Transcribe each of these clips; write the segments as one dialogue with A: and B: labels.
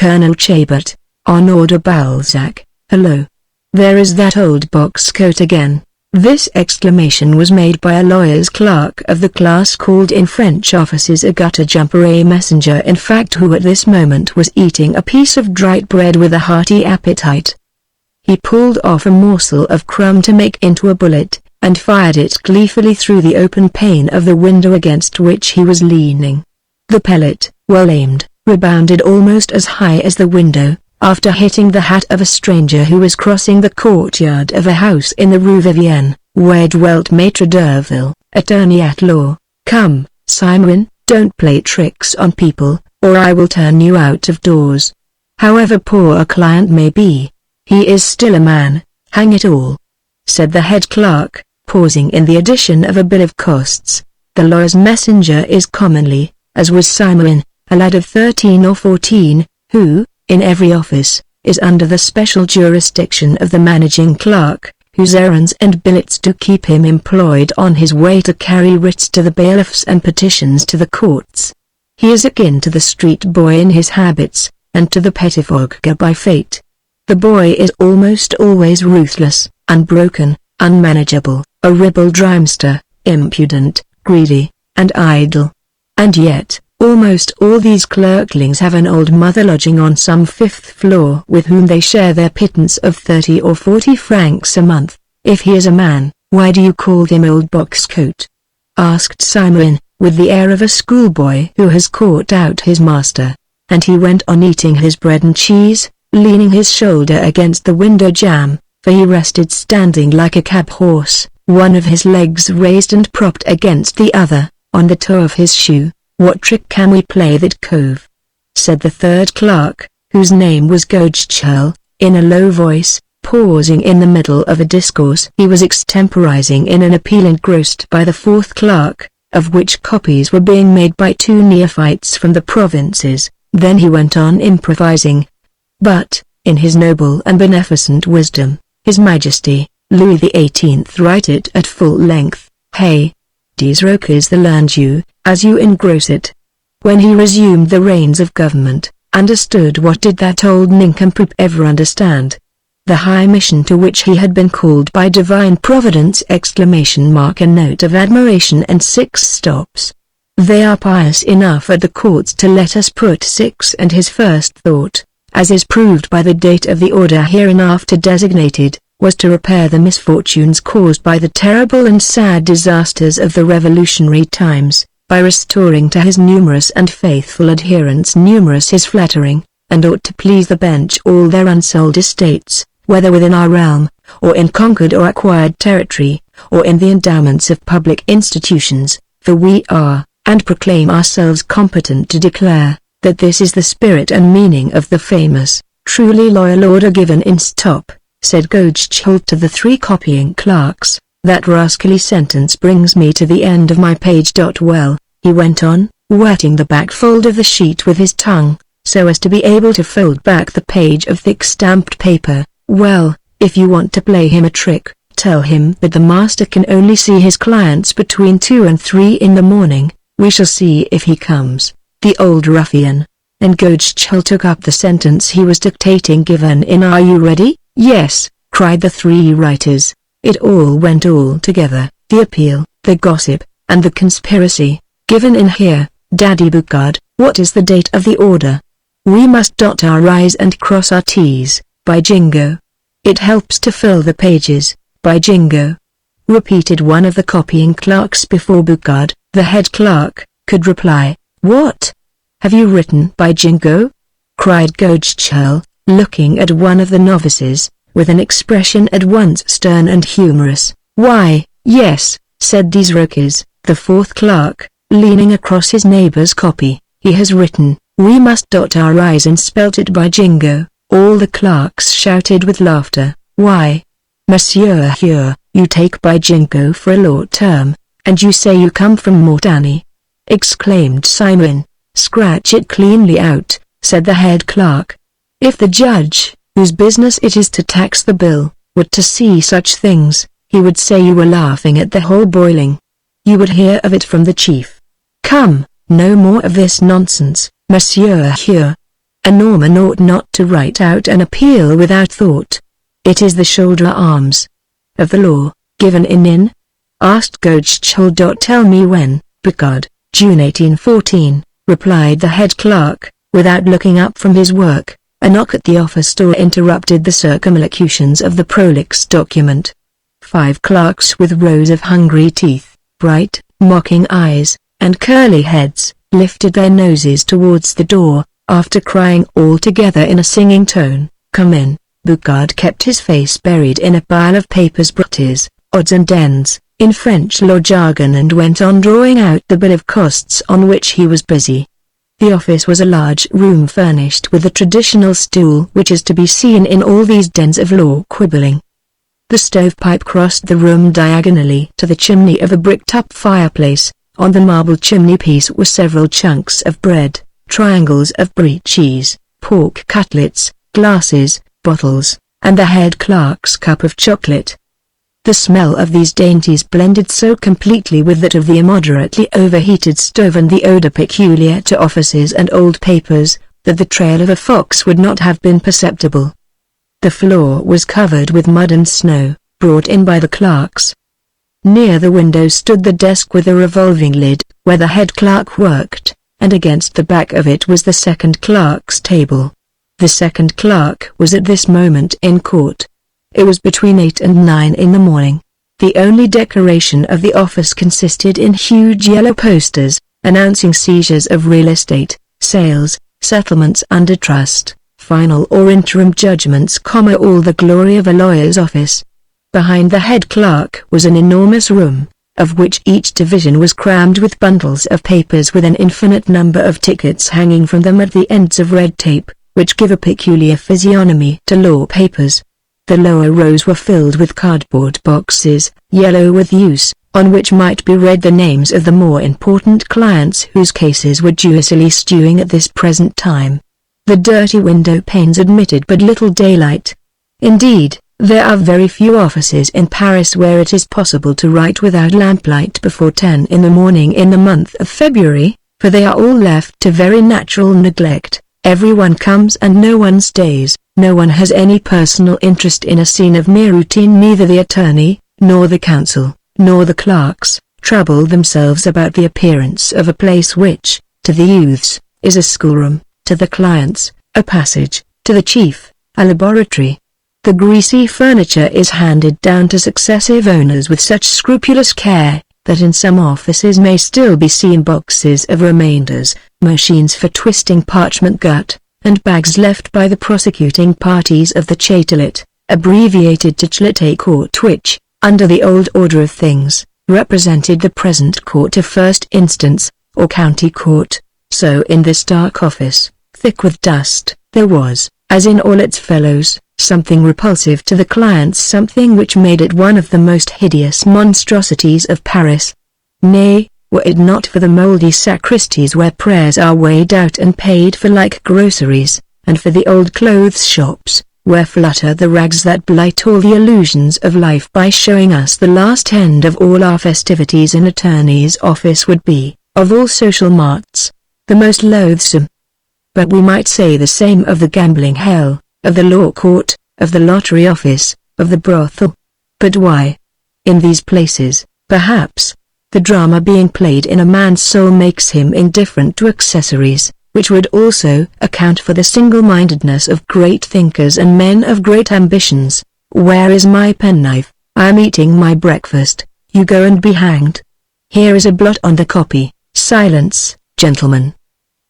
A: Colonel Chabert, Honore de Balzac, hello. There is that old box coat again. This exclamation was made by a lawyer's clerk of the class called in French offices a gutter jumper, a messenger in fact, who at this moment was eating a piece of dried bread with a hearty appetite. He pulled off a morsel of crumb to make into a bullet, and fired it gleefully through the open pane of the window against which he was leaning. The pellet, well aimed, rebounded almost as high as the window, after hitting the hat of a stranger who was crossing the courtyard of a house in the Rue Vivienne, where dwelt Maître Derville, attorney at law. "Come, Simon, don't play tricks on people, or I will turn you out of doors. However poor a client may be, he is still a man, hang it all," said the head clerk, pausing in the addition of a bill of costs. The lawyer's messenger is commonly, as was Simon, a lad of 13 or 14, who, in every office, is under the special jurisdiction of the managing clerk, whose errands and billets do keep him employed on his way to carry writs to the bailiffs and petitions to the courts. He is akin to the street boy in his habits, and to the pettifogger by fate. The boy is almost always ruthless, unbroken, unmanageable, a ribald rhymester, impudent, greedy, and idle. And yet, almost all these clerklings have an old mother lodging on some fifth floor with whom they share their pittance of 30 or 40 francs a month. "If he is a man, why do you call him old box coat?" asked Simon, with the air of a schoolboy who has caught out his master. And he went on eating his bread and cheese, leaning his shoulder against the window jamb, for he rested standing like a cab horse, one of his legs raised and propped against the other, on the toe of his shoe. "What trick can we play that cove?" said the third clerk, whose name was Gojchel, in a low voice, pausing in the middle of a discourse he was extemporizing in an appeal engrossed by the fourth clerk, of which copies were being made by two neophytes from the provinces. Then he went on improvising. "But, in his noble and beneficent wisdom, His Majesty, Louis XVIII write it at full length, hey, these roquers the learned you, as you engross it." When he resumed the reins of government, understood what did that old nincompoop ever understand? The high mission to which he had been called by divine providence! A note of admiration and 6 stops. They are pious enough at the courts to let us put 6, and his first thought, as is proved by the date of the order hereinafter designated, was to repair the misfortunes caused by the terrible and sad disasters of the revolutionary times, by restoring to his numerous and faithful adherents numerous his flattering, and ought to please the bench all their unsold estates, whether within our realm, or in conquered or acquired territory, or in the endowments of public institutions, for we are, and proclaim ourselves competent to declare, that this is the spirit and meaning of the famous, truly loyal order given in stop, said Gojchel to the 3 copying clerks. "That rascally sentence brings me to the end of my page. Well," he went on, wetting the back fold of the sheet with his tongue, so as to be able to fold back the page of thick stamped paper, "well, if you want to play him a trick, tell him that the master can only see his clients between 2 and 3 in the morning. We shall see if he comes, the old ruffian." And Gojchel took up the sentence he was dictating. "Given in Are you ready?" "Yes," cried the 3 writers. It all went all together, the appeal, the gossip, and the conspiracy. "Given in here, Daddy Boucard, what is the date of the order?" "We must dot our I's and cross our T's, by jingo. It helps to fill the pages, by jingo," repeated one of the copying clerks before Boucard, the head clerk, could reply. "What? Have you written by jingo?" cried Gojchel, looking at one of the novices, with an expression at once stern and humorous. "Why, yes," said these roquers, the fourth clerk, leaning across his neighbor's copy, "he has written, we must dot our I's and spelt it by jingo." All the clerks shouted with laughter. "Why, Monsieur here, you take by jingo for a law term, and you say you come from Mortani!" exclaimed Simon. "Scratch it cleanly out," said the head clerk. "If the judge, whose business it is to tax the bill, were to see such things, he would say you were laughing at the whole boiling. You would hear of it from the chief. Come, no more of this nonsense, Monsieur here. A Norman ought not to write out an appeal without thought. It is the shoulder arms of the law, given in? Asked Gojchul. Tell me when. Picard, June 1814, replied the head clerk, without looking up from his work. A knock at the office door interrupted the circumlocutions of the prolix document. 5 clerks with rows of hungry teeth, bright, mocking eyes, and curly heads, lifted their noses towards the door, after crying all together in a singing tone, "Come in." Picard kept his face buried in a pile of papers, brutis, odds and ends, in French law jargon, and went on drawing out the bill of costs on which he was busy. The office was a large room furnished with the traditional stool which is to be seen in all these dens of law quibbling. The stovepipe crossed the room diagonally to the chimney of a bricked-up fireplace. On the marble chimney-piece were several chunks of bread, triangles of brie cheese, pork cutlets, glasses, bottles, and the head clerk's cup of chocolate. The smell of these dainties blended so completely with that of the immoderately overheated stove and the odor peculiar to offices and old papers, that the trail of a fox would not have been perceptible. The floor was covered with mud and snow, brought in by the clerks. Near the window stood the desk with a revolving lid, where the head clerk worked, and against the back of it was the second clerk's table. The second clerk was at this moment in court. It was between 8 and 9 in the morning. The only decoration of the office consisted in huge yellow posters, announcing seizures of real estate, sales, settlements under trust, final or interim judgments, all the glory of a lawyer's office. Behind the head clerk was an enormous room, of which each division was crammed with bundles of papers with an infinite number of tickets hanging from them at the ends of red tape, which give a peculiar physiognomy to law papers. The lower rows were filled with cardboard boxes, yellow with use, on which might be read the names of the more important clients whose cases were duously stewing at this present time. The dirty window panes admitted but little daylight. Indeed, there are very few offices in Paris where it is possible to write without lamplight before 10 in the morning in the month of February, for they are all left to very natural neglect. Everyone comes and no one stays, no one has any personal interest in a scene of mere routine. Neither the attorney, nor the counsel, nor the clerks, trouble themselves about the appearance of a place which, to the youths, is a schoolroom, to the clients, a passage, to the chief, a laboratory. The greasy furniture is handed down to successive owners with such scrupulous care, that in some offices may still be seen boxes of remainders, machines for twisting parchment gut, and bags left by the prosecuting parties of the chatelet, abbreviated to chlete court, which, under the old order of things, represented the present court of first instance, or county court. So in this dark office, thick with dust, there was, as in all its fellows, something repulsive to the clients, something which made it one of the most hideous monstrosities of Paris. Nay, were it not for the mouldy sacristies where prayers are weighed out and paid for like groceries, and for the old clothes shops, where flutter the rags that blight all the illusions of life by showing us the last end of all our festivities, an attorney's office would be, of all social marts, the most loathsome. But we might say the same of the gambling hell, of the law court, of the lottery office, of the brothel. But why? In these places, perhaps, the drama being played in a man's soul makes him indifferent to accessories, which would also account for the single-mindedness of great thinkers and men of great ambitions. Where is my penknife? I am eating my breakfast. You go and be hanged. Here is a blot on the copy. Silence, gentlemen.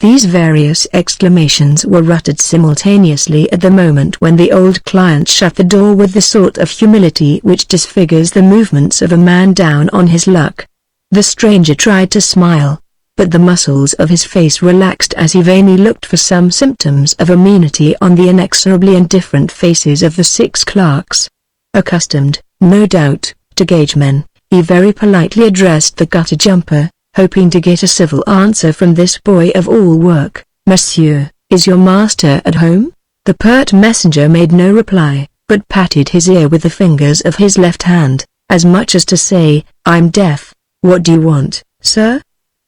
A: These various exclamations were uttered simultaneously at the moment when the old client shut the door with the sort of humility which disfigures the movements of a man down on his luck. The stranger tried to smile, but the muscles of his face relaxed as he vainly looked for some symptoms of amenity on the inexorably indifferent faces of the 6 clerks. Accustomed, no doubt, to gauge men, he very politely addressed the gutter jumper, hoping to get a civil answer from this boy of all work. "Monsieur, is your master at home?" The pert messenger made no reply, but patted his ear with the fingers of his left hand, as much as to say, "I'm deaf." "What do you want, sir?"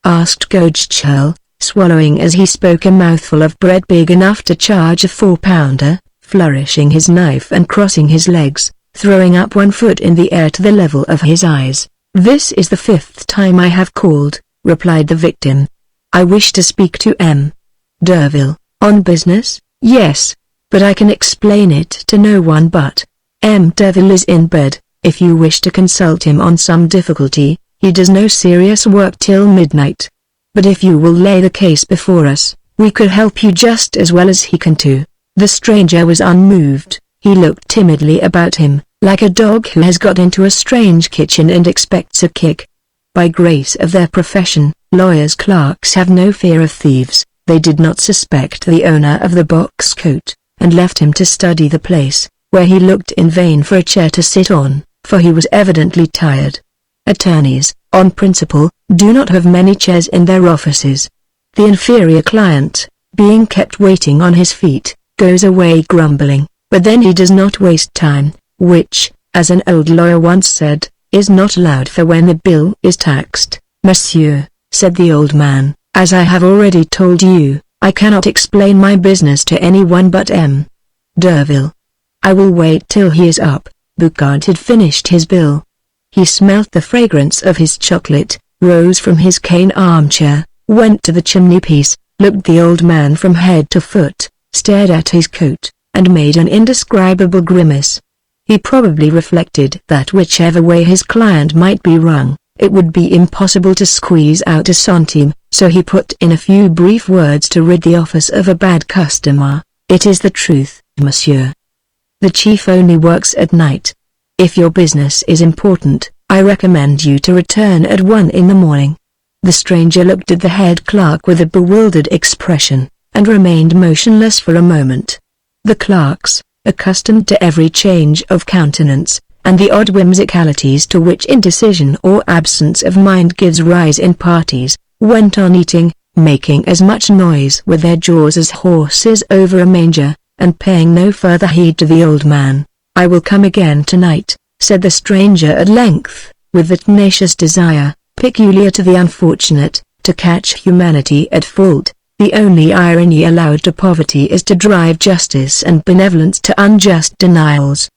A: asked Gojchul, swallowing as he spoke a mouthful of bread big enough to charge a 4-pounder, flourishing his knife and crossing his legs, throwing up one foot in the air to the level of his eyes. "This is the 5th time I have called," replied the victim. "I wish to speak to M. Derville." "On business?" "Yes, but I can explain it to no one but M. Derville is in bed. If you wish to consult him on some difficulty, he does no serious work till midnight. But if you will lay the case before us, we could help you just as well as he can too." The stranger was unmoved. He looked timidly about him, like a dog who has got into a strange kitchen and expects a kick. By grace of their profession, lawyers' clerks have no fear of thieves. They did not suspect the owner of the box coat, and left him to study the place, where he looked in vain for a chair to sit on, for he was evidently tired. Attorneys, on principle, do not have many chairs in their offices. The inferior client, being kept waiting on his feet, goes away grumbling, but then he does not waste time, which, as an old lawyer once said, is not allowed for when the bill is taxed. "Monsieur," said the old man, "as I have already told you, I cannot explain my business to anyone but M. Derville. I will wait till he is up." Boucard had finished his bill. He smelt the fragrance of his chocolate, rose from his cane armchair, went to the chimney-piece, looked the old man from head to foot, stared at his coat, and made an indescribable grimace. He probably reflected that whichever way his client might be wrung, it would be impossible to squeeze out a centime, so he put in a few brief words to rid the office of a bad customer. "It is the truth, monsieur. The chief only works at night. If your business is important, I recommend you to return at 1 in the morning." The stranger looked at the head clerk with a bewildered expression, and remained motionless for a moment. The clerks, accustomed to every change of countenance, and the odd whimsicalities to which indecision or absence of mind gives rise in parties, went on eating, making as much noise with their jaws as horses over a manger, and paying no further heed to the old man. "I will come again tonight," said the stranger at length, with the tenacious desire, peculiar to the unfortunate, to catch humanity at fault. The only irony allowed to poverty is to drive justice and benevolence to unjust denials.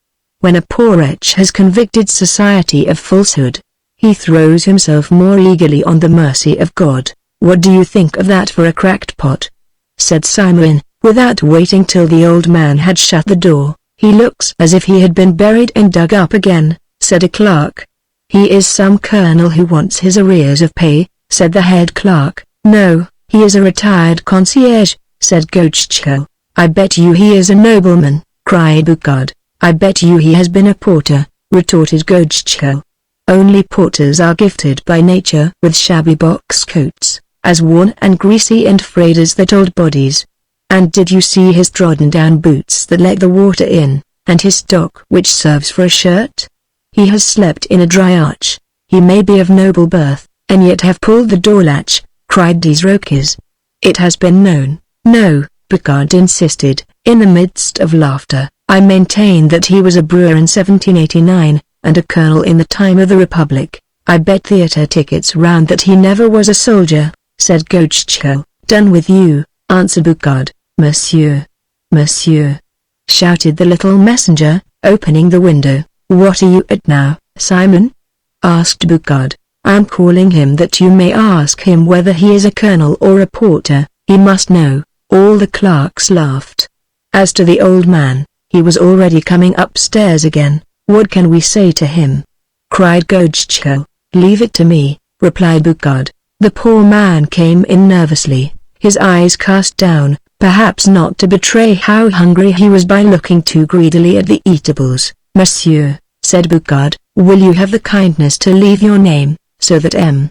A: When a poor wretch has convicted society of falsehood, he throws himself more eagerly on the mercy of God. "What do you think of that for a cracked pot?" said Simon, without waiting till the old man had shut the door. "He looks as if he had been buried and dug up again," said a clerk. "He is some colonel who wants his arrears of pay," said the head clerk. "No, he is a retired concierge," said Goetschel. "I bet you he is a nobleman," cried Boucard. "I bet you he has been a porter," retorted Goetschel. "Only porters are gifted by nature with shabby box coats, as worn and greasy and frayed as that old bodies. And did you see his trodden-down boots that let the water in, and his stock which serves for a shirt? He has slept in a dry arch. He may be of noble birth, and yet have pulled the door latch," cried these Roques. "It has been known." "No," Boucard insisted, in the midst of laughter. "I maintain that he was a brewer in 1789, and a colonel in the time of the Republic. I bet theatre tickets round that he never was a soldier," said Goetschel. "Done with you," answered Boucard. "Monsieur, monsieur," shouted the little messenger, opening the window. "What are you at now, Simon?" asked Boucard. "I am calling him that you may ask him whether he is a colonel or a porter. He must know." All the clerks laughed. As to the old man, he was already coming upstairs again. "What can we say to him?" cried Goetschel. "Leave it to me," replied Boucard. The poor man came in nervously, his eyes cast down, perhaps not to betray how hungry he was by looking too greedily at the eatables. "Monsieur," said Boucard, "will you have the kindness to leave your name, so that M.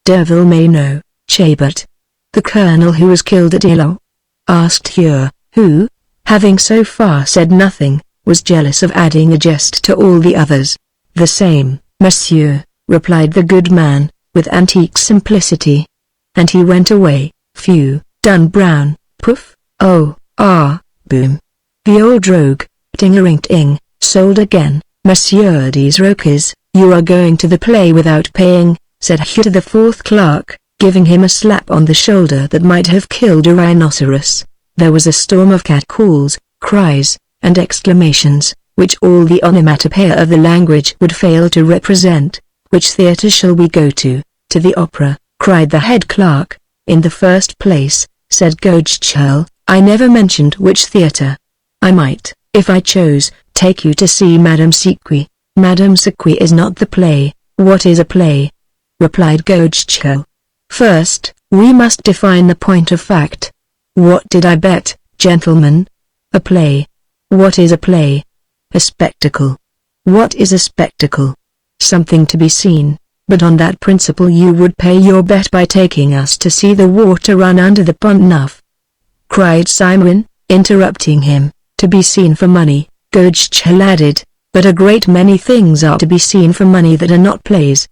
A: Derville may know?" "Chabert." "The colonel who was killed at Ilo?" asked Hure, who, having so far said nothing, was jealous of adding a jest to all the others. "The same, monsieur," replied the good man, with antique simplicity. And he went away. Phew, done brown, poof, oh, ah, boom. The old rogue, ting-a-ring-ting, sold again. "Monsieur des Roques, you are going to the play without paying," said Hure to the fourth clerk. giving him a slap on the shoulder that might have killed a rhinoceros. There was a storm of catcalls, cries, and exclamations, which all the onomatopoeia of the language would fail to represent. "Which theatre shall we go to?" "To the opera," cried the head clerk. "In the first place," said Godeschal, "I never mentioned which theatre. I might, if I chose, take you to see Madame Sequi." "Madame Sequi is not the play." "What is a play?" replied Godeschal. "First, we must define the point of fact. What did I bet, gentlemen? A play. What is a play? A spectacle. What is a spectacle? Something to be seen, but on that principle you would pay your bet by taking us to see the water run under the Pont Neuf," cried Simon, interrupting him. "To be seen for money," Godeschal added, "but a great many things are to be seen for money that are not plays."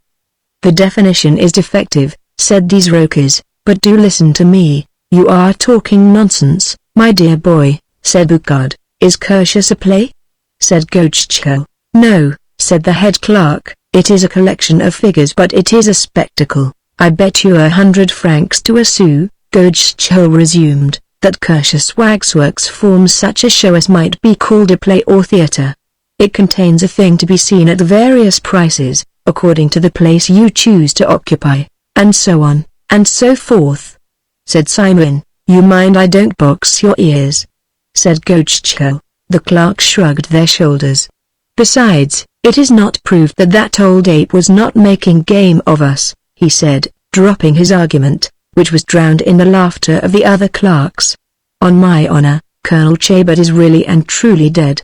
A: "The definition is defective," said these Rokers, "but do listen to me. You are talking nonsense, my dear boy," said Boucard. "Is Curtius a play?" said Godeschal. "No," said the head clerk, "it is a collection of figures, but it is a spectacle. I bet you 100 francs to a sou," Godeschal resumed, "that Curtius Waxworks forms such a show as might be called a play or theatre. It contains a thing to be seen at various prices, according to the place you choose to occupy, and so on, and so forth," said Simon. "You mind I don't box your ears," said Godeschal. The clerks shrugged their shoulders. "Besides, it is not proved that that old ape was not making game of us," he said, dropping his argument, which was drowned in the laughter of the other clerks. "On my honor, Colonel Chabert is really and truly dead.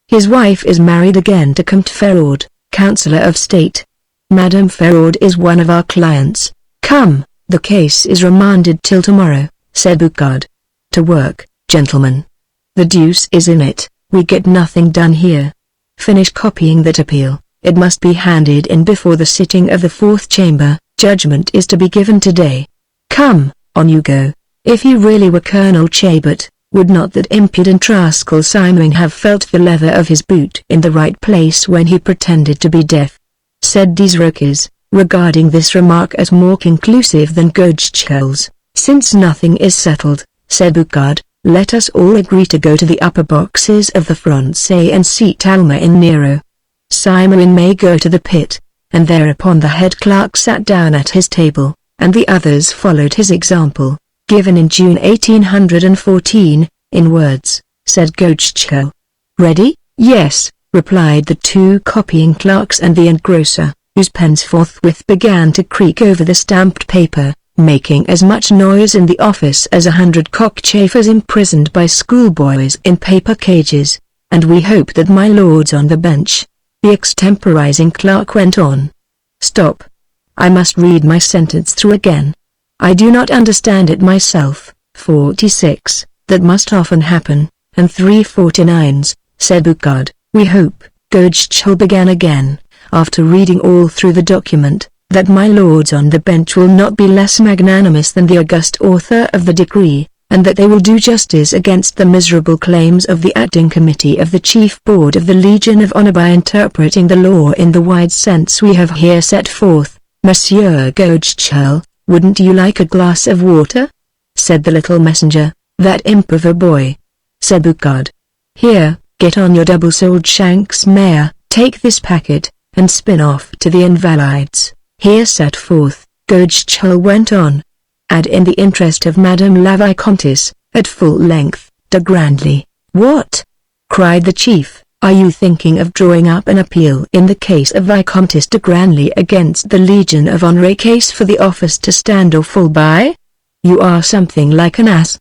A: His wife is married again to Comte Ferraud, Councillor of State. Madame Ferraud is one of our clients. Come, the case is remanded till tomorrow," said Boucard. "To work, gentlemen. The deuce is in it, we get nothing done here. Finish copying that appeal, it must be handed in before the sitting of the fourth chamber. Judgment is to be given today. Come, on you go." If he really were Colonel Chabert, would not that impudent rascal Simon have felt the leather of his boot in the right place when he pretended to be deaf? Said these Rokers, regarding this remark as more conclusive than Godeschal's. "Since nothing is settled," said Boucard, "let us all agree to go to the upper boxes of the Francais and see Talma in Nero. Simon may go to the pit," and thereupon the head clerk sat down at his table, and the others followed his example, given in June 1814, in words, said Godeschal. "Ready?" "Yes," replied the two copying clerks and the engrosser, whose pens forthwith began to creak over the stamped paper, making as much noise in the office as 100 cockchafers imprisoned by schoolboys in paper cages. "And we hope that my lords on the bench," the extemporizing clerk went on. "Stop. I must read my sentence through again. I do not understand it myself." 46, that must often happen, and 349s, said Boucard. "We hope," Godeschal began again, after reading all through the document, "that my lords on the bench will not be less magnanimous than the august author of the decree, and that they will do justice against the miserable claims of the acting committee of the chief board of the Legion of Honor by interpreting the law in the wide sense we have here set forth." "Monsieur Godeschal, wouldn't you like a glass of water?" said the little messenger. "That imp of a boy," said Boucard. "Here, get on your double-soled shanks mare, take this packet, and spin off to the Invalides." Here set forth, Godeschal went on. "Add in the interest of Madame la Vicomtesse, at full length, de grandly." "What?" cried the chief. "Are you thinking of drawing up an appeal in the case of Vicomtesse de Grandly against the Legion of Honor case for the office to stand or fall by? You are something like an ass.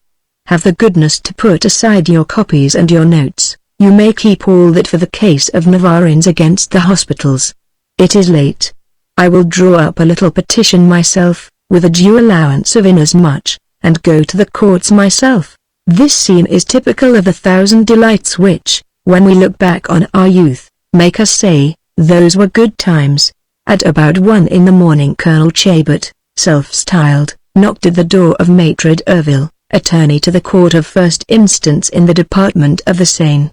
A: Have the goodness to put aside your copies and your notes. You may keep all that for the case of Navarrins against the hospitals. It is late. I will draw up a little petition myself, with a due allowance of inasmuch, and go to the courts myself." This scene is typical of the thousand delights which, when we look back on our youth, make us say, those were good times. At about 1 in the morning Colonel Chabert, self-styled, knocked at the door of Maitre d'Urville, attorney to the Court of First Instance in the Department of the Seine.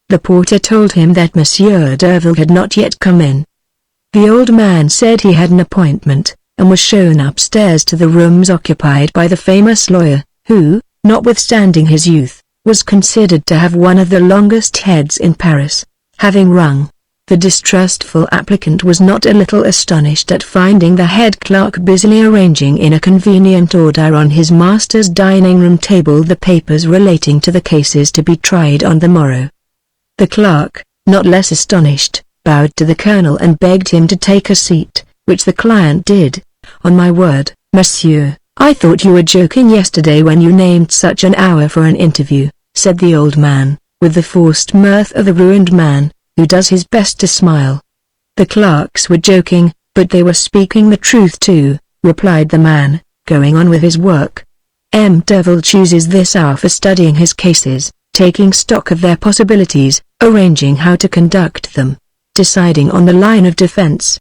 A: The porter told him that Monsieur d'Urville had not yet come in. The old man said he had an appointment, and was shown upstairs to the rooms occupied by the famous lawyer, who, notwithstanding his youth, was considered to have one of the longest heads in Paris. Having rung, the distrustful applicant was not a little astonished at finding the head clerk busily arranging in a convenient order on his master's dining-room table the papers relating to the cases to be tried on the morrow. The clerk, not less astonished, bowed to the colonel and begged him to take a seat, which the client did. "On my word, monsieur, I thought you were joking yesterday when you named such an hour for an interview," said the old man, with the forced mirth of the ruined man, who does his best to smile. "The clerks were joking, but they were speaking the truth too," replied the man, going on with his work. Devil chooses this hour for studying his cases, taking stock of their possibilities, arranging how to conduct them, deciding on the line of defense.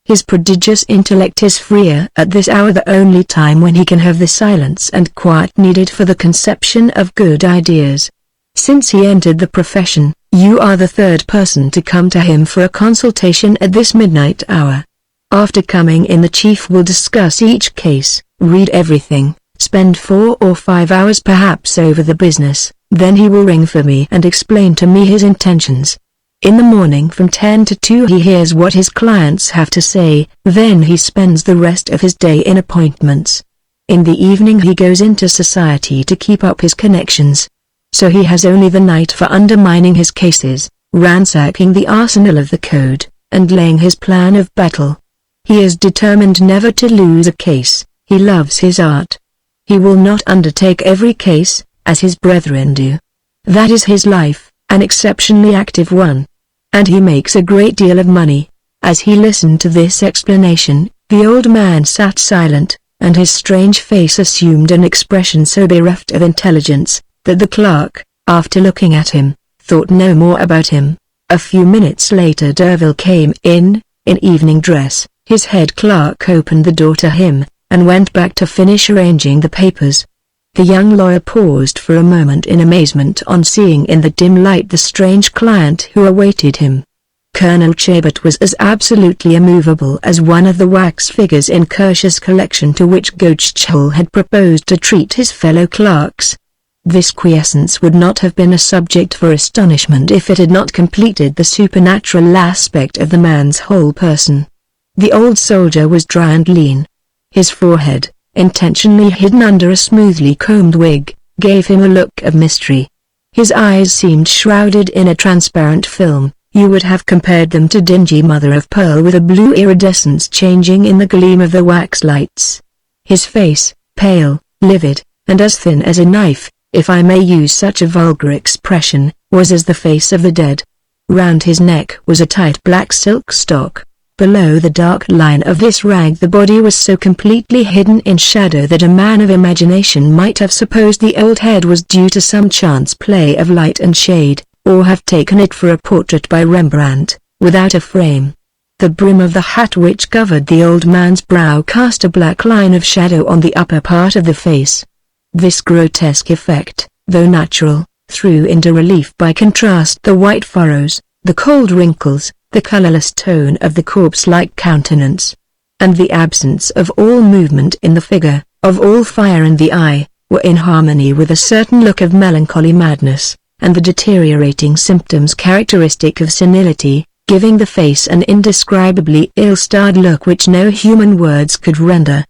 A: His prodigious intellect is freer at this hour, the only time when he can have the silence and quiet needed for the conception of good ideas. Since he entered the profession, you are the third person to come to him for a consultation at this midnight hour. After coming in, the chief will discuss each case, read everything, spend 4 or 5 hours perhaps over the business, then he will ring for me and explain to me his intentions. In the morning from 10 to 2 he hears what his clients have to say, then he spends the rest of his day in appointments. In the evening he goes into society to keep up his connections. So he has only the night for undermining his cases, ransacking the arsenal of the code, and laying his plan of battle. He is determined never to lose a case. He loves his art. He will not undertake every case, as his brethren do. That is his life, an exceptionally active one. And he makes a great deal of money. As he listened to this explanation, the old man sat silent, and his strange face assumed an expression so bereft of intelligence, that the clerk, after looking at him, thought no more about him. A few minutes later Derville came in evening dress. His head clerk opened the door to him, and went back to finish arranging the papers. The young lawyer paused for a moment in amazement on seeing in the dim light the strange client who awaited him. Colonel Chabert was as absolutely immovable as one of the wax figures in Kirsch's collection to which Gotschall had proposed to treat his fellow clerks. This quiescence would not have been a subject for astonishment if it had not completed the supernatural aspect of the man's whole person. The old soldier was dry and lean. His forehead, intentionally hidden under a smoothly combed wig, gave him a look of mystery. His eyes seemed shrouded in a transparent film. You would have compared them to dingy mother-of-pearl with a blue iridescence changing in the gleam of the wax lights. His face, pale, livid, and as thin as a knife, if I may use such a vulgar expression, was as the face of the dead. Round his neck was a tight black silk stock. Below the dark line of this rag the body was so completely hidden in shadow that a man of imagination might have supposed the old head was due to some chance play of light and shade, or have taken it for a portrait by Rembrandt, without a frame. The brim of the hat which covered the old man's brow cast a black line of shadow on the upper part of the face. This grotesque effect, though natural, threw into relief by contrast the white furrows, the cold wrinkles, the colorless tone of the corpse-like countenance, and the absence of all movement in the figure, of all fire in the eye, were in harmony with a certain look of melancholy madness, and the deteriorating symptoms characteristic of senility, giving the face an indescribably ill-starred look which no human words could render.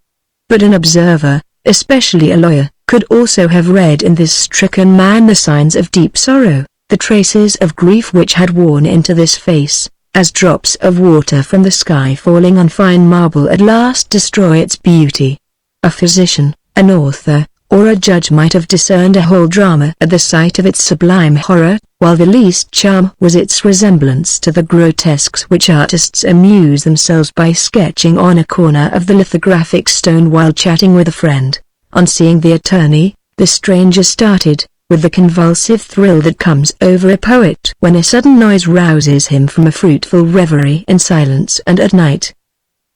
A: But an observer, especially a lawyer, could also have read in this stricken man the signs of deep sorrow, the traces of grief which had worn into this face, as drops of water from the sky falling on fine marble at last destroy its beauty. A physician, an author, or a judge might have discerned a whole drama at the sight of its sublime horror, while the least charm was its resemblance to the grotesques which artists amuse themselves by sketching on a corner of the lithographic stone while chatting with a friend. On seeing the attorney, the stranger started, with the convulsive thrill that comes over a poet when a sudden noise rouses him from a fruitful reverie in silence and at night.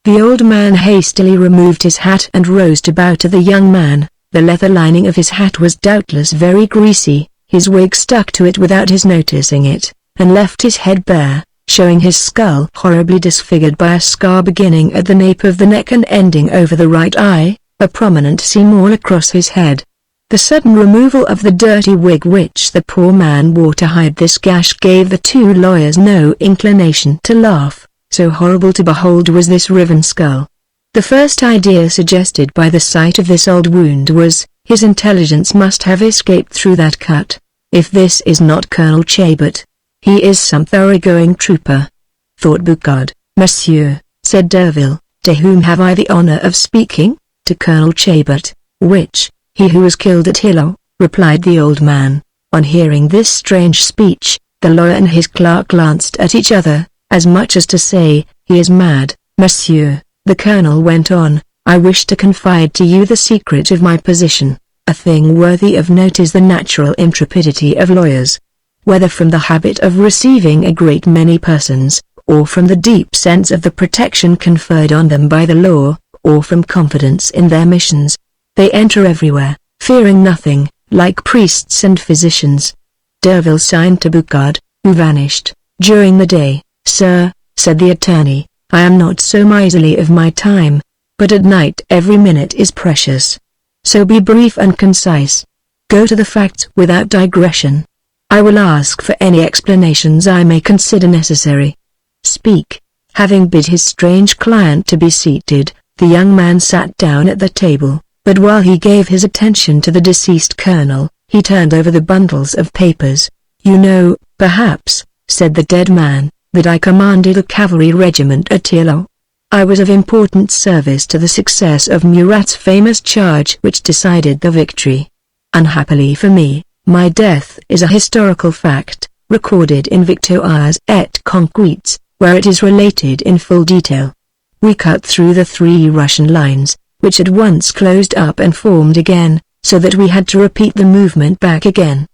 A: The old man hastily removed his hat and rose to bow to the young man. The leather lining of his hat was doubtless very greasy, his wig stuck to it without his noticing it, and left his head bare, showing his skull horribly disfigured by a scar beginning at the nape of the neck and ending over the right eye, a prominent seam all across his head. The sudden removal of the dirty wig which the poor man wore to hide this gash gave the two lawyers no inclination to laugh, so horrible to behold was this riven skull. The first idea suggested by the sight of this old wound was, his intelligence must have escaped through that cut. If this is not Colonel Chabert, he is some thoroughgoing trooper, thought Boucard. Monsieur, said Derville, to whom have I the honor of speaking? To Colonel Chabert. Which? He who was killed at Hilo, replied the old man. On hearing this strange speech, the lawyer and his clerk glanced at each other, as much as to say, he is mad. Monsieur, the colonel went on, I wish to confide to you the secret of my position. A thing worthy of note is the natural intrepidity of lawyers. Whether from the habit of receiving a great many persons, or from the deep sense of the protection conferred on them by the law, or from confidence in their missions, they enter everywhere, fearing nothing, like priests and physicians. Derville signed to Boucard, who vanished. During the day, sir, said the attorney, I am not so miserly of my time, but at night every minute is precious. So be brief and concise. Go to the facts without digression. I will ask for any explanations I may consider necessary. Speak. Having bid his strange client to be seated, the young man sat down at the table, but while he gave his attention to the deceased colonel, he turned over the bundles of papers. You know, perhaps, said the dead man, that I commanded a cavalry regiment at Hilo. I was of important service to the success of Murat's famous charge which decided the victory. Unhappily for me, my death is a historical fact, recorded in Victoires et Conquêtes, where it is related in full detail. We cut through the 3 Russian lines, which at once closed up and formed again, so that we had to repeat the movement back again.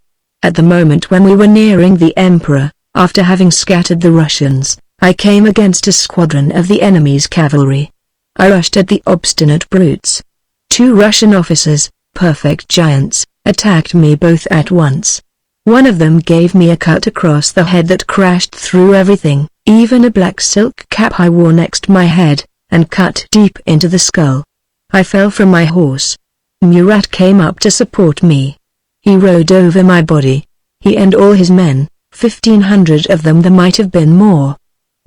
A: At the moment when we were nearing the Emperor, after having scattered the Russians, I came against a squadron of the enemy's cavalry. I rushed at the obstinate brutes. 2 Russian officers, perfect giants, attacked me both at once. One of them gave me a cut across the head that crashed through everything, even a black silk cap I wore next my head, and cut deep into the skull. I fell from my horse. Murat came up to support me. He rode over my body. He and all his men, 1,500 of them, there might have been more.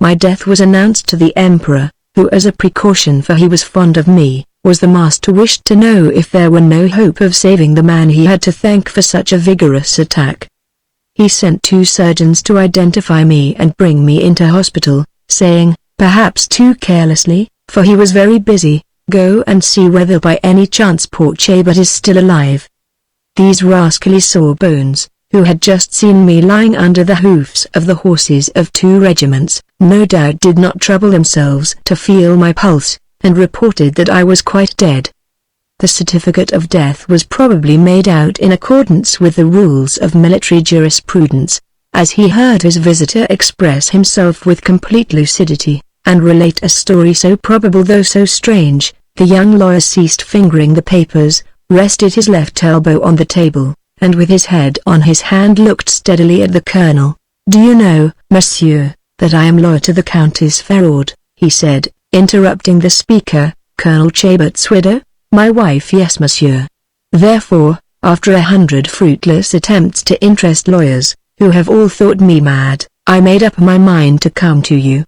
A: My death was announced to the Emperor, who as a precaution, for he was fond of me, was the master, wished to know if there were no hope of saving the man he had to thank for such a vigorous attack. He sent 2 surgeons to identify me and bring me into hospital, saying, perhaps too carelessly, for he was very busy, go and see whether by any chance poor Chabert is still alive. These rascally sawbones, who had just seen me lying under the hoofs of the horses of 2 regiments, no doubt did not trouble themselves to feel my pulse, and reported that I was quite dead. The certificate of death was probably made out in accordance with the rules of military jurisprudence, as he heard his visitor express himself with complete lucidity, and relate a story so probable though so strange. The young lawyer ceased fingering the papers, rested his left elbow on the table, and with his head on his hand looked steadily at the colonel. Do you know, monsieur, that I am lawyer to the Countess Ferraud, he said, interrupting the speaker, Colonel Chabert's widow? My wife. Yes, monsieur. Therefore, after 100 fruitless attempts to interest lawyers, who have all thought me mad, I made up my mind to come to you.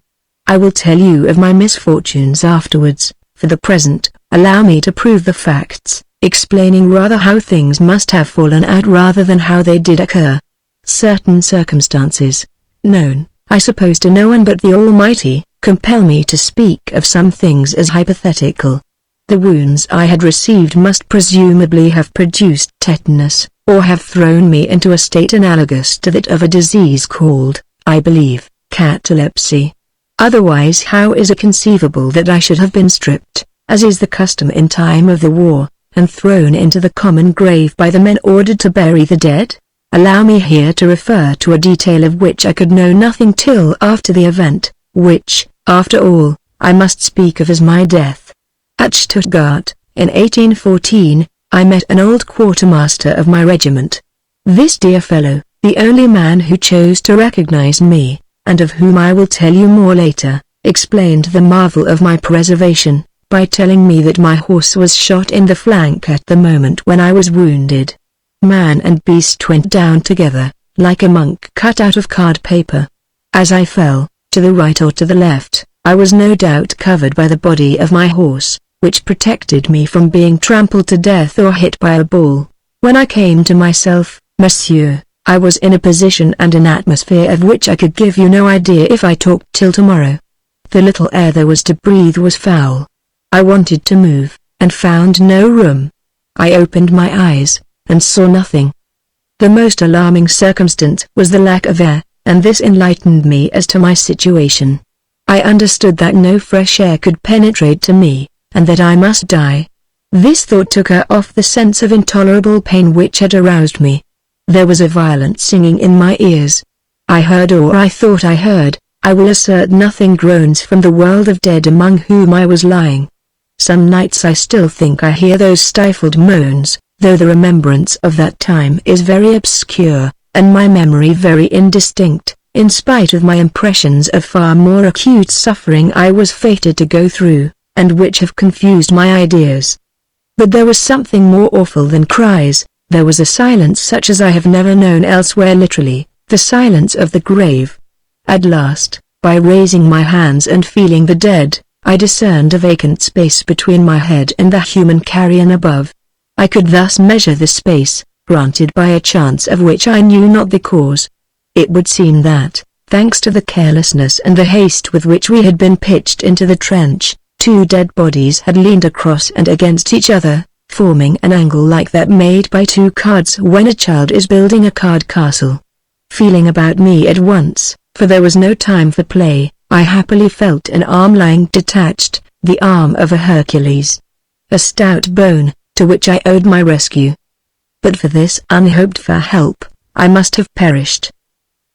A: I will tell you of my misfortunes afterwards. For the present, allow me to prove the facts, explaining rather how things must have fallen out rather than how they did occur. Certain circumstances, known, I suppose, to no one but the Almighty, compel me to speak of some things as hypothetical. The wounds I had received must presumably have produced tetanus, or have thrown me into a state analogous to that of a disease called, I believe, catalepsy. Otherwise, how is it conceivable that I should have been stripped, as is the custom in time of the war, and thrown into the common grave by the men ordered to bury the dead? Allow me here to refer to a detail of which I could know nothing till after the event, which, after all, I must speak of as my death. At Stuttgart, in 1814, I met an old quartermaster of my regiment. This dear fellow, the only man who chose to recognize me, and of whom I will tell you more later, explained the marvel of my preservation, by telling me that my horse was shot in the flank at the moment when I was wounded. Man and beast went down together, like a monk cut out of card paper. As I fell, to the right or to the left, I was no doubt covered by the body of my horse, which protected me from being trampled to death or hit by a ball. When I came to myself, monsieur, I was in a position and an atmosphere of which I could give you no idea if I talked till tomorrow. The little air there was to breathe was foul. I wanted to move, and found no room. I opened my eyes, and saw nothing. The most alarming circumstance was the lack of air, and this enlightened me as to my situation. I understood that no fresh air could penetrate to me, and that I must die. This thought took her off the sense of intolerable pain which had aroused me. There was a violent singing in my ears. I heard, or I thought I heard, I will assert nothing, groans from the world of dead among whom I was lying. Some nights I still think I hear those stifled moans, though the remembrance of that time is very obscure, and my memory very indistinct, in spite of my impressions of far more acute suffering I was fated to go through, and which have confused my ideas. But there was something more awful than cries. There was a silence such as I have never known elsewhere, literally, the silence of the grave. At last, by raising my hands and feeling the dead, I discerned a vacant space between my head and the human carrion above. I could thus measure the space, granted by a chance of which I knew not the cause. It would seem that, thanks to the carelessness and the haste with which we had been pitched into the trench, two dead bodies had leaned across and against each other, forming an angle like that made by two cards when a child is building a card castle. Feeling about me at once, for there was no time for play, I happily felt an arm lying detached, the arm of a Hercules. A stout bone, to which I owed my rescue. But for this unhoped-for help, I must have perished.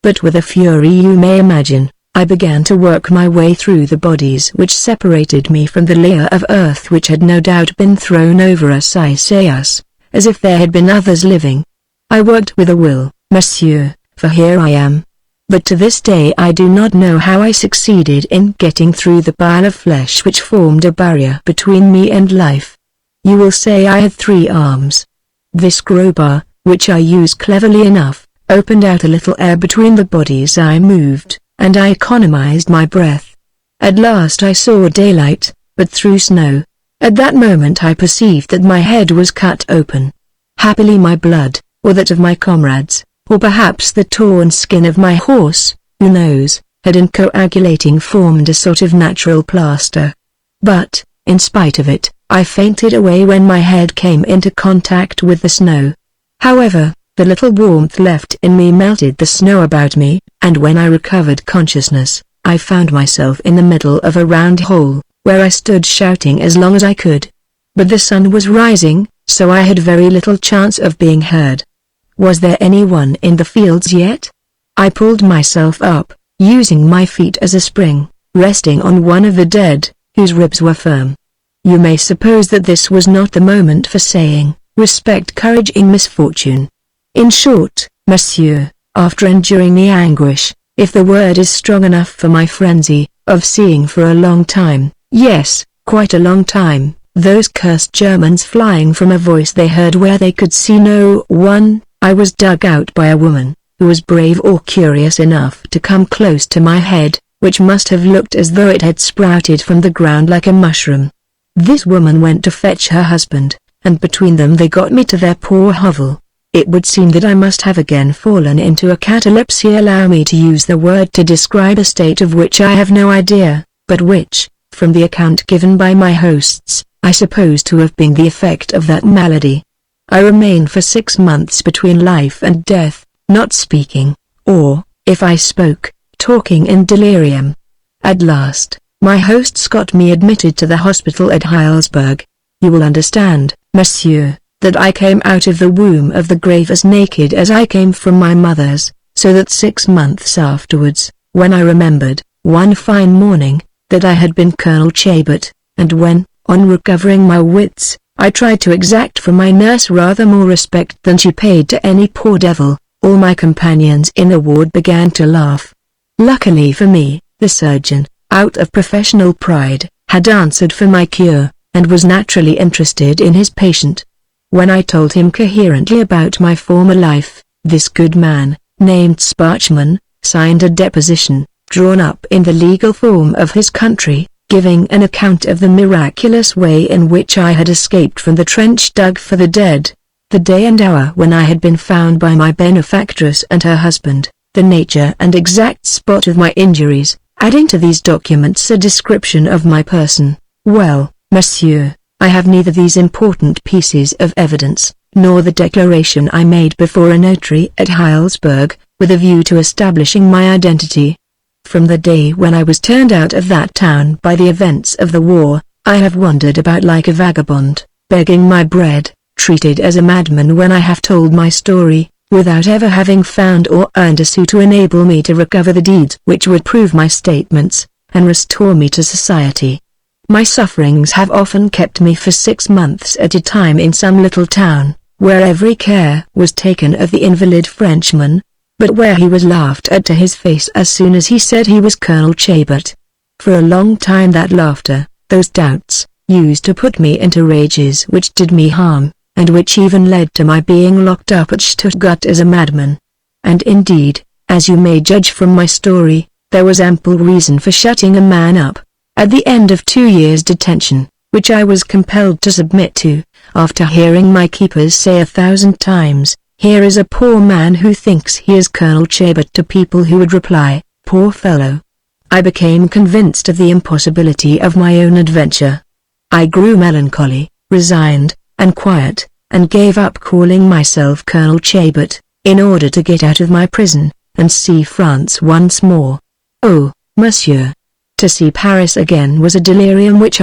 A: But with a fury you may imagine, I began to work my way through the bodies which separated me from the layer of earth which had no doubt been thrown over us, I say us, as if there had been others living. I worked with a will, monsieur, for here I am. But to this day I do not know how I succeeded in getting through the pile of flesh which formed a barrier between me and life. You will say I had 3 arms. This crowbar, which I used cleverly enough, opened out a little air between the bodies I moved, and I economized my breath. At last I saw daylight, but through snow. At that moment I perceived that my head was cut open. Happily my blood, or that of my comrades, or perhaps the torn skin of my horse, who knows, had in coagulating formed a sort of natural plaster. But, in spite of it, I fainted away when my head came into contact with the snow. However, the little warmth left in me melted the snow about me, and when I recovered consciousness, I found myself in the middle of a round hole, where I stood shouting as long as I could. But the sun was rising, so I had very little chance of being heard. Was there anyone in the fields yet? I pulled myself up, using my feet as a spring, resting on one of the dead, whose ribs were firm. You may suppose that this was not the moment for saying, respect courage in misfortune. In short, monsieur, after enduring the anguish, if the word is strong enough for my frenzy, of seeing for a long time, yes, quite a long time, those cursed Germans flying from a voice they heard where they could see no one, I was dug out by a woman, who was brave or curious enough to come close to my head, which must have looked as though it had sprouted from the ground like a mushroom. This woman went to fetch her husband, and between them they got me to their poor hovel. It would seem that I must have again fallen into a catalepsy. Allow me to use the word to describe a state of which I have no idea, but which, from the account given by my hosts, I suppose to have been the effect of that malady. I remained for 6 months between life and death, not speaking, or, if I spoke, talking in delirium. At last, my hosts got me admitted to the hospital at Heilsberg. You will understand, monsieur, that I came out of the womb of the grave as naked as I came from my mother's, so that 6 months afterwards, when I remembered, one fine morning, that I had been Colonel Chabert, and when, on recovering my wits, I tried to exact from my nurse rather more respect than she paid to any poor devil, all my companions in the ward began to laugh. Luckily for me, the surgeon, out of professional pride, had answered for my cure, and was naturally interested in his patient. When I told him coherently about my former life, this good man, named Sparchman, signed a deposition, drawn up in the legal form of his country, giving an account of the miraculous way in which I had escaped from the trench dug for the dead, the day and hour when I had been found by my benefactress and her husband, the nature and exact spot of my injuries, adding to these documents a description of my person. Well, monsieur, I have neither these important pieces of evidence, nor the declaration I made before a notary at Heilsberg, with a view to establishing my identity. From the day when I was turned out of that town by the events of the war, I have wandered about like a vagabond, begging my bread, treated as a madman when I have told my story, without ever having found or earned a sou to enable me to recover the deeds which would prove my statements, and restore me to society. My sufferings have often kept me for 6 months at a time in some little town, where every care was taken of the invalid Frenchman, but where he was laughed at to his face as soon as he said he was Colonel Chabert. For a long time that laughter, those doubts, used to put me into rages which did me harm, and which even led to my being locked up at Stuttgart as a madman. And indeed, as you may judge from my story, there was ample reason for shutting a man up, at the end of 2 years' detention, which I was compelled to submit to, after hearing my keepers say 1,000 times, "Here is a poor man who thinks he is Colonel Chabert," to people who would reply, "Poor fellow." I became convinced of the impossibility of my own adventure. I grew melancholy, resigned, and quiet, and gave up calling myself Colonel Chabert, in order to get out of my prison, and see France once more. Oh, monsieur! To see Paris again was a delirium which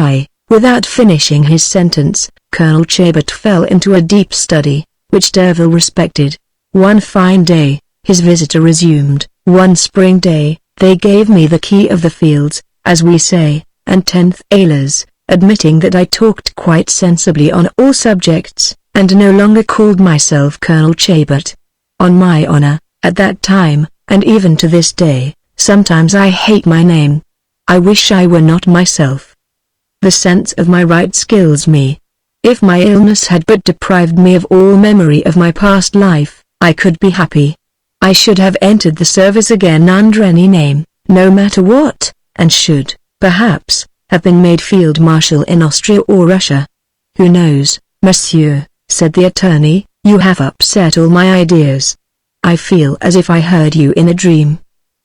A: without finishing his sentence, Colonel Chabert fell into a deep study, which Derville respected. One fine day, his visitor resumed. One spring day, they gave me the key of the fields, as we say, and 10 thalers, admitting that I talked quite sensibly on all subjects, and no longer called myself Colonel Chabert. On my honor, at that time, and even to this day, sometimes I hate my name. I wish I were not myself. The sense of my rights kills me. If my illness had but deprived me of all memory of my past life, I could be happy. I should have entered the service again under any name, no matter what, and should, perhaps, have been made field marshal in Austria or Russia. Who knows, monsieur, said the attorney, you have upset all my ideas. I feel as if I heard you in a dream.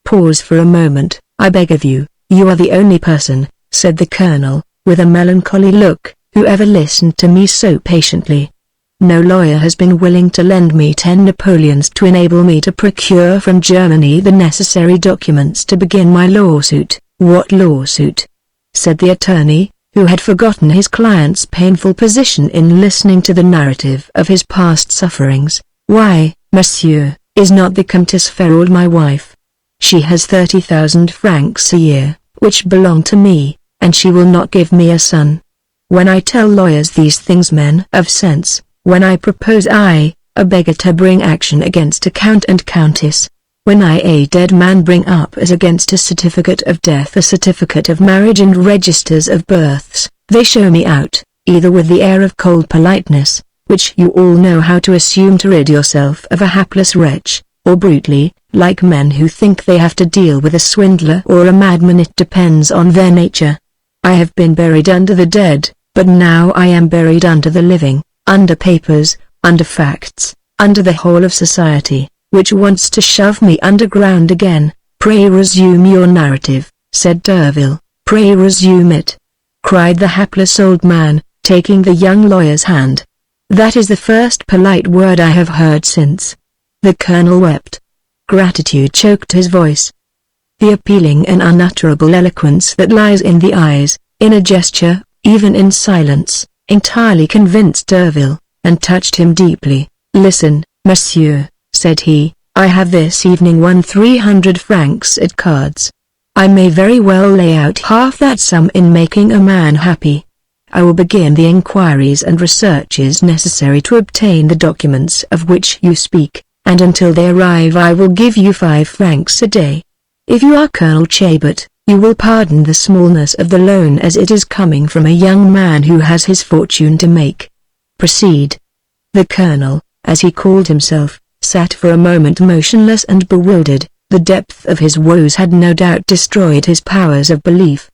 A: Pause for a moment, I beg of you. You are the only person, said the colonel, with a melancholy look, who ever listened to me so patiently. No lawyer has been willing to lend me 10 Napoleons to enable me to procure from Germany the necessary documents to begin my lawsuit. What lawsuit? Said the attorney, who had forgotten his client's painful position in listening to the narrative of his past sufferings. Why, monsieur, is not the Countess Ferrand my wife? She has 30,000 francs a year, which belong to me, and she will not give me a son. When I tell lawyers these things, men of sense, when I propose a beggar to bring action against a count and countess, when a dead man bring up as against a certificate of death a certificate of marriage and registers of births, they show me out, either with the air of cold politeness, which you all know how to assume to rid yourself of a hapless wretch, or brutally, like men who think they have to deal with a swindler or a madman. It depends on their nature. I have been buried under the dead, but now I am buried under the living, under papers, under facts, under the whole of society, which wants to shove me underground again. Pray resume your narrative, said Derville. Pray resume it, cried the hapless old man, taking the young lawyer's hand. That is the first polite word I have heard since. The colonel wept. Gratitude choked his voice. The appealing and unutterable eloquence that lies in the eyes, in a gesture, even in silence, entirely convinced Derville, and touched him deeply. Listen, monsieur, said he, I have this evening won 300 francs at cards. I may very well lay out half that sum in making a man happy. I will begin the inquiries and researches necessary to obtain the documents of which you speak, and until they arrive I will give you 5 francs a day. If you are Colonel Chabert, you will pardon the smallness of the loan as it is coming from a young man who has his fortune to make. Proceed." The colonel, as he called himself, sat for a moment motionless and bewildered. The depth of his woes had no doubt destroyed his powers of belief.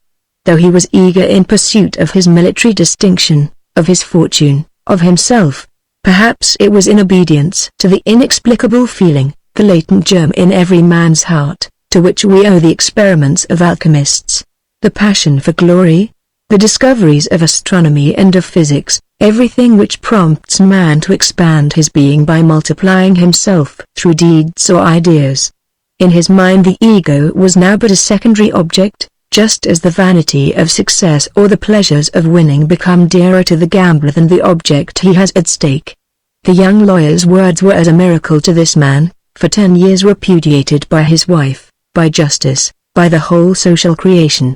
A: Though he was eager in pursuit of his military distinction, of his fortune, of himself, perhaps it was in obedience to the inexplicable feeling, the latent germ in every man's heart, to which we owe the experiments of alchemists, the passion for glory, the discoveries of astronomy and of physics, everything which prompts man to expand his being by multiplying himself through deeds or ideas. In his mind the ego was now but a secondary object, just as the vanity of success or the pleasures of winning become dearer to the gambler than the object he has at stake. The young lawyer's words were as a miracle to this man, for 10 years repudiated by his wife, by justice, by the whole social creation.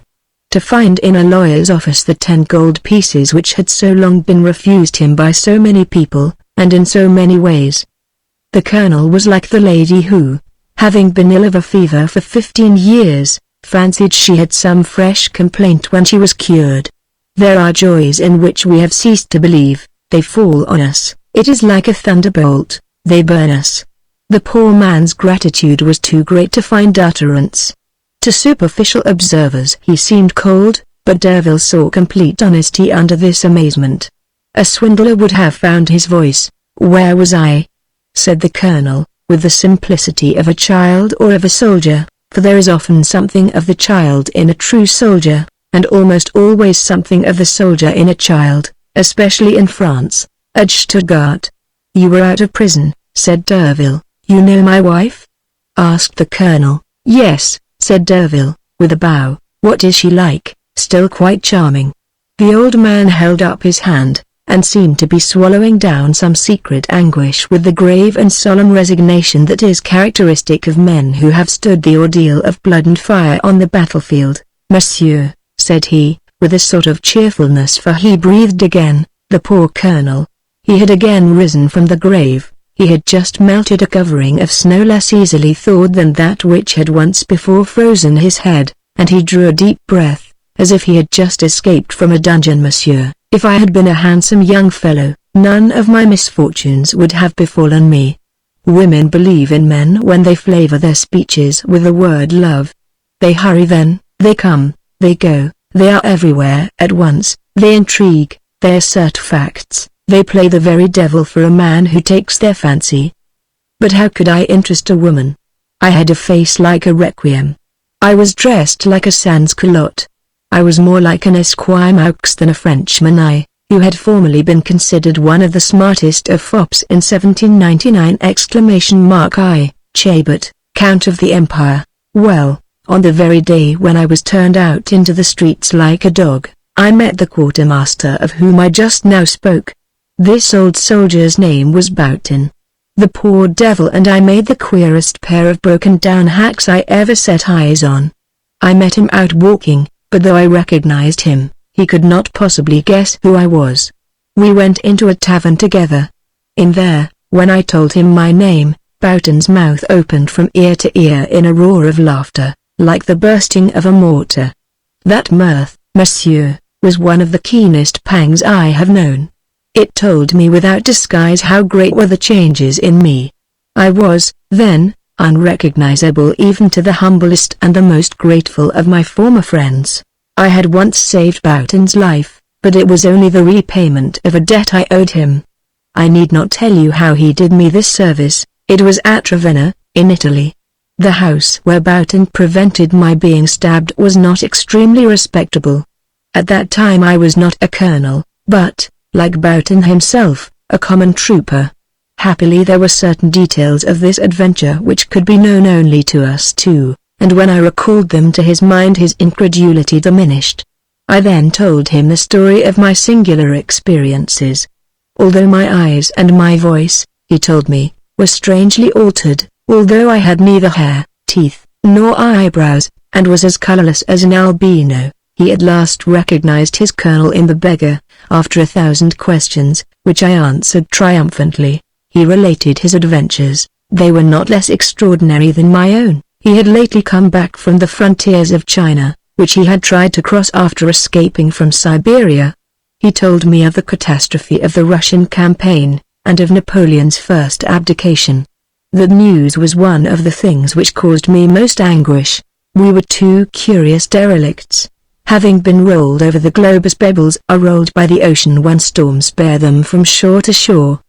A: To find in a lawyer's office the 10 gold pieces which had so long been refused him by so many people, and in so many ways. The colonel was like the lady who, having been ill of a fever for 15 years, fancied she had some fresh complaint when she was cured. There are joys in which we have ceased to believe, they fall on us, it is like a thunderbolt, they burn us. The poor man's gratitude was too great to find utterance. To superficial observers he seemed cold, but Derville saw complete honesty under this amazement. A swindler would have found his voice. "Where was I?" said the colonel, with the simplicity of a child or of a soldier, for there is often something of the child in a true soldier, and almost always something of the soldier in a child, especially in France, at Stuttgart. "You were out of prison," said Derville. "You know my wife?" asked the colonel. "Yes," said Derville, with a bow. "What is she like?" "Still quite charming." The old man held up his hand, and seemed to be swallowing down some secret anguish with the grave and solemn resignation that is characteristic of men who have stood the ordeal of blood and fire on the battlefield. "Monsieur," said he, with a sort of cheerfulness, for he breathed again, the poor colonel. He had again risen from the grave. He had just melted a covering of snow less easily thawed than that which had once before frozen his head, and he drew a deep breath, as if he had just escaped from a dungeon. "Monsieur, if I had been a handsome young fellow, none of my misfortunes would have befallen me. Women believe in men when they flavor their speeches with the word love. They hurry then, they come, they go, they are everywhere at once, they intrigue, they assert facts. They play the very devil for a man who takes their fancy. But how could I interest a woman? I had a face like a requiem. I was dressed like a sans-culotte. I was more like an Esquimaux than a Frenchman. I, who had formerly been considered one of the smartest of fops in 1799! I, Chabert, Count of the Empire. Well, on the very day when I was turned out into the streets like a dog, I met the quartermaster of whom I just now spoke. This old soldier's name was Boughton. The poor devil and I made the queerest pair of broken-down hacks I ever set eyes on. I met him out walking, but though I recognized him, he could not possibly guess who I was. We went into a tavern together. In there, when I told him my name, Boughton's mouth opened from ear to ear in a roar of laughter, like the bursting of a mortar. That mirth, monsieur, was one of the keenest pangs I have known. It told me without disguise how great were the changes in me. I was, then, unrecognizable even to the humblest and the most grateful of my former friends. I had once saved Boughton's life, but it was only the repayment of a debt I owed him. I need not tell you how he did me this service. It was at Ravenna, in Italy. The house where Boughton prevented my being stabbed was not extremely respectable. At that time I was not a colonel, but, like Boughton himself, a common trooper. Happily there were certain details of this adventure which could be known only to us two, and when I recalled them to his mind his incredulity diminished. I then told him the story of my singular experiences. Although my eyes and my voice, he told me, were strangely altered, although I had neither hair, teeth, nor eyebrows, and was as colorless as an albino, he at last recognized his colonel in the beggar. After 1,000 questions, which I answered triumphantly, he related his adventures. They were not less extraordinary than my own, He had lately come back from the frontiers of China, which he had tried to cross after escaping from Siberia. He told me of the catastrophe of the Russian campaign, and of Napoleon's first abdication. The news was one of the things which caused me most anguish. We were two curious derelicts, having been rolled over the globe as pebbles are rolled by the ocean when storms bear them from shore to shore.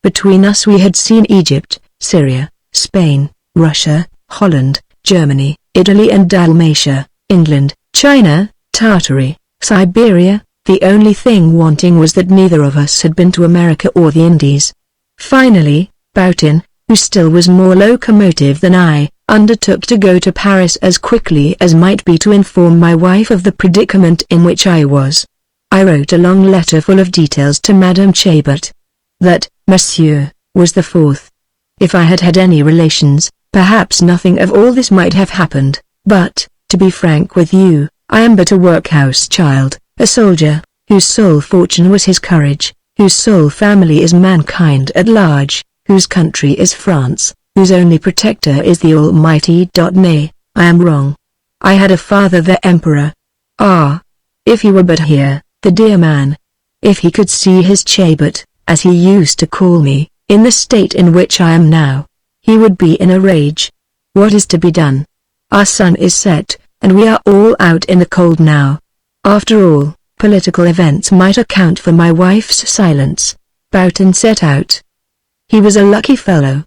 A: Between us we had seen Egypt, Syria, Spain, Russia, Holland, Germany, Italy and Dalmatia, England, China, Tartary, Siberia. The only thing wanting was that neither of us had been to America or the Indies. Finally, Boutin, who still was more locomotive than I, undertook to go to Paris as quickly as might be to inform my wife of the predicament in which I was. I wrote a long letter full of details to Madame Chabert. That, monsieur, was the fourth. If I had had any relations, perhaps nothing of all this might have happened, but, to be frank with you, I am but a workhouse child, a soldier, whose sole fortune was his courage, whose sole family is mankind at large, whose country is France, whose only protector is the Almighty. Nay, I am wrong. I had a father the Emperor. Ah! If he were but here, the dear man. If he could see his Chabert, as he used to call me, in the state in which I am now, he would be in a rage. What is to be done? Our sun is set, and we are all out in the cold now. After all, political events might account for my wife's silence. Boutin set out. He was a lucky fellow.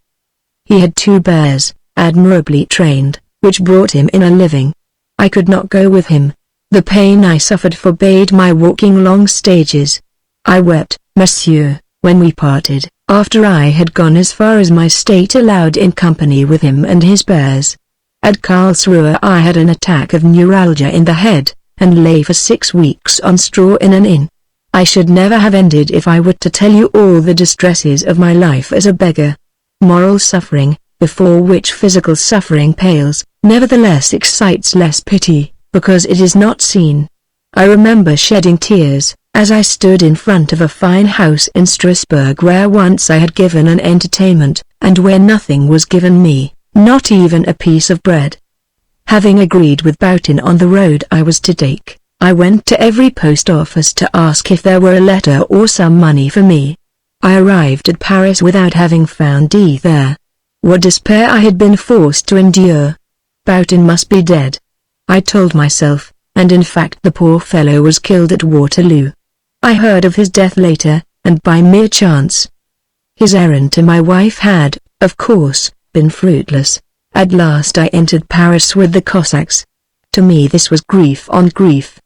A: He had 2 bears, admirably trained, which brought him in a living. I could not go with him. The pain I suffered forbade my walking long stages. I wept, monsieur, when we parted, after I had gone as far as my state allowed in company with him and his bears. At Karlsruhe I had an attack of neuralgia in the head, and lay for 6 weeks on straw in an inn. I should never have ended if I were to tell you all the distresses of my life as a beggar. Moral suffering, before which physical suffering pales, nevertheless excites less pity, because it is not seen. I remember shedding tears, as I stood in front of a fine house in Strasbourg where once I had given an entertainment, and where nothing was given me, not even a piece of bread. Having agreed with Boutin on the road I was to take, I went to every post office to ask if there were a letter or some money for me. I arrived at Paris without having found D there. What despair I had been forced to endure. Boutin must be dead. I told myself, and in fact the poor fellow was killed at Waterloo. I heard of his death later, and by mere chance. His errand to my wife had, of course, been fruitless. At last I entered Paris with the Cossacks. To me this was grief on grief.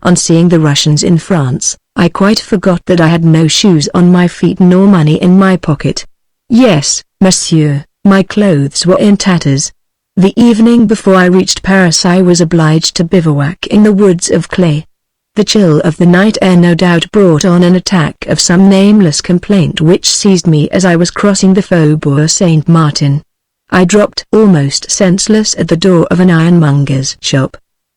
A: On seeing the Russians in France, I quite forgot that I had no shoes on my feet nor money in my pocket. Yes, monsieur, my clothes were in tatters. The evening before I reached Paris I was obliged to bivouac in the woods of clay. The chill of the night air no doubt brought on an attack of some nameless complaint which seized me as I was crossing the Faubourg Saint-Martin. I dropped almost senseless at the door of an ironmonger's shop.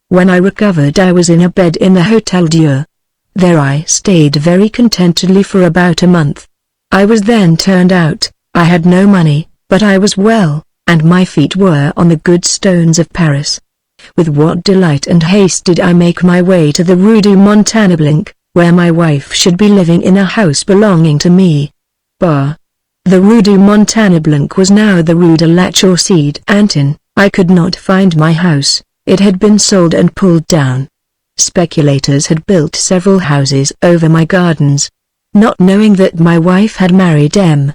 A: When I recovered I was in a bed in the Hôtel Dieu. There I stayed very contentedly for about a month. I was then turned out. I had no money, but I was well, and my feet were on the good stones of Paris. With what delight and haste did I make my way to the Rue du Montanablanc, where my wife should be living in a house belonging to me. Bah! The Rue du Montanablanc was now the Rue de la Chaussée d'Antin. I could not find my house. It had been sold and pulled down. Speculators had built several houses over my gardens. Not knowing that my wife had married M.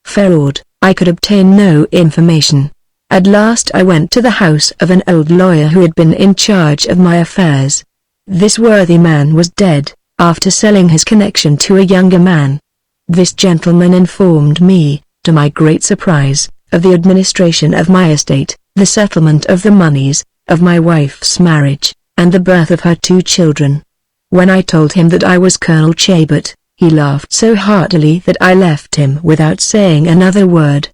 A: Ferraud, I could obtain no information. At last I went to the house of an old lawyer who had been in charge of my affairs. This worthy man was dead, after selling his connection to a younger man. This gentleman informed me, to my great surprise, of the administration of my estate, the settlement of the moneys, of my wife's marriage, and the birth of her 2 children. When I told him that I was Colonel Chabert, he laughed so heartily that I left him without saying another word.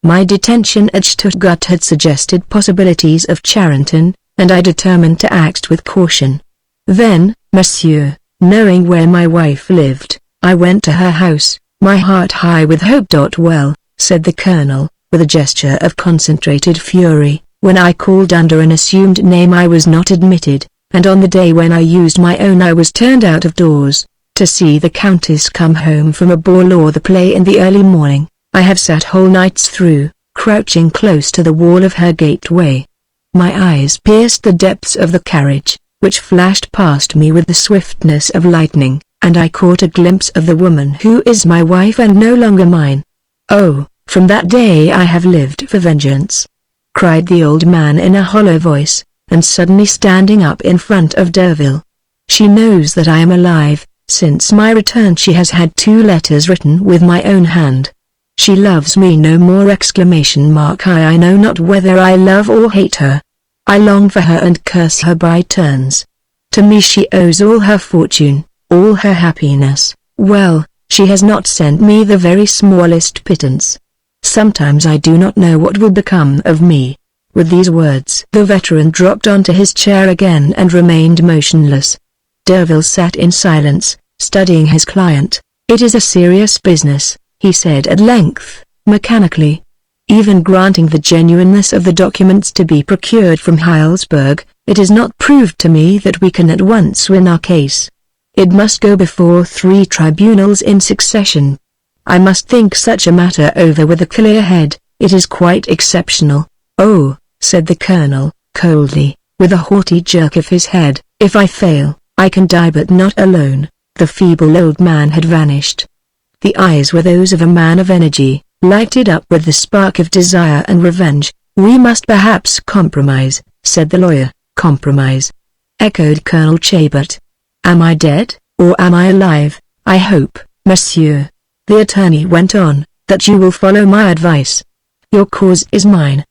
A: My detention at Stuttgart had suggested possibilities of Charenton, and I determined to act with caution. Then, monsieur, knowing where my wife lived, I went to her house, my heart high with hope. Well, said the colonel, with a gesture of concentrated fury, When I called under an assumed name I was not admitted, and on the day when I used my own I was turned out of doors. To see the Countess come home from a ball or the play in the early morning, I have sat whole nights through, crouching close to the wall of her gateway. My eyes pierced the depths of the carriage, which flashed past me with the swiftness of lightning, and I caught a glimpse of the woman who is my wife and no longer mine. Oh, from that day I have lived for vengeance," cried the old man in a hollow voice, and suddenly standing up in front of Derville. "She knows that I am alive. Since my return she has had 2 letters written with my own hand. She loves me no more!" I know not whether I love or hate her. I long for her and curse her by turns. To me she owes all her fortune, all her happiness. Well, she has not sent me the very smallest pittance. Sometimes I do not know what will become of me." With these words the veteran dropped onto his chair again and remained motionless. Derville sat in silence, studying his client. "It is a serious business," he said at length, mechanically. "Even granting the genuineness of the documents to be procured from Heilsberg, it is not proved to me that we can at once win our case. It must go before 3 tribunals in succession. I must think such a matter over with a clear head. It is quite exceptional." "Oh," said the colonel, coldly, with a haughty jerk of his head, "if I fail, I can die but not alone." The feeble old man had vanished. The eyes were those of a man of energy, lighted up with the spark of desire and revenge. "We must perhaps compromise," said the lawyer. "Compromise?" echoed Colonel Chabert. "Am I dead, or am I alive? I hope, monsieur," the attorney went on, "that you will follow my advice. Your cause is mine.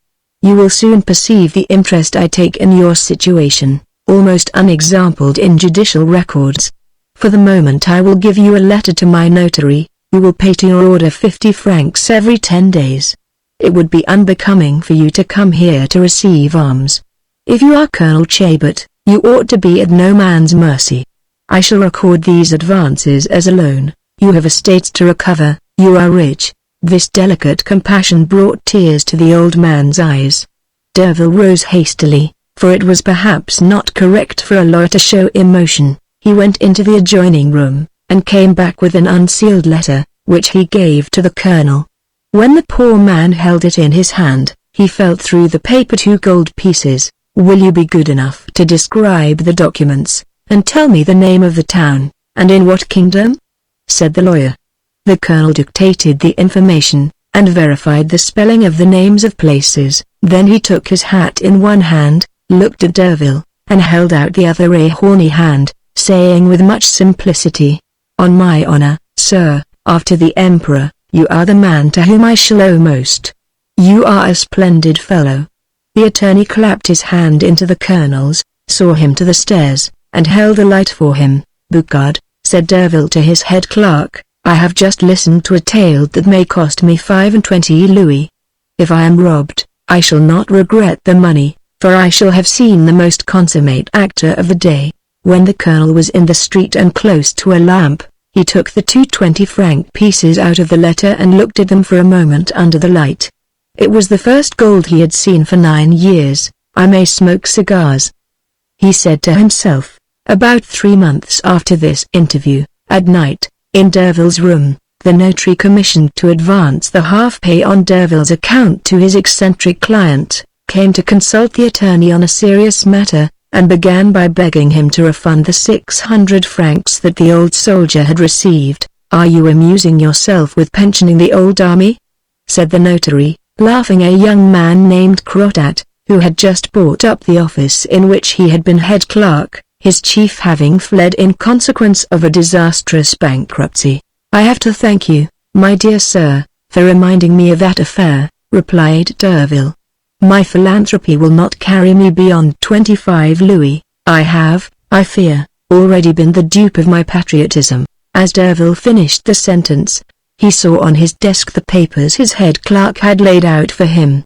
A: You will soon perceive the interest I take in your situation, almost unexampled in judicial records. For the moment I will give you a letter to my notary, who will pay to your order 50 francs every 10 days. It would be unbecoming for you to come here to receive alms. If you are Colonel Chabert, you ought to be at no man's mercy. I shall record these advances as a loan. You have estates to recover, you are rich." This delicate compassion brought tears to the old man's eyes. Derville rose hastily, for it was perhaps not correct for a lawyer to show emotion. He went into the adjoining room, and came back with an unsealed letter, which he gave to the colonel. When the poor man held it in his hand, he felt through the paper 2 gold pieces. "Will you be good enough to describe the documents, and tell me the name of the town, and in what kingdom?" said the lawyer. The colonel dictated the information, and verified the spelling of the names of places. Then he took his hat in one hand, looked at Derville, and held out the other a horny hand, saying with much simplicity, "On my honor, sir, after the emperor, you are the man to whom I shall owe most. You are a splendid fellow." The attorney clapped his hand into the colonel's, saw him to the stairs, and held a light for him. "Boucard," said Derville to his head clerk, "I have just listened to a tale that may cost me 25 louis. If I am robbed, I shall not regret the money, for I shall have seen the most consummate actor of the day." When the colonel was in the street and close to a lamp, he took the 2 20-franc pieces out of the letter and looked at them for a moment under the light. It was the first gold he had seen for 9 years. "I may smoke cigars," he said to himself. About 3 months after this interview, at night, in Derville's room, the notary commissioned to advance the half-pay on Derville's account to his eccentric client, came to consult the attorney on a serious matter, and began by begging him to refund the 600 francs that the old soldier had received. "Are you amusing yourself with pensioning the old army?" said the notary, laughing. A young man named Crotat, who had just bought up the office in which he had been head clerk, his chief having fled in consequence of a disastrous bankruptcy. "I have to thank you, my dear sir, for reminding me of that affair," replied Derville. "My philanthropy will not carry me beyond 25 louis. I have, I fear, already been the dupe of my patriotism." As Derville finished the sentence, he saw on his desk the papers his head clerk had laid out for him.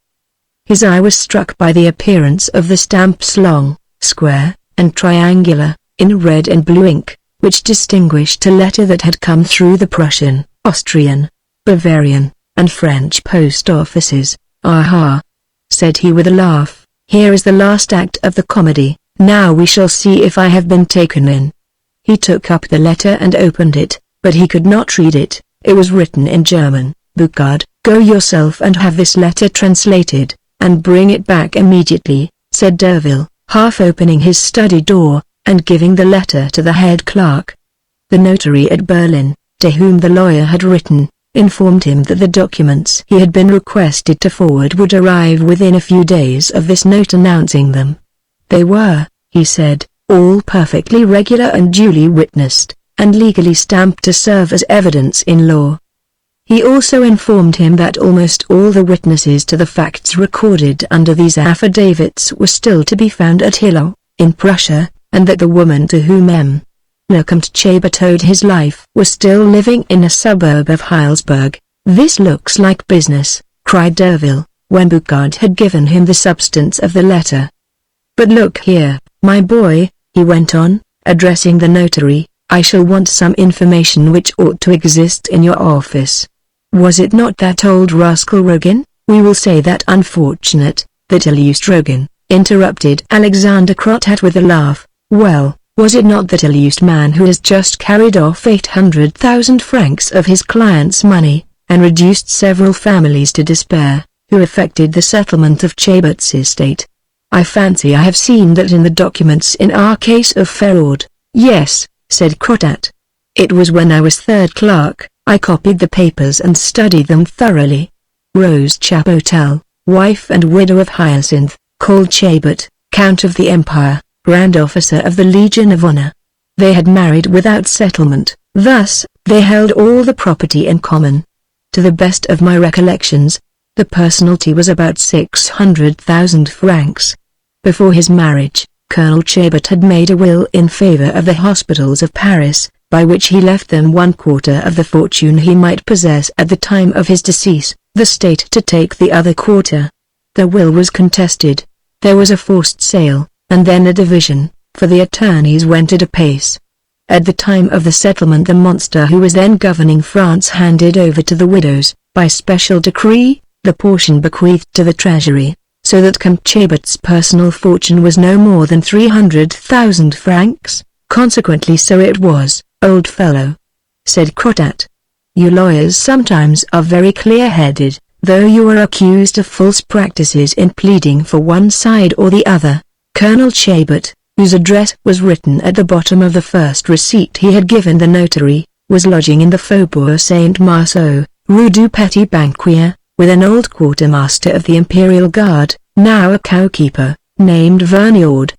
A: His eye was struck by the appearance of the stamps long, square, and triangular, in red and blue ink, which distinguished a letter that had come through the Prussian, Austrian, Bavarian, and French post offices. "Aha!" said he with a laugh. Here is the last act of the comedy, now we shall see if I have been taken in. He took up the letter and opened it, but he could not read it. It was written in German. "Boucard, go yourself and have this letter translated, and bring it back immediately," said Derville, half opening his study door, and giving the letter to the head clerk. The notary at Berlin, to whom the lawyer had written, informed him that the documents he had been requested to forward would arrive within a few days of this note announcing them. They were, he said, all perfectly regular and duly witnessed, and legally stamped to serve as evidence in law. He also informed him that almost all the witnesses to the facts recorded under these affidavits were still to be found at Hillow, in Prussia, and that the woman to whom M. Lecomte Chabert owed his life was still living in a suburb of Heilsberg. "This looks like business," cried Derville, when Boucard had given him the substance of the letter. "But look here, my boy," he went on, addressing the notary, "I shall want some information which ought to exist in your office. Was it not that old rascal Rogan?" "We will say that unfortunate, that ill-used Rogan," interrupted Alexander Crotat with a laugh. "Well, was it not that ill-used man who has just carried off 800,000 francs of his client's money, and reduced several families to despair, who effected the settlement of Chabert's estate? I fancy I have seen that in the documents in our case of Ferraud." "Yes," said Crotat. "It was when I was third clerk, I copied the papers and studied them thoroughly. Rose Chapotel, wife and widow of Hyacinth, called Chabert, Count of the Empire, Grand Officer of the Legion of Honor. They had married without settlement, thus, they held all the property in common. To the best of my recollections, the personalty was about 600,000 francs. Before his marriage, Colonel Chabert had made a will in favor of the hospitals of Paris, by which he left them 1/4 of the fortune he might possess at the time of his decease, the state to take the other quarter. The will was contested. There was a forced sale, and then a division, for the attorneys went at a pace. At the time of the settlement the monster who was then governing France handed over to the widows, by special decree, the portion bequeathed to the treasury, so that Count Chabert's personal fortune was no more than 300,000 francs, consequently so it was, old fellow," said Crotat. "You lawyers sometimes are very clear-headed, though you are accused of false practices in pleading for one side or the other." Colonel Chabert, whose address was written at the bottom of the first receipt he had given the notary, was lodging in the Faubourg Saint-Marceau, Rue du Petit Banquier, with an old quartermaster of the Imperial Guard, now a cowkeeper, named Verniard.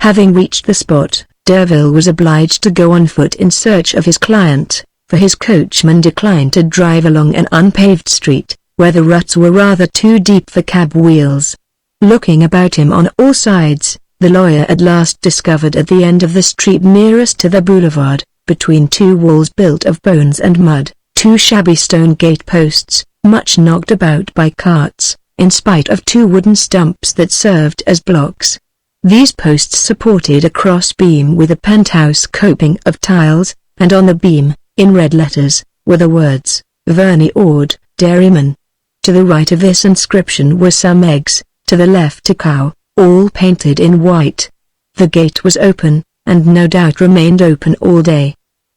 A: Having reached the spot, Derville was obliged to go on foot in search of his client, for his coachman declined to drive along an unpaved street, where the ruts were rather too deep for cab wheels. Looking about him on all sides, the lawyer at last discovered at the end of the street nearest to the boulevard, between two walls built of bones and mud, two shabby stone gate posts, much knocked about by carts, in spite of two wooden stumps that served as blocks. These posts supported a cross beam with a penthouse coping of tiles, and on the beam, in red letters, were the words, "Verniard, Dairyman." To the right of this inscription were some eggs, to the left a cow, all painted in white. The gate was open, and no doubt remained open all day.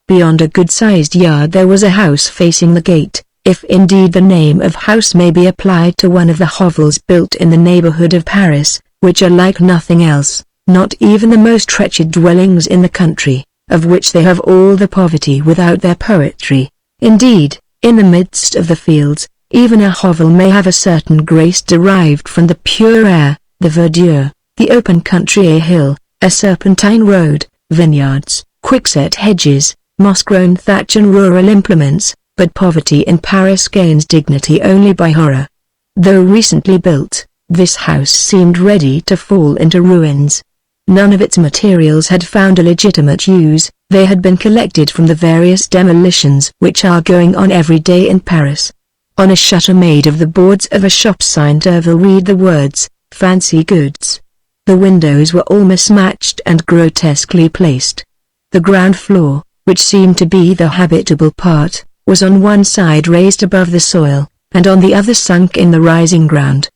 A: Beyond a good-sized yard there was a house facing the gate, if indeed the name of house may be applied to one of the hovels built in the neighborhood of Paris, which are like nothing else, not even the most wretched dwellings in the country, of which they have all the poverty without their poetry. Indeed, in the midst of the fields, even a hovel may have a certain grace derived from the pure air, the verdure, the open country, a hill, a serpentine road, vineyards, quickset hedges, moss-grown thatch and rural implements, but poverty in Paris gains dignity only by horror. Though recently built, this house seemed ready to fall into ruins. None of its materials had found a legitimate use, they had been collected from the various demolitions which are going on every day in Paris. On a shutter made of the boards of a shop sign Derville read the words, "Fancy Goods." The windows were all mismatched and grotesquely placed. The ground floor, which seemed to be the habitable part, was on one side raised above the soil, and on the other sunk in the rising ground.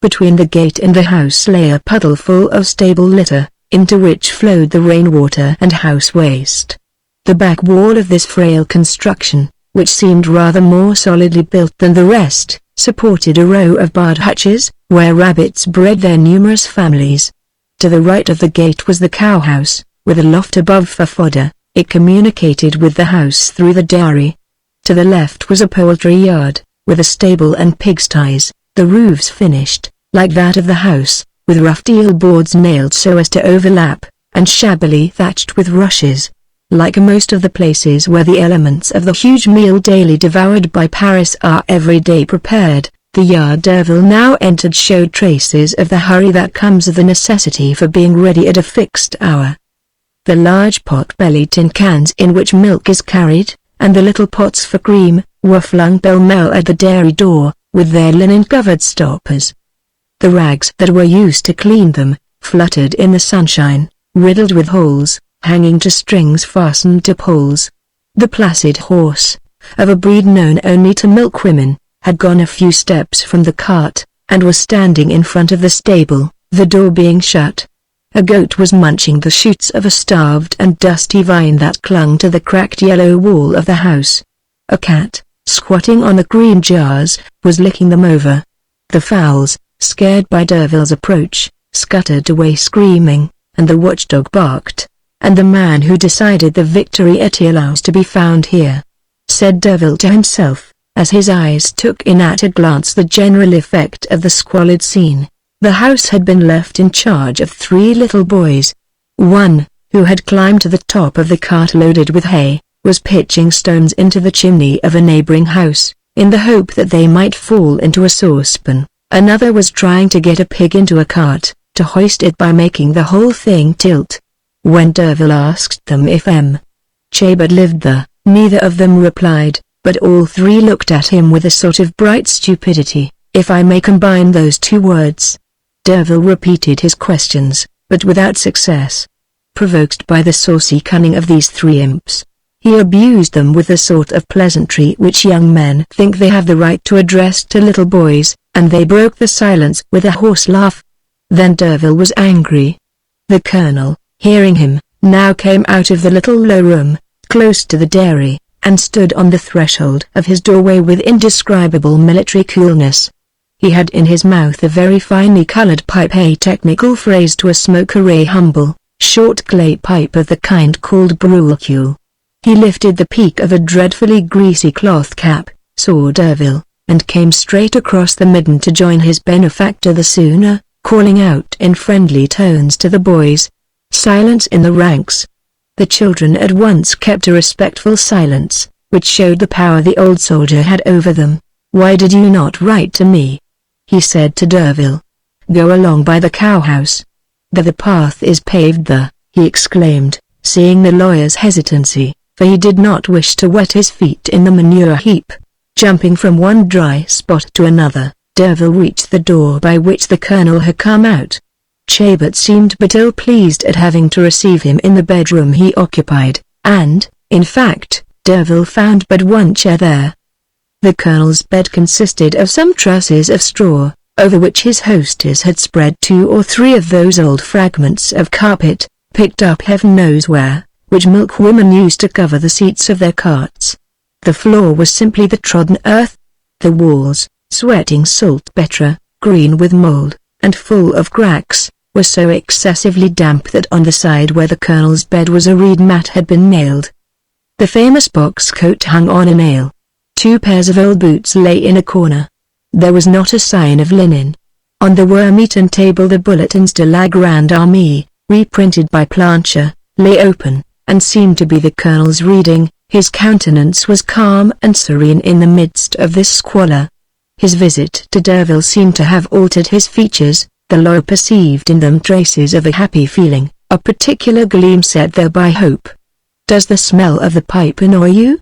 A: Between the gate and the house lay a puddle full of stable litter, into which flowed the rainwater and house waste. The back wall of this frail construction, which seemed rather more solidly built than the rest, supported a row of barred hutches, where rabbits bred their numerous families. To the right of the gate was the cowhouse, with a loft above for fodder. It communicated with the house through the dairy. To the left was a poultry yard, with a stable and pigsties, the roofs finished, like that of the house, with rough deal boards nailed so as to overlap, and shabbily thatched with rushes. Like most of the places where the elements of the huge meal daily devoured by Paris are every day prepared, the yard Derville now entered showed traces of the hurry that comes of the necessity for being ready at a fixed hour. The large pot-bellied tin cans in which milk is carried, and the little pots for cream, were flung pell-mell at the dairy door, with their linen-covered stoppers. The rags that were used to clean them, fluttered in the sunshine, riddled with holes, hanging to strings fastened to poles. The placid horse, of a breed known only to milkwomen, had gone a few steps from the cart, and was standing in front of the stable, the door being shut. A goat was munching the shoots of a starved and dusty vine that clung to the cracked yellow wall of the house. A cat, squatting on the cream jars, was licking them over. The fowls, scared by Derville's approach, scuttered away screaming, and the watchdog barked. "And the man who decided the victory at Illouz to be found here," said Derville to himself, as his eyes took in at a glance the general effect of the squalid scene. The house had been left in charge of 3 little boys. One, who had climbed to the top of the cart loaded with hay, was pitching stones into the chimney of a neighboring house, in the hope that they might fall into a saucepan. Another was trying to get a pig into a cart, to hoist it by making the whole thing tilt. When Derville asked them if Chabert lived there, neither of them replied, but all 3 looked at him with a sort of bright stupidity, if I may combine those 2 words. Derville repeated his questions, but without success. Provoked by the saucy cunning of these 3 imps, he abused them with the sort of pleasantry which young men think they have the right to address to little boys, and they broke the silence with a hoarse laugh. Then Derville was angry. The colonel, hearing him, now came out of the little low room, close to the dairy, and stood on the threshold of his doorway with indescribable military coolness. He had in his mouth a very finely colored pipe, a technical phrase to a smoker, a humble, short clay pipe of the kind called brûlocule. He lifted the peak of a dreadfully greasy cloth cap, saw Derville, and came straight across the midden to join his benefactor the sooner, calling out in friendly tones to the boys, "Silence in the ranks." The children at once kept a respectful silence, which showed the power the old soldier had over them. "Why did you not write to me?" he said to Derville. "Go along by the cowhouse. The path is paved there," he exclaimed, seeing the lawyer's hesitancy, for he did not wish to wet his feet in the manure heap. Jumping from one dry spot to another, Derville reached the door by which the colonel had come out. Chabert seemed but ill pleased at having to receive him in the bedroom he occupied, and, in fact, Derville found but one chair there. The colonel's bed consisted of some trusses of straw, over which his hostess had spread 2 or 3 of those old fragments of carpet, picked up heaven knows where, which milkwomen used to cover the seats of their carts. The floor was simply the trodden earth. The walls, sweating saltpetre, green with mold, and full of cracks, were so excessively damp that on the side where the colonel's bed was a reed mat had been nailed. The famous box coat hung on a nail. 2 pairs of old boots lay in a corner. There was not a sign of linen. On the worm-eaten table the bulletins de la Grande Armée, reprinted by Plancher, lay open, and seemed to be the colonel's reading. His countenance was calm and serene in the midst of this squalor. His visit to Derville seemed to have altered his features. The lawyer perceived in them traces of a happy feeling, a particular gleam set there by hope. "Does the smell of the pipe annoy you?"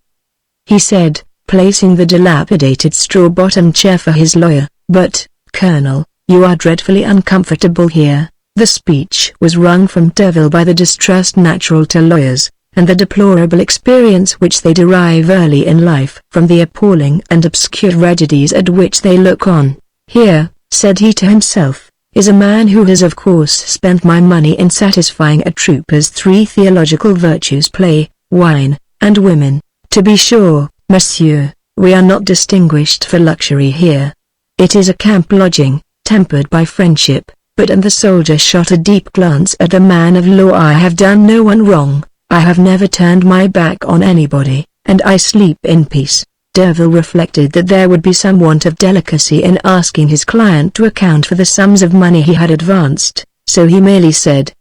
A: he said, placing the dilapidated straw-bottomed chair for his lawyer. "But, Colonel, you are dreadfully uncomfortable here." The speech was wrung from Derville by the distrust natural to lawyers, and the deplorable experience which they derive early in life from the appalling and obscure tragedies at which they look on. "Here, said he to himself, is a man who has of course spent my money in satisfying a trooper's 3 theological virtues: play, wine, and women. To be sure, monsieur, we are not distinguished for luxury here. It is a camp lodging, tempered by friendship, but and the soldier shot a deep glance at the man of law. I have done no one wrong, I have never turned my back on anybody, and I sleep in peace. Derville reflected that there would be some want of delicacy in asking his client to account for the sums of money he had advanced, so he merely said,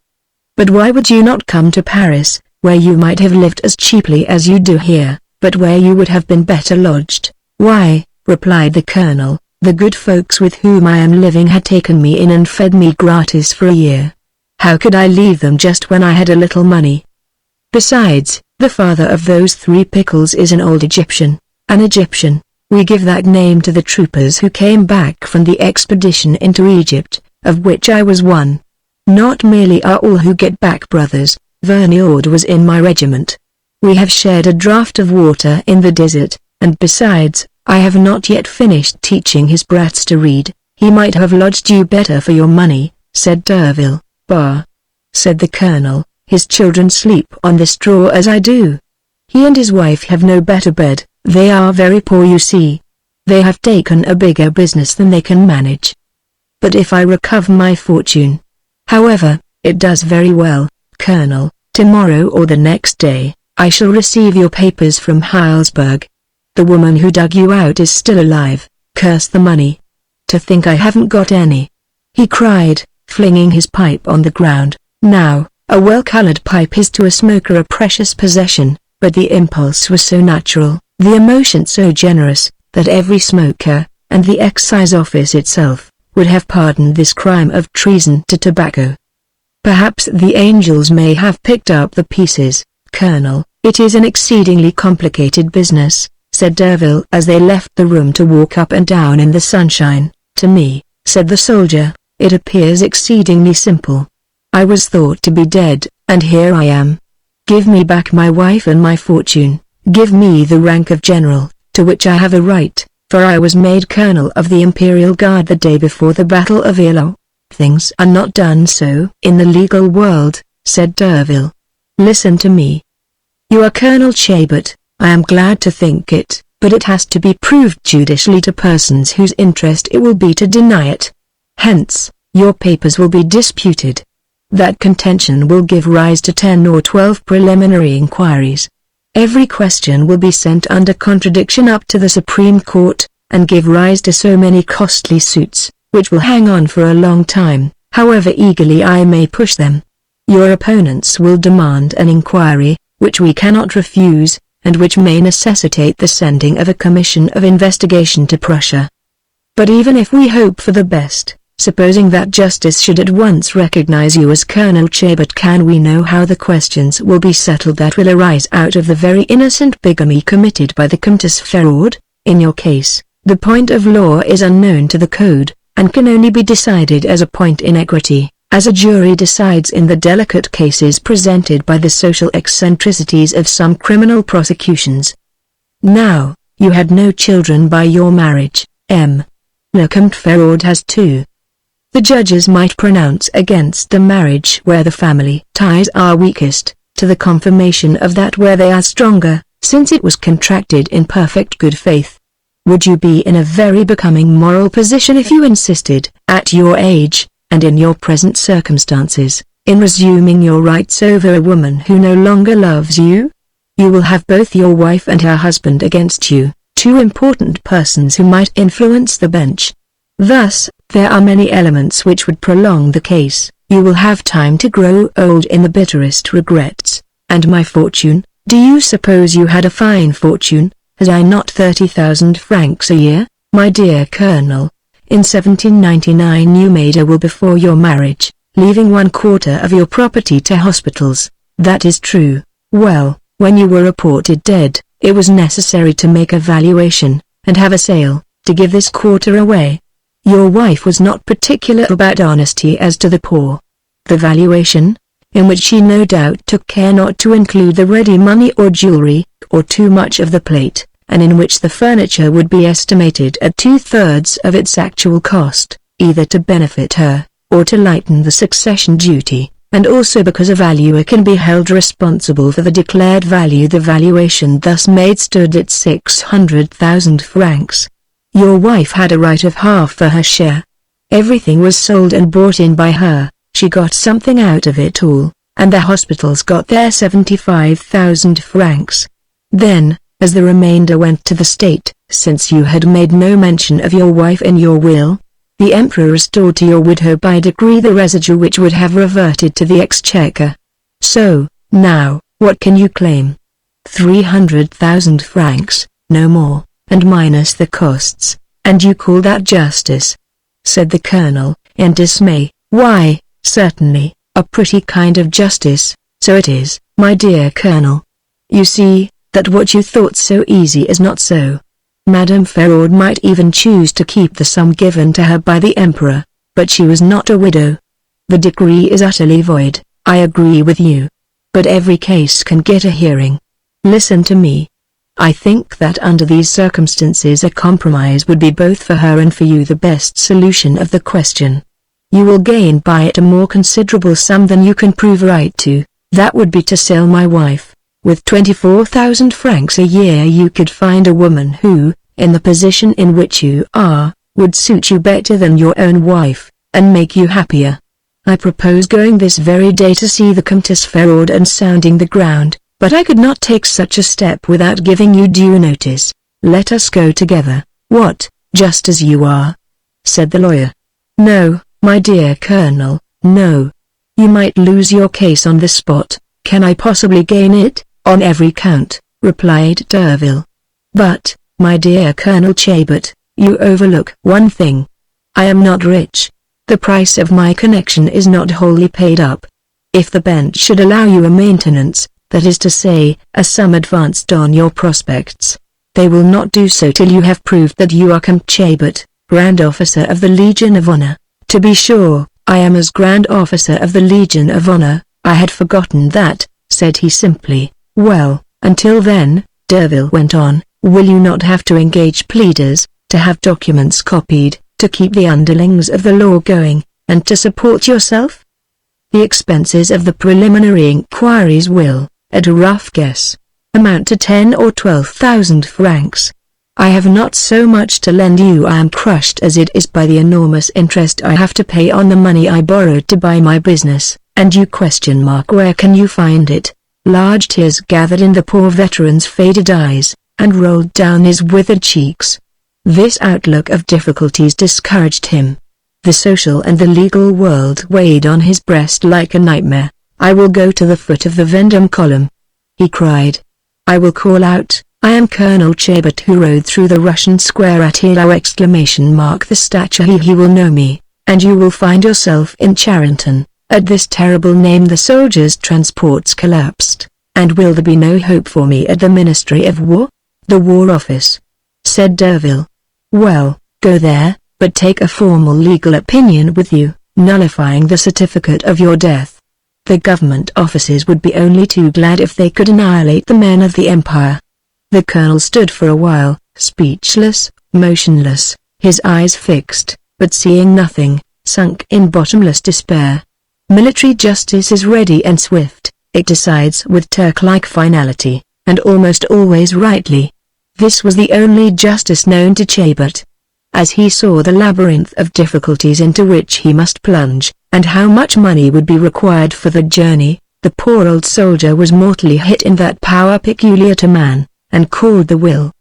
A: "But why would you not come to Paris, where you might have lived as cheaply as you do here, but where you would have been better lodged?" "Why," replied the colonel, "the good folks with whom I am living had taken me in and fed me gratis for a year. How could I leave them just when I had a little money? Besides, the father of those 3 pickles is an old Egyptian. An Egyptian, we give that name to the troopers who came back from the expedition into Egypt, of which I was one. Not merely are all who get back brothers, Vergniaud was in my regiment. We have shared a draught of water in the desert, and besides, I have not yet finished teaching his brats to read." "He might have lodged you better for your money," said Derville. "Bah!" said the colonel, "his children sleep on the straw as I do. He and his wife have no better bed. They are very poor, you see. They have taken a bigger business than they can manage. But if I recover my fortune. However, it does very well, Colonel. Tomorrow or the next day, I shall receive your papers from Heilsberg. The woman who dug you out is still alive. Curse the money. To think I haven't got any," he cried, flinging his pipe on the ground. Now, a well-colored pipe is to a smoker a precious possession, but the impulse was so natural, the emotion so generous, that every smoker, and the excise office itself, would have pardoned this crime of treason to tobacco. "Perhaps the angels may have picked up the pieces, Colonel. It is an exceedingly complicated business," said Derville as they left the room to walk up and down in the sunshine. "To me," said the soldier, "it appears exceedingly simple. I was thought to be dead, and here I am. Give me back my wife and my fortune. Give me the rank of general, to which I have a right, for I was made colonel of the Imperial Guard the day before the Battle of Eylau." "Things are not done so in the legal world," said Derville. "Listen to me. You are Colonel Chabert, I am glad to think it, but it has to be proved judicially to persons whose interest it will be to deny it. Hence, your papers will be disputed. That contention will give rise to 10 or 12 preliminary inquiries. Every question will be sent under contradiction up to the Supreme Court, and give rise to so many costly suits, which will hang on for a long time, however eagerly I may push them. Your opponents will demand an inquiry, which we cannot refuse, and which may necessitate the sending of a commission of investigation to Prussia. But even if we hope for the best, supposing that justice should at once recognize you as Colonel Chabert, can we know how the questions will be settled that will arise out of the very innocent bigamy committed by the Comtesse Ferraud? In your case, the point of law is unknown to the code, and can only be decided as a point in equity, as a jury decides in the delicate cases presented by the social eccentricities of some criminal prosecutions. Now, you had no children by your marriage, M. Le Comte Ferraud has 2. The judges might pronounce against the marriage where the family ties are weakest, to the confirmation of that where they are stronger, since it was contracted in perfect good faith. Would you be in a very becoming moral position if you insisted, at your age, and in your present circumstances, in resuming your rights over a woman who no longer loves you? You will have both your wife and her husband against you, 2 important persons who might influence the bench. Thus, there are many elements which would prolong the case. You will have time to grow old in the bitterest regrets. And my fortune? Do you suppose you had a fine fortune? Had I not 30,000 francs a year? My dear Colonel, in 1799 you made a will before your marriage, leaving 1/4 of your property to hospitals. That is true. Well, when you were reported dead, it was necessary to make a valuation, and have a sale, to give this quarter away. Your wife was not particular about honesty as to the poor. The valuation, in which she no doubt took care not to include the ready money or jewelry, or too much of the plate, and in which the furniture would be estimated at 2/3 of its actual cost, either to benefit her, or to lighten the succession duty, and also because a valuer can be held responsible for the declared value. The valuation thus made stood at 600,000 francs. Your wife had a right of half for her share. Everything was sold and bought in by her, she got something out of it all, and the hospitals got their 75,000 francs. Then, as the remainder went to the state, since you had made no mention of your wife in your will, the emperor restored to your widow by decree the residue which would have reverted to the exchequer. So, now, what can you claim? 300,000 francs, no more, and minus the costs, and you call that justice? Said the colonel, in dismay. Why, certainly, a pretty kind of justice, so it is, my dear colonel. You see, that what you thought so easy is not so. Madame Feraud might even choose to keep the sum given to her by the emperor, but she was not a widow. The decree is utterly void, I agree with you. But every case can get a hearing. Listen to me. I think that under these circumstances a compromise would be both for her and for you the best solution of the question. You will gain by it a more considerable sum than you can prove right to, that would be to sell my wife. With 24,000 francs a year you could find a woman who, in the position in which you are, would suit you better than your own wife, and make you happier. I propose going this very day to see the Comtesse Feraud and sounding the ground, but I could not take such a step without giving you due notice. Let us go together. What, just as you are? Said the lawyer. No, my dear colonel, no. You might lose your case on the spot. Can I possibly gain it? On every count, replied Derville. But, my dear Colonel Chabert, you overlook one thing. I am not rich. The price of my connection is not wholly paid up. If the bench should allow you a maintenance, that is to say, a sum advanced on your prospects, they will not do so till you have proved that you are Comte Chabert, Grand Officer of the Legion of Honor. To be sure, I am as Grand Officer of the Legion of Honor, I had forgotten that, said he simply. Well, until then, Derville went on, will you not have to engage pleaders, to have documents copied, to keep the underlings of the law going, and to support yourself? The expenses of the preliminary inquiries will, at a rough guess, amount to 10 or 12,000 francs. I have not so much to lend you. I am crushed as it is by the enormous interest I have to pay on the money I borrowed to buy my business, and you ? Where can you find it? Large tears gathered in the poor veteran's faded eyes, and rolled down his withered cheeks. This outlook of difficulties discouraged him. The social and the legal world weighed on his breast like a nightmare. I will go to the foot of the Vendôme column, he cried. I will call out, I am Colonel Chabert who rode through the Russian square at Hilo! The statue he will know me, and you will find yourself in Charenton. At this terrible name the soldiers' transports collapsed. And will there be no hope for me at the Ministry of War? The War Office, said Derville. Well, go there, but take a formal legal opinion with you, nullifying the certificate of your death. The government offices would be only too glad if they could annihilate the men of the empire. The colonel stood for a while, speechless, motionless, his eyes fixed, but seeing nothing, sunk in bottomless despair. Military justice is ready and swift, it decides with Turk-like finality, and almost always rightly. This was the only justice known to Chabert. As he saw the labyrinth of difficulties into which he must plunge, and how much money would be required for the journey, the poor old soldier was mortally hit in that power peculiar to man, and called the will.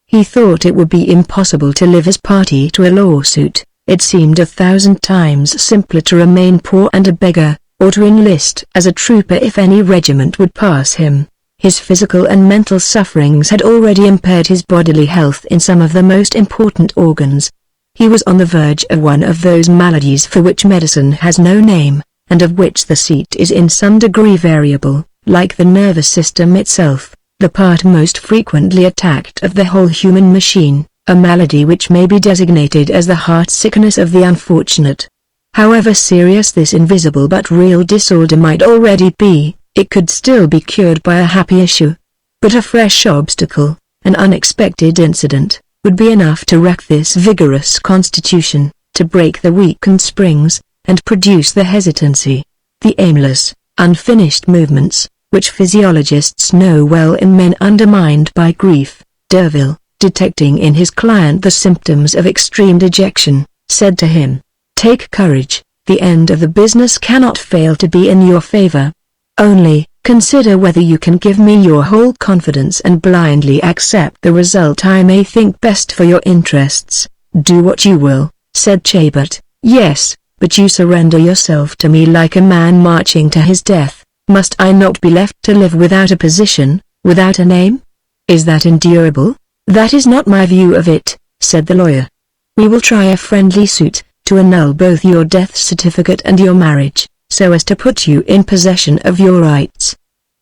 A: He thought it would be impossible to live as party to a lawsuit. It seemed 1,000 times simpler to remain poor and a beggar, or to enlist as a trooper if any regiment would pass him. His physical and mental sufferings had already impaired his bodily health in some of the most important organs. He was on the verge of one of those maladies for which medicine has no name, and of which the seat is in some degree variable, like the nervous system itself, the part most frequently attacked of the whole human machine. A malady which may be designated as the heart sickness of the unfortunate. However serious this invisible but real disorder might already be, it could still be cured by a happy issue. But a fresh obstacle, an unexpected incident, would be enough to wreck this vigorous constitution, to break the weakened springs, and produce the hesitancy, the aimless, unfinished movements, which physiologists know well in men undermined by grief. Derville, detecting in his client the symptoms of extreme dejection, said to him, "Take courage, the end of the business cannot fail to be in your favor. Only, consider whether you can give me your whole confidence and blindly accept the result I may think best for your interests." "Do what you will," said Chabert. "Yes, but you surrender yourself to me like a man marching to his death. Must I not be left to live without a position, without a name? Is that endurable?" "That is not my view of it," said the lawyer. "We will try a friendly suit, to annul both your death certificate and your marriage, so as to put you in possession of your rights.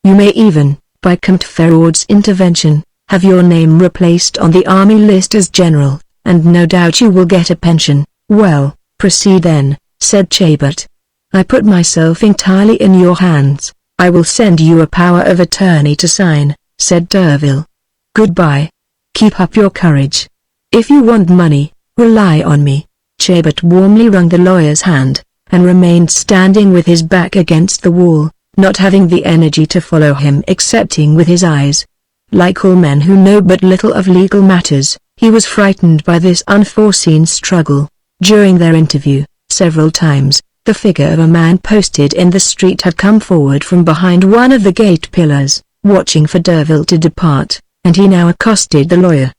A: You may even, by Comte Ferraud's intervention, have your name replaced on the army list as general, and no doubt you will get a pension." "Well, proceed then," said Chabert. "I put myself entirely in your hands. I will send you a power of attorney to sign," said Derville. "Goodbye. Keep up your courage. If you want money, rely on me." Chabert warmly wrung the lawyer's hand, and remained standing with his back against the wall, not having the energy to follow him excepting with his eyes. Like all men who know but little of legal matters, he was frightened by this unforeseen struggle. During their interview, several times, the figure of a man posted in the street had come forward from behind one of the gate pillars, watching for Derville to depart, and he now accosted the lawyer.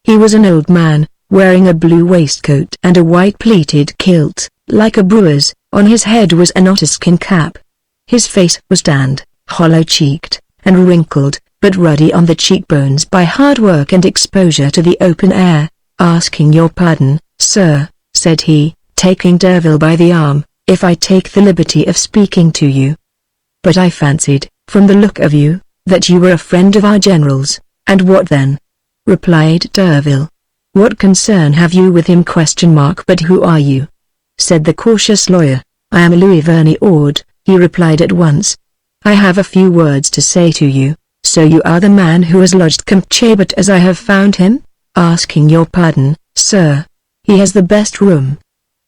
A: He was an old man, wearing a blue waistcoat and a white pleated kilt, like a brewer's. On his head was an otterskin cap. His face was tanned, hollow-cheeked, and wrinkled, but ruddy on the cheekbones by hard work and exposure to the open air. "Asking your pardon, sir," said he, taking Derville by the arm, "if I take the liberty of speaking to you. But I fancied, from the look of you, that you were a friend of our general's." "And what then?" replied Derville. "What concern have you with him? But who are you?" said the cautious lawyer. "I am Louis Verny-Ord," he replied at once. "I have a few words to say to you. So you are the man who has lodged Comte Chabert as I have found him? Asking your pardon, sir. He has the best room.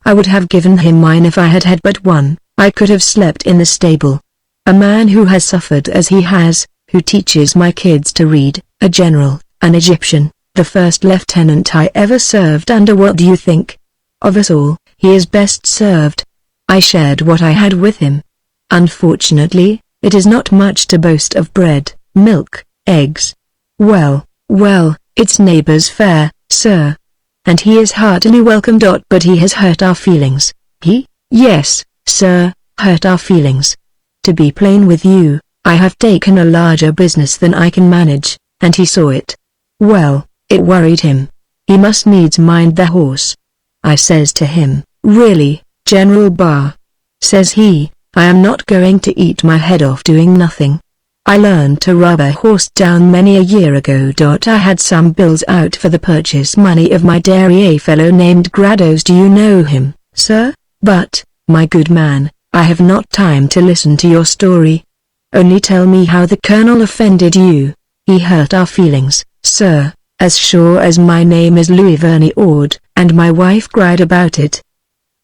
A: I would have given him mine if I had had but one. I could have slept in the stable. A man who has suffered as he has, who teaches my kids to read, a general, an Egyptian, the first lieutenant I ever served under. What do you think? Of us all, he is best served. I shared what I had with him. Unfortunately, it is not much to boast of bread, milk, eggs. Well, it's neighbor's fare, sir. And he is heartily welcome. But he has hurt our feelings. He? Yes, sir, hurt our feelings. To be plain with you, I have taken a larger business than I can manage, and he saw it. Well, it worried him. He must needs mind the horse. I says to him, really, General Barr. Says he, I am not going to eat my head off doing nothing. I learned to rub a horse down many a year ago. I had some bills out for the purchase money of my dairy. A fellow named Grados. Do you know him, sir? But, my good man, I have not time to listen to your story. Only tell me how the colonel offended you. He hurt our feelings, sir, as sure as my name is Louis Verny-Ord, and my wife cried about it.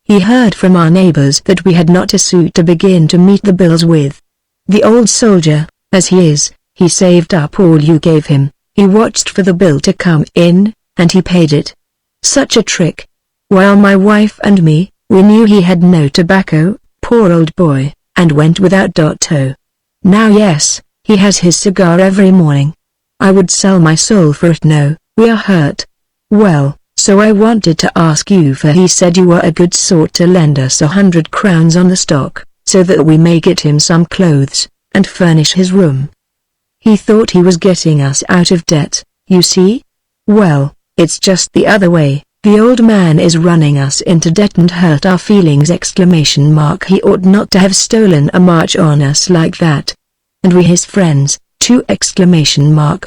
A: He heard from our neighbors that we had not a suit to begin to meet the bills with. The old soldier, as he is, he saved up all you gave him. He watched for the bill to come in, and he paid it. Such a trick. While my wife and me, we knew he had no tobacco, poor old boy, and went without. Now yes, he has his cigar every morning. I would sell my soul for it. No, we are hurt. Well, so I wanted to ask you, for he said you were a good sort to lend us 100 crowns on the stock, so that we may get him some clothes, and furnish his room. He thought he was getting us out of debt, you see? Well, it's just the other way. The old man is running us into debt and hurt our feelings! He ought not to have stolen a march on us like that. And we his friends, too!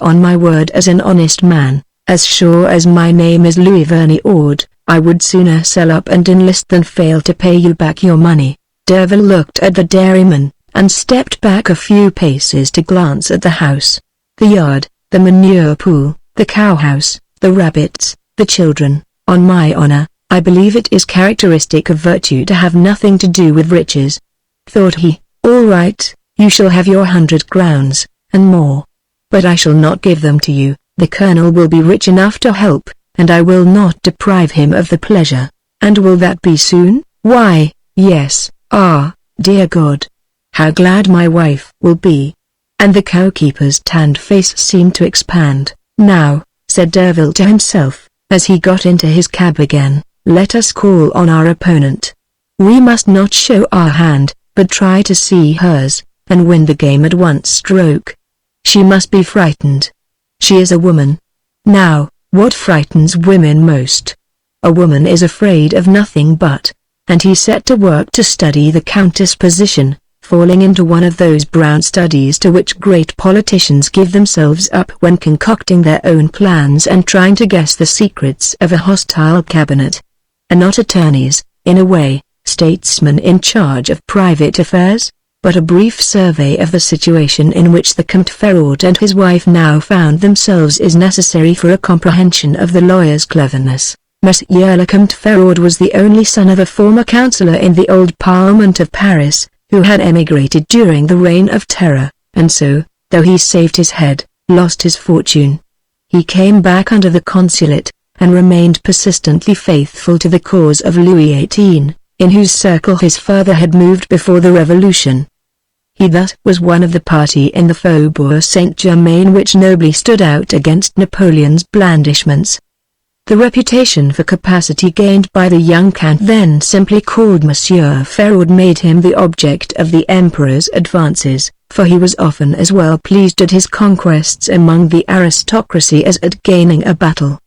A: On my word as an honest man, as sure as my name is Louis Verny-Ord, I would sooner sell up and enlist than fail to pay you back your money. Derville looked at the dairyman, and stepped back a few paces to glance at the house, the yard, the manure pool, the cowhouse, the rabbits, the children. On my honor, I believe it is characteristic of virtue to have nothing to do with riches. Thought he, all right, you shall have your 100 crowns, and more. But I shall not give them to you, the colonel will be rich enough to help, and I will not deprive him of the pleasure. And will that be soon? Why, yes. Ah, dear God. How glad my wife will be. And the cowkeeper's tanned face seemed to expand. Now, said Derville to himself, as he got into his cab again, let us call on our opponent. We must not show our hand, but try to see hers, and win the game at one stroke. She must be frightened. She is a woman. Now, what frightens women most? A woman is afraid of nothing but. And he set to work to study the Countess' position, falling into one of those brown studies to which great politicians give themselves up when concocting their own plans and trying to guess the secrets of a hostile cabinet. Are not attorneys, in a way, statesmen in charge of private affairs? But a brief survey of the situation in which the Comte Ferraud and his wife now found themselves is necessary for a comprehension of the lawyer's cleverness. Monsieur le Comte Ferraud was the only son of a former councillor in the old Parliament of Paris, who had emigrated during the Reign of Terror, and so, though he saved his head, lost his fortune. He came back under the consulate, and remained persistently faithful to the cause of Louis XVIII, in whose circle his father had moved before the Revolution. He thus was one of the party in the Faubourg Saint-Germain which nobly stood out against Napoleon's blandishments. The reputation for capacity gained by the young Count then simply called Monsieur Ferraud made him the object of the Emperor's advances, for he was often as well pleased at his conquests among the aristocracy as at gaining a battle.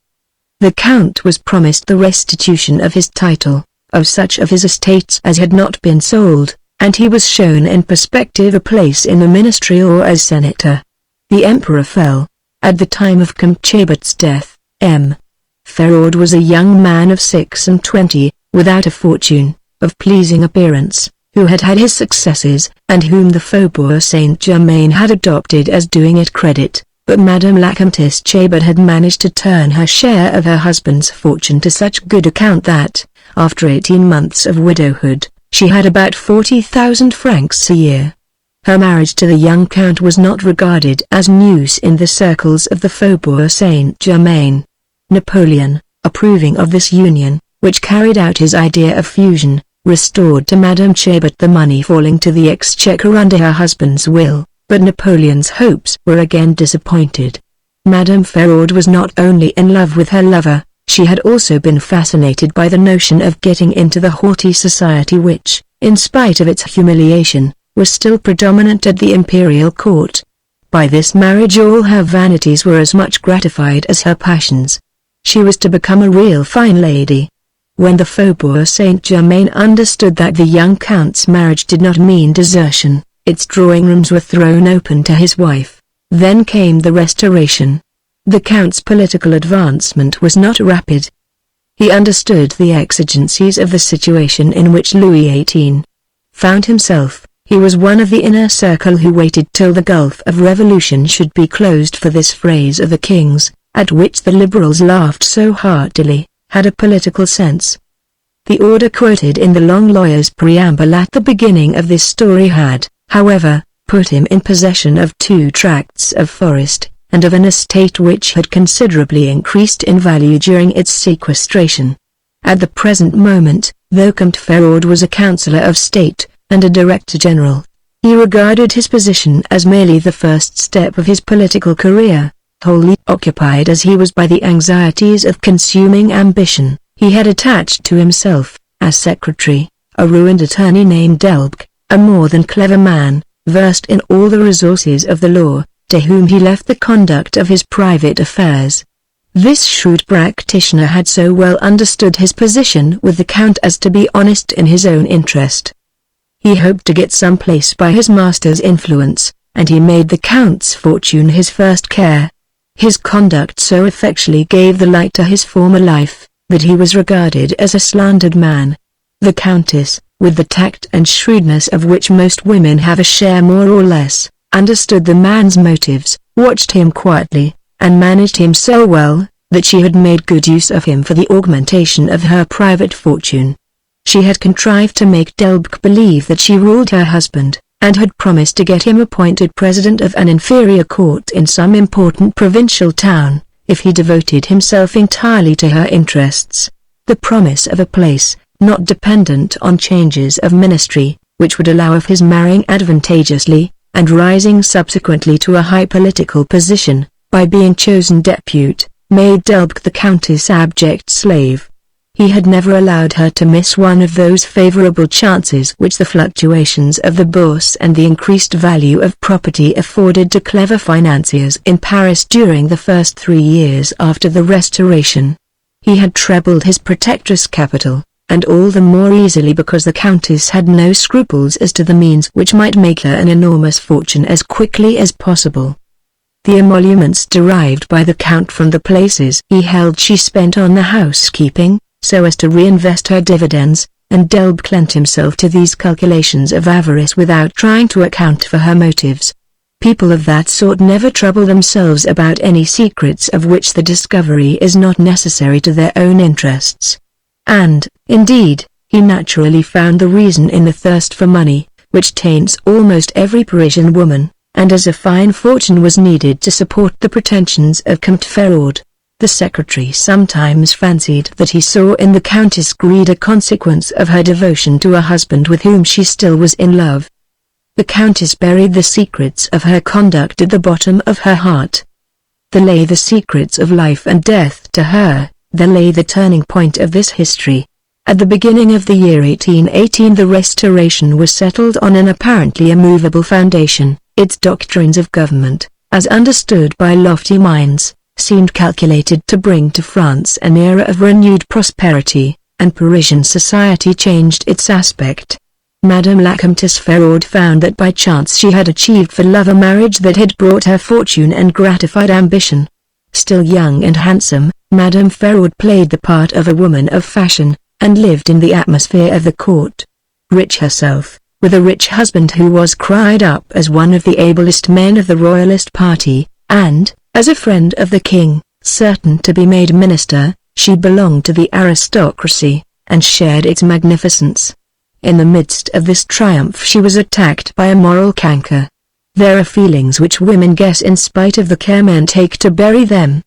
A: The Count was promised the restitution of his title, of such of his estates as had not been sold, and he was shown in perspective a place in the ministry or as senator. The Emperor fell. At the time of Comte Chabert's death, M. Ferraud was a young man of 26, without a fortune, of pleasing appearance, who had had his successes, and whom the Faubourg Saint-Germain had adopted as doing it credit, but Madame la Comtesse Chabert had managed to turn her share of her husband's fortune to such good account that, after 18 months of widowhood, she had about 40,000 francs a year. Her marriage to the young Count was not regarded as news in the circles of the Faubourg Saint-Germain. Napoleon, approving of this union, which carried out his idea of fusion, restored to Madame Chabert the money falling to the exchequer under her husband's will, but Napoleon's hopes were again disappointed. Madame Ferraud was not only in love with her lover, she had also been fascinated by the notion of getting into the haughty society which, in spite of its humiliation, was still predominant at the imperial court. By this marriage all her vanities were as much gratified as her passions. She was to become a real fine lady. When the Faubourg Saint-Germain understood that the young Count's marriage did not mean desertion, its drawing rooms were thrown open to his wife. Then came the Restoration. The Count's political advancement was not rapid. He understood the exigencies of the situation in which Louis XVIII found himself. He was one of the inner circle who waited till the gulf of revolution should be closed for this phrase of the king's, at which the liberals laughed so heartily, had a political sense. The order quoted in the long lawyer's preamble at the beginning of this story had, however, put him in possession of 2 tracts of forest, and of an estate which had considerably increased in value during its sequestration. At the present moment, though Comte Ferraud was a councillor of state, and a director general, he regarded his position as merely the first step of his political career. Wholly occupied as he was by the anxieties of consuming ambition, he had attached to himself, as secretary, a ruined attorney named Delbecq, a more than clever man, versed in all the resources of the law, to whom he left the conduct of his private affairs. This shrewd practitioner had so well understood his position with the Count as to be honest in his own interest. He hoped to get some place by his master's influence, and he made the Count's fortune his first care. His conduct so effectually gave the light to his former life, that he was regarded as a slandered man. The Countess, with the tact and shrewdness of which most women have a share more or less, understood the man's motives, watched him quietly, and managed him so well, that she had made good use of him for the augmentation of her private fortune. She had contrived to make Delbecq believe that she ruled her husband, and had promised to get him appointed president of an inferior court in some important provincial town, if he devoted himself entirely to her interests. The promise of a place, not dependent on changes of ministry, which would allow of his marrying advantageously, and rising subsequently to a high political position, by being chosen depute, made Delbecq the Countess' abject slave. He had never allowed her to miss one of those favorable chances which the fluctuations of the bourse and the increased value of property afforded to clever financiers in Paris during the first 3 years after the Restoration. He had trebled his protectress' capital, and all the more easily because the Countess had no scruples as to the means which might make her an enormous fortune as quickly as possible. The emoluments derived by the Count from the places he held she spent on the housekeeping, so as to reinvest her dividends, and Delbecq lent himself to these calculations of avarice without trying to account for her motives. People of that sort never trouble themselves about any secrets of which the discovery is not necessary to their own interests. And, indeed, he naturally found the reason in the thirst for money, which taints almost every Parisian woman, and as a fine fortune was needed to support the pretensions of Comte Ferraud, the secretary sometimes fancied that he saw in the Countess' greed a consequence of her devotion to a husband with whom she still was in love. The Countess buried the secrets of her conduct at the bottom of her heart. There lay the secrets of life and death to her, there lay the turning point of this history. At the beginning of the year 1818 the Restoration was settled on an apparently immovable foundation. Its doctrines of government, as understood by lofty minds, seemed calculated to bring to France an era of renewed prosperity, and Parisian society changed its aspect. Madame la Comtesse Ferraud found that by chance she had achieved for love a marriage that had brought her fortune and gratified ambition. Still young and handsome, Madame Ferraud played the part of a woman of fashion, and lived in the atmosphere of the court. Rich herself, with a rich husband who was cried up as one of the ablest men of the royalist party, and, as a friend of the king, certain to be made minister, she belonged to the aristocracy, and shared its magnificence. In the midst of this triumph she was attacked by a moral canker. There are feelings which women guess in spite of the care men take to bury them.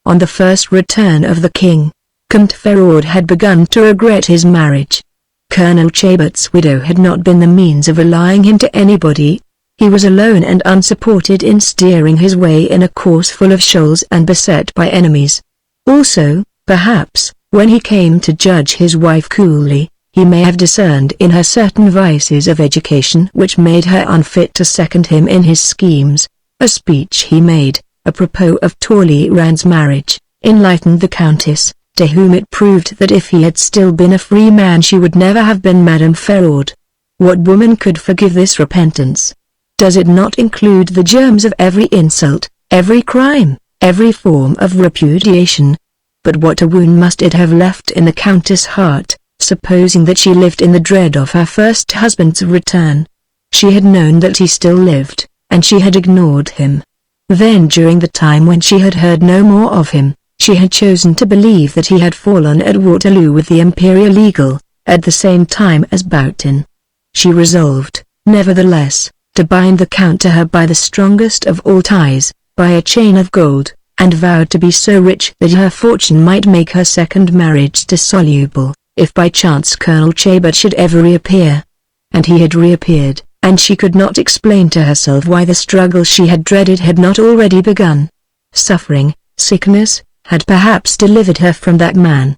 A: On the first return of the king, Comte Ferraud had begun to regret his marriage. Colonel Chabert's widow had not been the means of allying him to anybody. He was alone and unsupported in steering his way in a course full of shoals and beset by enemies. Also, perhaps, when he came to judge his wife coolly, he may have discerned in her certain vices of education which made her unfit to second him in his schemes. A speech he made, apropos of Talleyrand's marriage, enlightened the Countess, to whom it proved that if he had still been a free man she would never have been Madame Ferraud. What woman could forgive this repentance? Does it not include the germs of every insult, every crime, every form of repudiation? But what a wound must it have left in the Countess' heart, supposing that she lived in the dread of her first husband's return. She had known that he still lived, and she had ignored him. Then during the time when she had heard no more of him, she had chosen to believe that he had fallen at Waterloo with the Imperial Eagle, at the same time as Boughton. She resolved, nevertheless, to bind the Count to her by the strongest of all ties, by a chain of gold, and vowed to be so rich that her fortune might make her second marriage dissoluble, if by chance Colonel Chabert should ever reappear. And he had reappeared, and she could not explain to herself why the struggle she had dreaded had not already begun. Suffering, sickness, had perhaps delivered her from that man.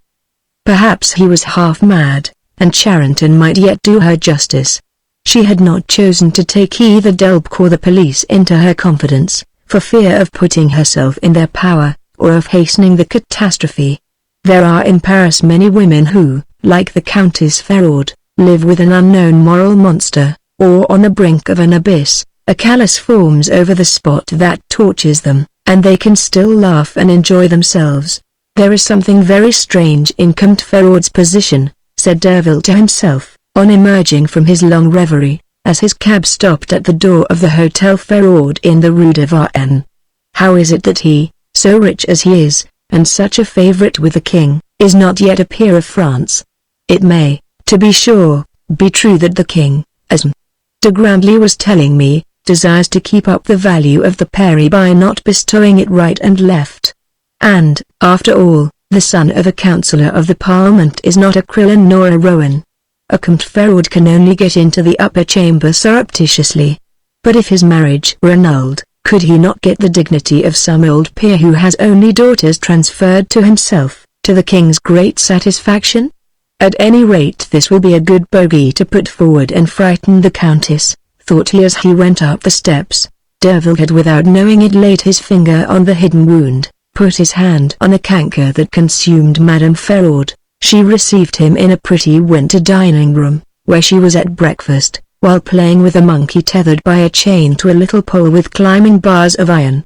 A: Perhaps he was half mad, and Charenton might yet do her justice. She had not chosen to take either Delbecq or the police into her confidence, for fear of putting herself in their power, or of hastening the catastrophe. There are in Paris many women who, like the Countess Ferraud, live with an unknown moral monster, or on the brink of an abyss. A callus forms over the spot that tortures them, and they can still laugh and enjoy themselves. There is something very strange in Comte Ferraud's position, said Derville to himself, on emerging from his long reverie, as his cab stopped at the door of the Hotel Ferraud in the Rue de Varennes. How is it that he, so rich as he is, and such a favorite with the king, is not yet a peer of France. It may, to be sure, be true that the king, as M. de Grandly was telling me, desires to keep up the value of the pairie by not bestowing it right and left. And, after all, the son of a councillor of the Parliament is not a Crillon nor a Rowan. A Comte Ferraud can only get into the upper chamber surreptitiously. But if his marriage were annulled, could he not get the dignity of some old peer who has only daughters transferred to himself, to the king's great satisfaction? At any rate, this will be a good bogey to put forward and frighten the countess, thought he as he went up the steps. Derville had without knowing it laid his finger on the hidden wound, put his hand on the canker that consumed Madame Ferraud. She received him in a pretty winter dining room, where she was at breakfast, while playing with a monkey tethered by a chain to a little pole with climbing bars of iron.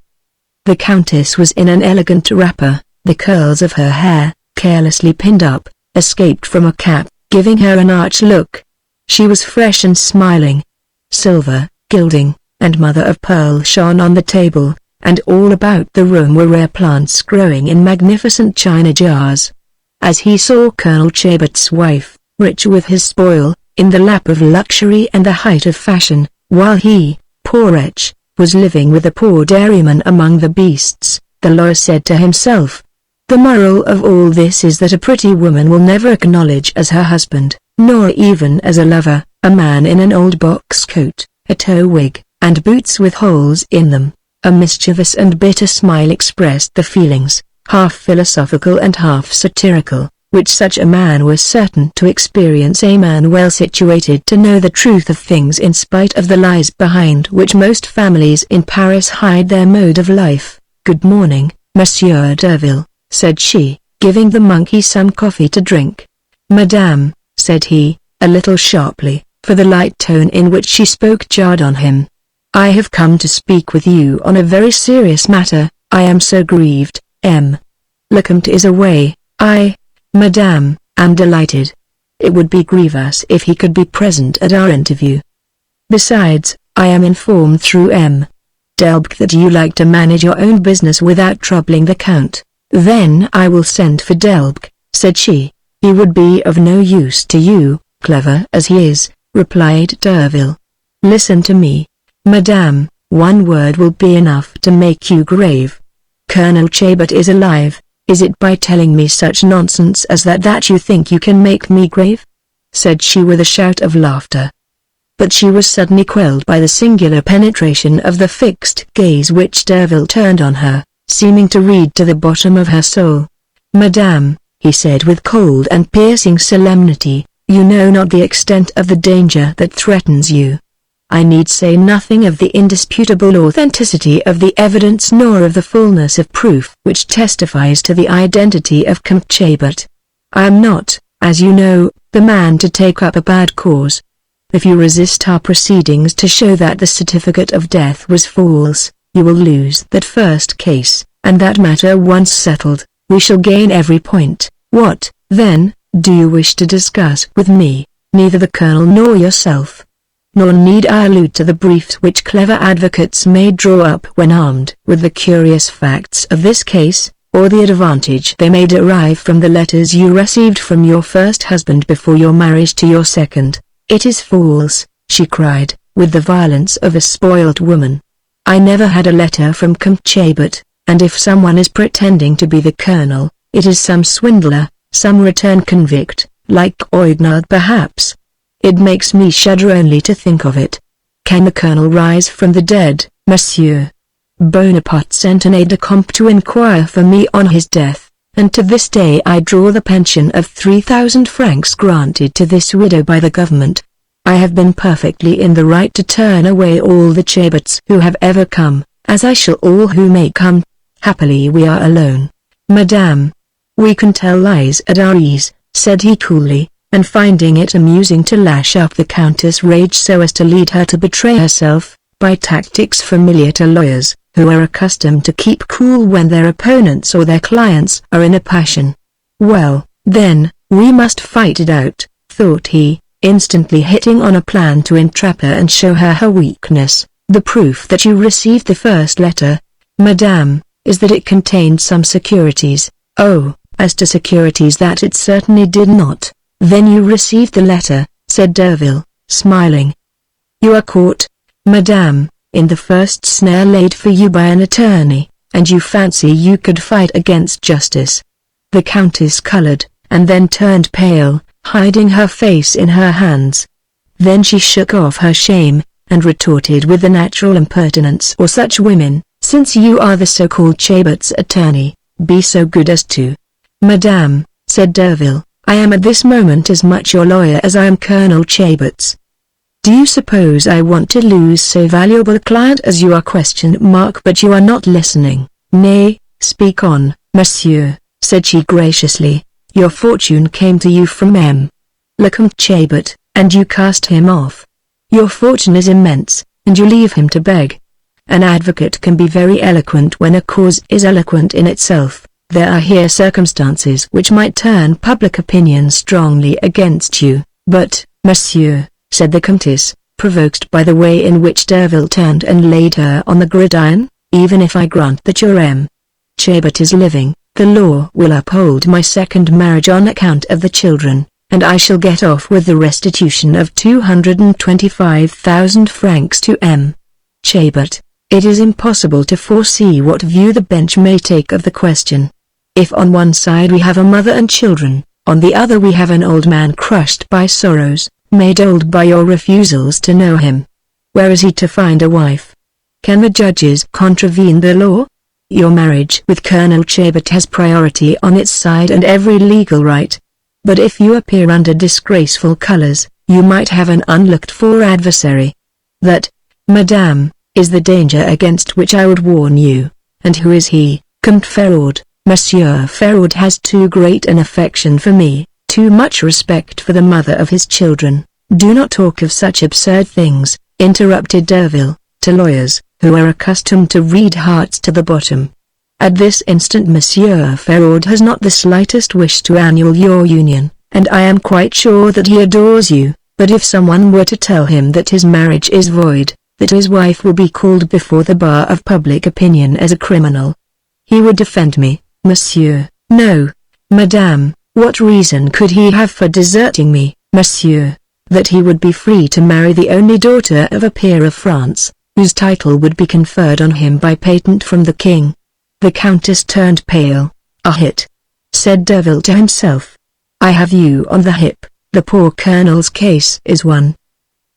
A: The countess was in an elegant wrapper, the curls of her hair, carelessly pinned up, escaped from a cap, giving her an arch look. She was fresh and smiling. Silver, gilding, and mother-of-pearl shone on the table, and all about the room were rare plants growing in magnificent china jars. As he saw Colonel Chabert's wife, rich with his spoil, in the lap of luxury and the height of fashion, while he, poor wretch, was living with a poor dairyman among the beasts, the lawyer said to himself, "The moral of all this is that a pretty woman will never acknowledge as her husband, nor even as a lover, a man in an old box coat, a tow wig, and boots with holes in them." A mischievous and bitter smile expressed the feelings, half philosophical and half satirical, which such a man was certain to experience, a man well situated to know the truth of things in spite of the lies behind which most families in Paris hide their mode of life. "Good morning, Monsieur Derville," said she, giving the monkey some coffee to drink. "Madame," said he, a little sharply, for the light tone in which she spoke jarred on him. "I have come to speak with you on a very serious matter. I am so grieved. M. Le Comte is away. I, Madame, am delighted. It would be grievous if he could be present at our interview. Besides, I am informed through M. Delbecq that you like to manage your own business without troubling the Count." "Then I will send for Delbecq," said she. "He would be of no use to you, clever as he is," replied Derville. "Listen to me, Madame, one word will be enough to make you grave. Colonel Chabert is alive. Is it by telling me such nonsense as that you think you can make me grave?" said she with a shout of laughter. But she was suddenly quelled by the singular penetration of the fixed gaze which Derville turned on her, seeming to read to the bottom of her soul. "Madame," he said with cold and piercing solemnity, "you know not the extent of the danger that threatens you. I need say nothing of the indisputable authenticity of the evidence nor of the fullness of proof which testifies to the identity of Comte Chabert. I am not, as you know, the man to take up a bad cause. If you resist our proceedings to show that the certificate of death was false, you will lose that first case, and that matter once settled, we shall gain every point. What, then, do you wish to discuss with me? Neither the Colonel nor yourself. Nor need I allude to the briefs which clever advocates may draw up when armed with the curious facts of this case, or the advantage they may derive from the letters you received from your first husband before your marriage to your second. It is false," she cried, with the violence of a spoilt woman. "I never had a letter from Comte Chabert, and if someone is pretending to be the Colonel, it is some swindler, some returned convict, like Oignard perhaps. It makes me shudder only to think of it. Can the Colonel rise from the dead, Monsieur? Bonaparte sent an aide-de-camp to inquire for me on his death, and to this day I draw the pension of 3,000 francs granted to this widow by the government. I have been perfectly in the right to turn away all the Chaberts who have ever come, as I shall all who may come. Happily we are alone, Madame. We can tell lies at our ease," said he coolly, and finding it amusing to lash up the Countess' rage so as to lead her to betray herself, by tactics familiar to lawyers, who are accustomed to keep cool when their opponents or their clients are in a passion. "Well, then, we must fight it out," thought he, instantly hitting on a plan to entrap her and show her her weakness. "The proof that you received the first letter, Madame, is that it contained some securities, "Oh, as to securities, that it certainly did not." "Then you received the letter," said Derville, smiling. "You are caught, madame, in the first snare laid for you by an attorney, and you fancy you could fight against justice." The Countess colored, and then turned pale, hiding her face in her hands. Then she shook off her shame, and retorted with the natural impertinence of such women, "Since you are the so-called Chabert's attorney, be so good as to—" "Madame," said Derville, "I am at this moment as much your lawyer as I am Colonel Chabert's. Do you suppose I want to lose so valuable a client as you are? But you are not listening." "Nay, speak on, monsieur," said she graciously. "Your fortune came to you from Le Comte Chabert, and you cast him off. Your fortune is immense, and you leave him to beg. An advocate can be very eloquent when a cause is eloquent in itself. There are here circumstances which might turn public opinion strongly against you." "But, monsieur," said the Comtesse, provoked by the way in which Derville turned and laid her on the gridiron, "even if I grant that your Chabert is living, the law will uphold my second marriage on account of the children, and I shall get off with the restitution of 225,000 francs to Chabert. It is impossible to foresee what view the bench may take of the question. If on one side we have a mother and children, on the other we have an old man crushed by sorrows, made old by your refusals to know him. Where is he to find a wife? Can the judges contravene the law? Your marriage with Colonel Chabert has priority on its side and every legal right. But if you appear under disgraceful colors, you might have an unlooked-for adversary. That, madame, is the danger against which I would warn you. And who is he? Comte Ferraud. Monsieur Ferraud has too great an affection for me, too much respect for the mother of his children." "Do not talk of such absurd things," interrupted Derville, "to lawyers, who are accustomed to read hearts to the bottom. At this instant Monsieur Ferraud has not the slightest wish to annul your union, and I am quite sure that he adores you, but if someone were to tell him that his marriage is void, that his wife will be called before the bar of public opinion as a criminal, he would defend me, monsieur." "No, madame, what reason could he have for deserting me, monsieur?" "That he would be free to marry the only daughter of a peer of France, whose title would be conferred on him by patent from the king." The Countess turned pale. "A hit," said Derville to himself. "I have you on the hip, the poor colonel's case is won.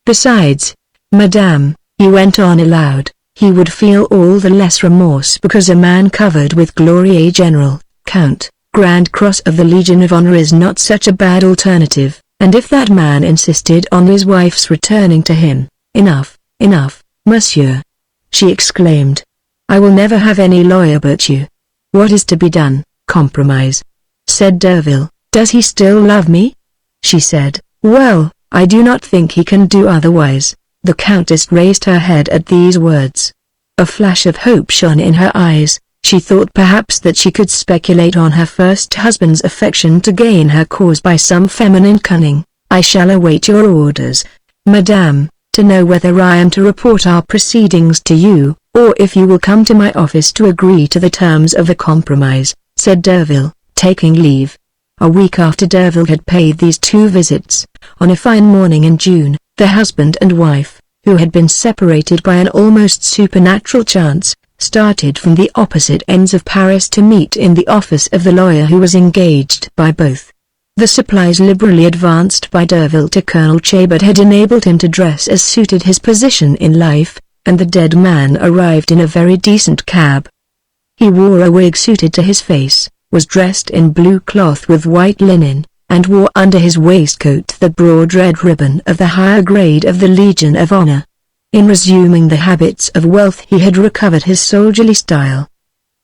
A: Besides, madame," he went on aloud, "he would feel all the less remorse because a man covered with glory, a general, Count, Grand Cross of the Legion of Honor, is not such a bad alternative, and if that man insisted on his wife's returning to him—" "Enough, enough, monsieur," she exclaimed. "I will never have any lawyer but you. What is to be done?" "Compromise," said Derville. "Does he still love me?" she said. "Well, I do not think he can do otherwise." The Countess raised her head at these words. A flash of hope shone in her eyes. She thought perhaps that she could speculate on her first husband's affection to gain her cause by some feminine cunning. "I shall await your orders, madame, to know whether I am to report our proceedings to you, or if you will come to my office to agree to the terms of a compromise," said Derville, taking leave. A week after Derville had paid these two visits, on a fine morning in June, the husband and wife, who had been separated by an almost supernatural chance, started from the opposite ends of Paris to meet in the office of the lawyer who was engaged by both. The supplies liberally advanced by Derville to Colonel Chabert had enabled him to dress as suited his position in life, and the dead man arrived in a very decent cab. He wore a wig suited to his face, was dressed in blue cloth with white linen, and wore under his waistcoat the broad red ribbon of the higher grade of the Legion of Honor. In resuming the habits of wealth he had recovered his soldierly style.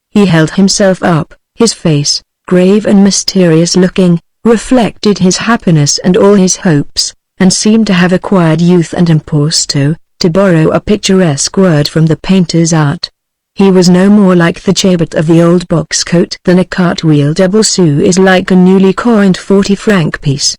A: He held himself up, his face, grave and mysterious looking, reflected his happiness and all his hopes, and seemed to have acquired youth and impasto, to borrow a picturesque word from the painter's art. He was no more like the Chabert of the old box coat than a cartwheel double sou is like a newly coined 40-franc piece.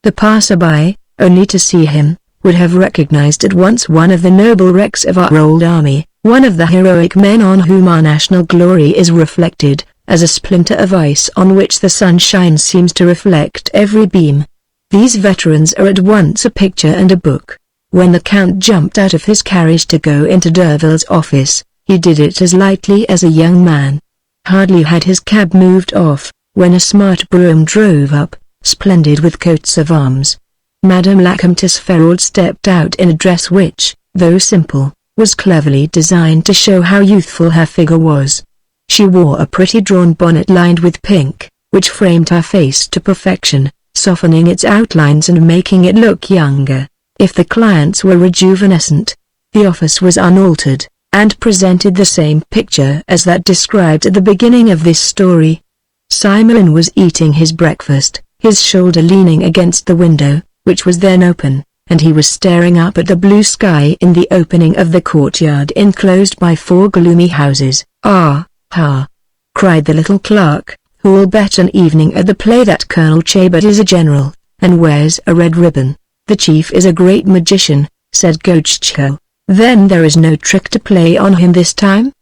A: The passer-by, only to see him, would have recognized at once one of the noble wrecks of our old army, one of the heroic men on whom our national glory is reflected, as a splinter of ice on which the sunshine seems to reflect every beam. These veterans are at once a picture and a book. When the Count jumped out of his carriage to go into Derville's office, he did it as lightly as a young man. Hardly had his cab moved off, when a smart brougham drove up, splendid with coats of arms. Madame la Comtesse Ferraud stepped out in a dress which, though simple, was cleverly designed to show how youthful her figure was. She wore a pretty drawn bonnet lined with pink, which framed her face to perfection, softening its outlines and making it look younger. If the clients were rejuvenescent, the office was unaltered, and presented the same picture as that described at the beginning of this story. Simon was eating his breakfast, his shoulder leaning against the window, which was then open, and he was staring up at the blue sky in the opening of the courtyard enclosed by 4 gloomy houses. "Ah, ha!" cried the little clerk, "who'll bet an evening at the play that Colonel Chabert is a general, and wears a red ribbon?" "The chief is a great magician," said Goetschel. "Then there is no trick to play on him this time?"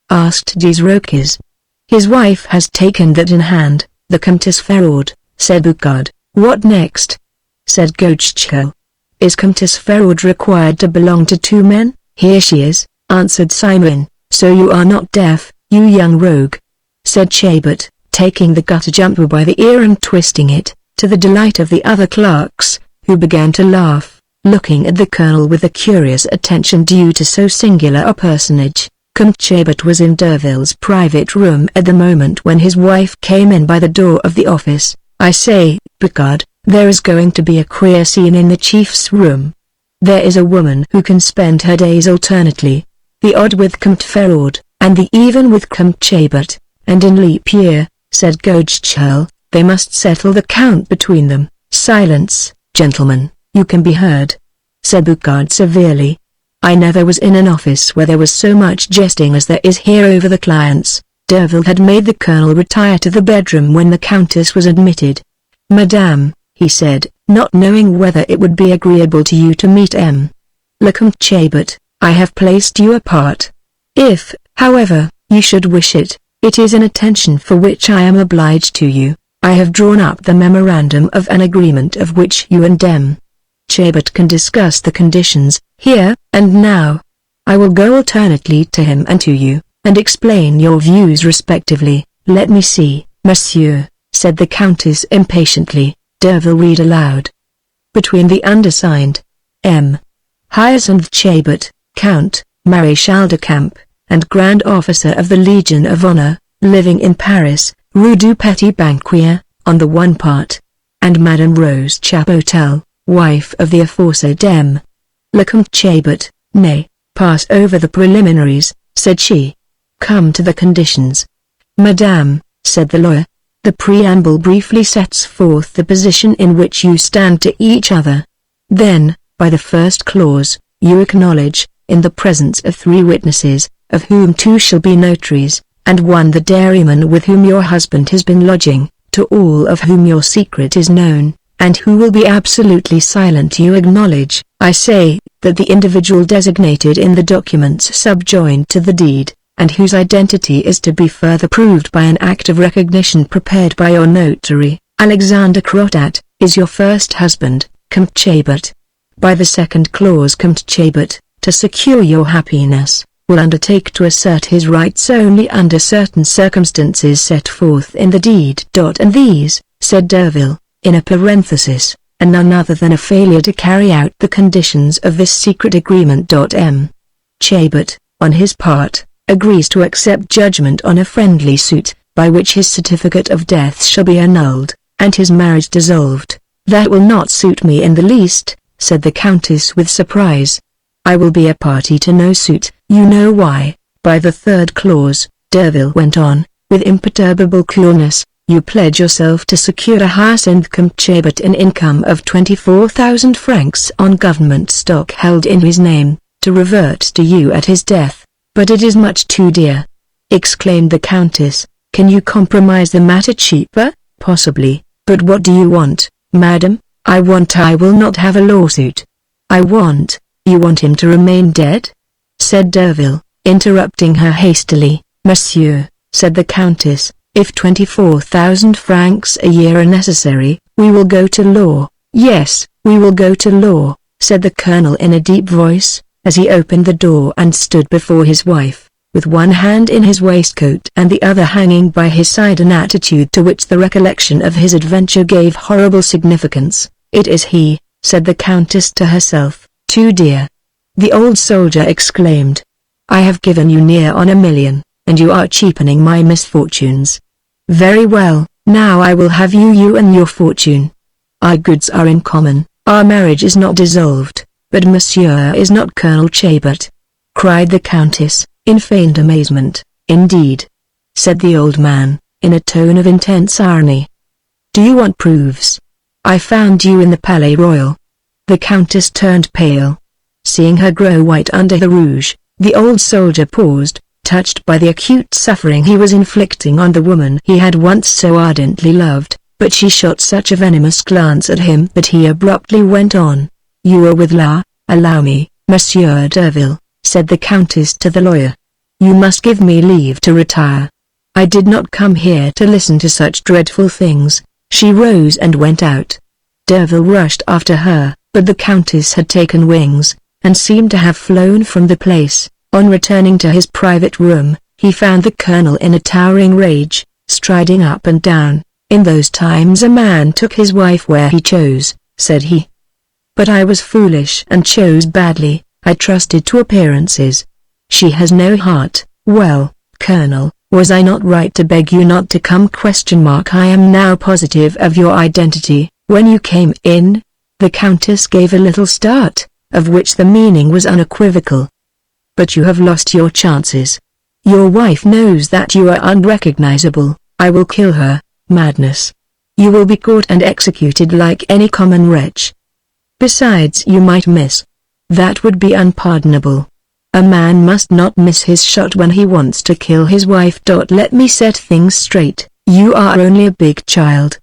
A: asked Desroches. "His wife has taken that in hand, the Comtesse Ferraud," said Boucard. "What next?" said Goetschel. "Is Comtesse Ferraud required to belong to 2 men?" "Here she is," answered Simon. "So you are not deaf, you young rogue," said Chabert, taking the gutter jumper by the ear and twisting it, to the delight of the other clerks, who began to laugh, looking at the colonel with the curious attention due to so singular a personage. Comte Chabert was in Derville's private room at the moment when his wife came in by the door of the office. "I say, Boucard, there is going to be a queer scene in the chief's room. There is a woman who can spend her days alternately, the odd with Comte Ferraud, and the even with Comte Chabert, and in leap year," said Goetschel, "they must settle the count between them." "Silence, gentlemen, you can be heard," said Boucard severely. "I never was in an office where there was so much jesting as there is here over the clients." Derville had made the colonel retire to the bedroom when the countess was admitted. "Madame," he said, not knowing whether it would be agreeable to you to meet M. le Comte Chabert, "I have placed you apart. If, however, you should wish it, it is an attention for which I am obliged to you. I have drawn up the memorandum of an agreement of which you and M. Chabert can discuss the conditions, here and now. I will go alternately to him and to you, and explain your views respectively." "Let me see, monsieur," said the countess impatiently. Derville read aloud. "Between the undersigned, M. Hyacinth Chabert, Count, Maréchal de Camp, and Grand Officer of the Legion of Honor, living in Paris, Rue du Petit Banquier, on the one part, and Madame Rose Chapotel, wife of the aforesaid M. le Comte Chabert, nay, pass over the preliminaries," said she. "Come to the conditions." "Madame," said the lawyer, "the preamble briefly sets forth the position in which you stand to each other. Then, by the first clause, you acknowledge, in the presence of 3 witnesses, of whom 2 shall be notaries, and 1 the dairyman with whom your husband has been lodging, to all of whom your secret is known, and who will be absolutely silent. You acknowledge, I say, that the individual designated in the documents subjoined to the deed, and whose identity is to be further proved by an act of recognition prepared by your notary, Alexander Crotat, is your first husband, Comte Chabert. By the second clause Comte Chabert, to secure your happiness, will undertake to assert his rights only under certain circumstances set forth in the deed. And these, said Derville, in a parenthesis, are none other than a failure to carry out the conditions of this secret agreement. M. Chabert, on his part, agrees to accept judgment on a friendly suit, by which his certificate of death shall be annulled, and his marriage dissolved. That will not suit me in the least, said the Countess with surprise. I will be a party to no suit, you know why. By the third clause, Derville went on, with imperturbable coolness, you pledge yourself to secure a Hyacinth Comte Chabert an income of 24,000 francs on government stock held in his name, to revert to you at his death. But it is much too dear, exclaimed the Countess. Can you compromise the matter cheaper? Possibly, but what do you want, madam? I will not have a lawsuit. You want him to remain dead? Said Derville, interrupting her hastily. Monsieur, said the Countess, If 24,000 francs a year are necessary, we will go to law. Yes, we will go to law, said the colonel in a deep voice, as he opened the door and stood before his wife, with one hand in his waistcoat and the other hanging by his side, an attitude to which the recollection of his adventure gave horrible significance. It is he, said the Countess to herself, too dear. The old soldier exclaimed. I have given you near on 1,000,000, and you are cheapening my misfortunes. Very well, now I will have you and your fortune. Our goods are in common, our marriage is not dissolved, but Monsieur is not Colonel Chabert, cried the Countess, in feigned amazement. Indeed, said the old man, in a tone of intense irony. Do you want proofs? I found you in the Palais Royal. The Countess turned pale. Seeing her grow white under the rouge, the old soldier paused, touched by the acute suffering he was inflicting on the woman he had once so ardently loved, but she shot such a venomous glance at him that he abruptly went on. You are with allow me, Monsieur Derville, said the Countess to the lawyer. You must give me leave to retire. I did not come here to listen to such dreadful things. She rose and went out. Derville rushed after her, but the Countess had taken wings, and seemed to have flown from the place. On returning to his private room, he found the colonel in a towering rage, striding up and down. In those times a man took his wife where he chose, said he. But I was foolish and chose badly. I trusted to appearances. She has no heart. Well, Colonel, was I not right to beg you not to come? I am now positive of your identity. When you came in, the Countess gave a little start, of which the meaning was unequivocal. But you have lost your chances. Your wife knows that you are unrecognizable. I will kill her. Madness. You will be caught and executed like any common wretch. Besides, you might miss. That would be unpardonable. A man must not miss his shot when he wants to kill his wife. Let me set things straight. You are only a big child.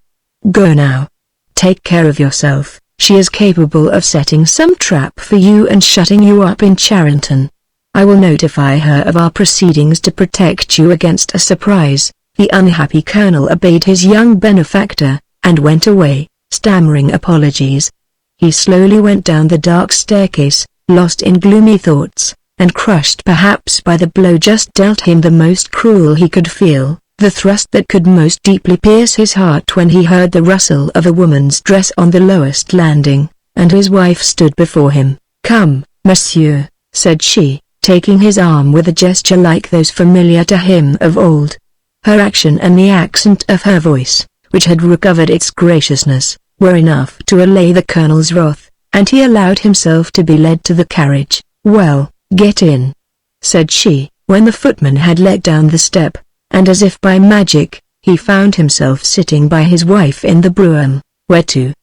A: Go now. Take care of yourself. She is capable of setting some trap for you and shutting you up in Charenton. I will notify her of our proceedings to protect you against a surprise. The unhappy colonel obeyed his young benefactor, and went away, stammering apologies. He slowly went down the dark staircase, lost in gloomy thoughts, and crushed perhaps by the blow just dealt him the most cruel he could feel, the thrust that could most deeply pierce his heart, when he heard the rustle of a woman's dress on the lowest landing, and his wife stood before him. Come, monsieur, said she, taking his arm with a gesture like those familiar to him of old. Her action and the accent of her voice, which had recovered its graciousness, were enough to allay the colonel's wrath, and he allowed himself to be led to the carriage. Well, get in, said she, when the footman had let down the step, and as if by magic, he found himself sitting by his wife in the brougham. Where to?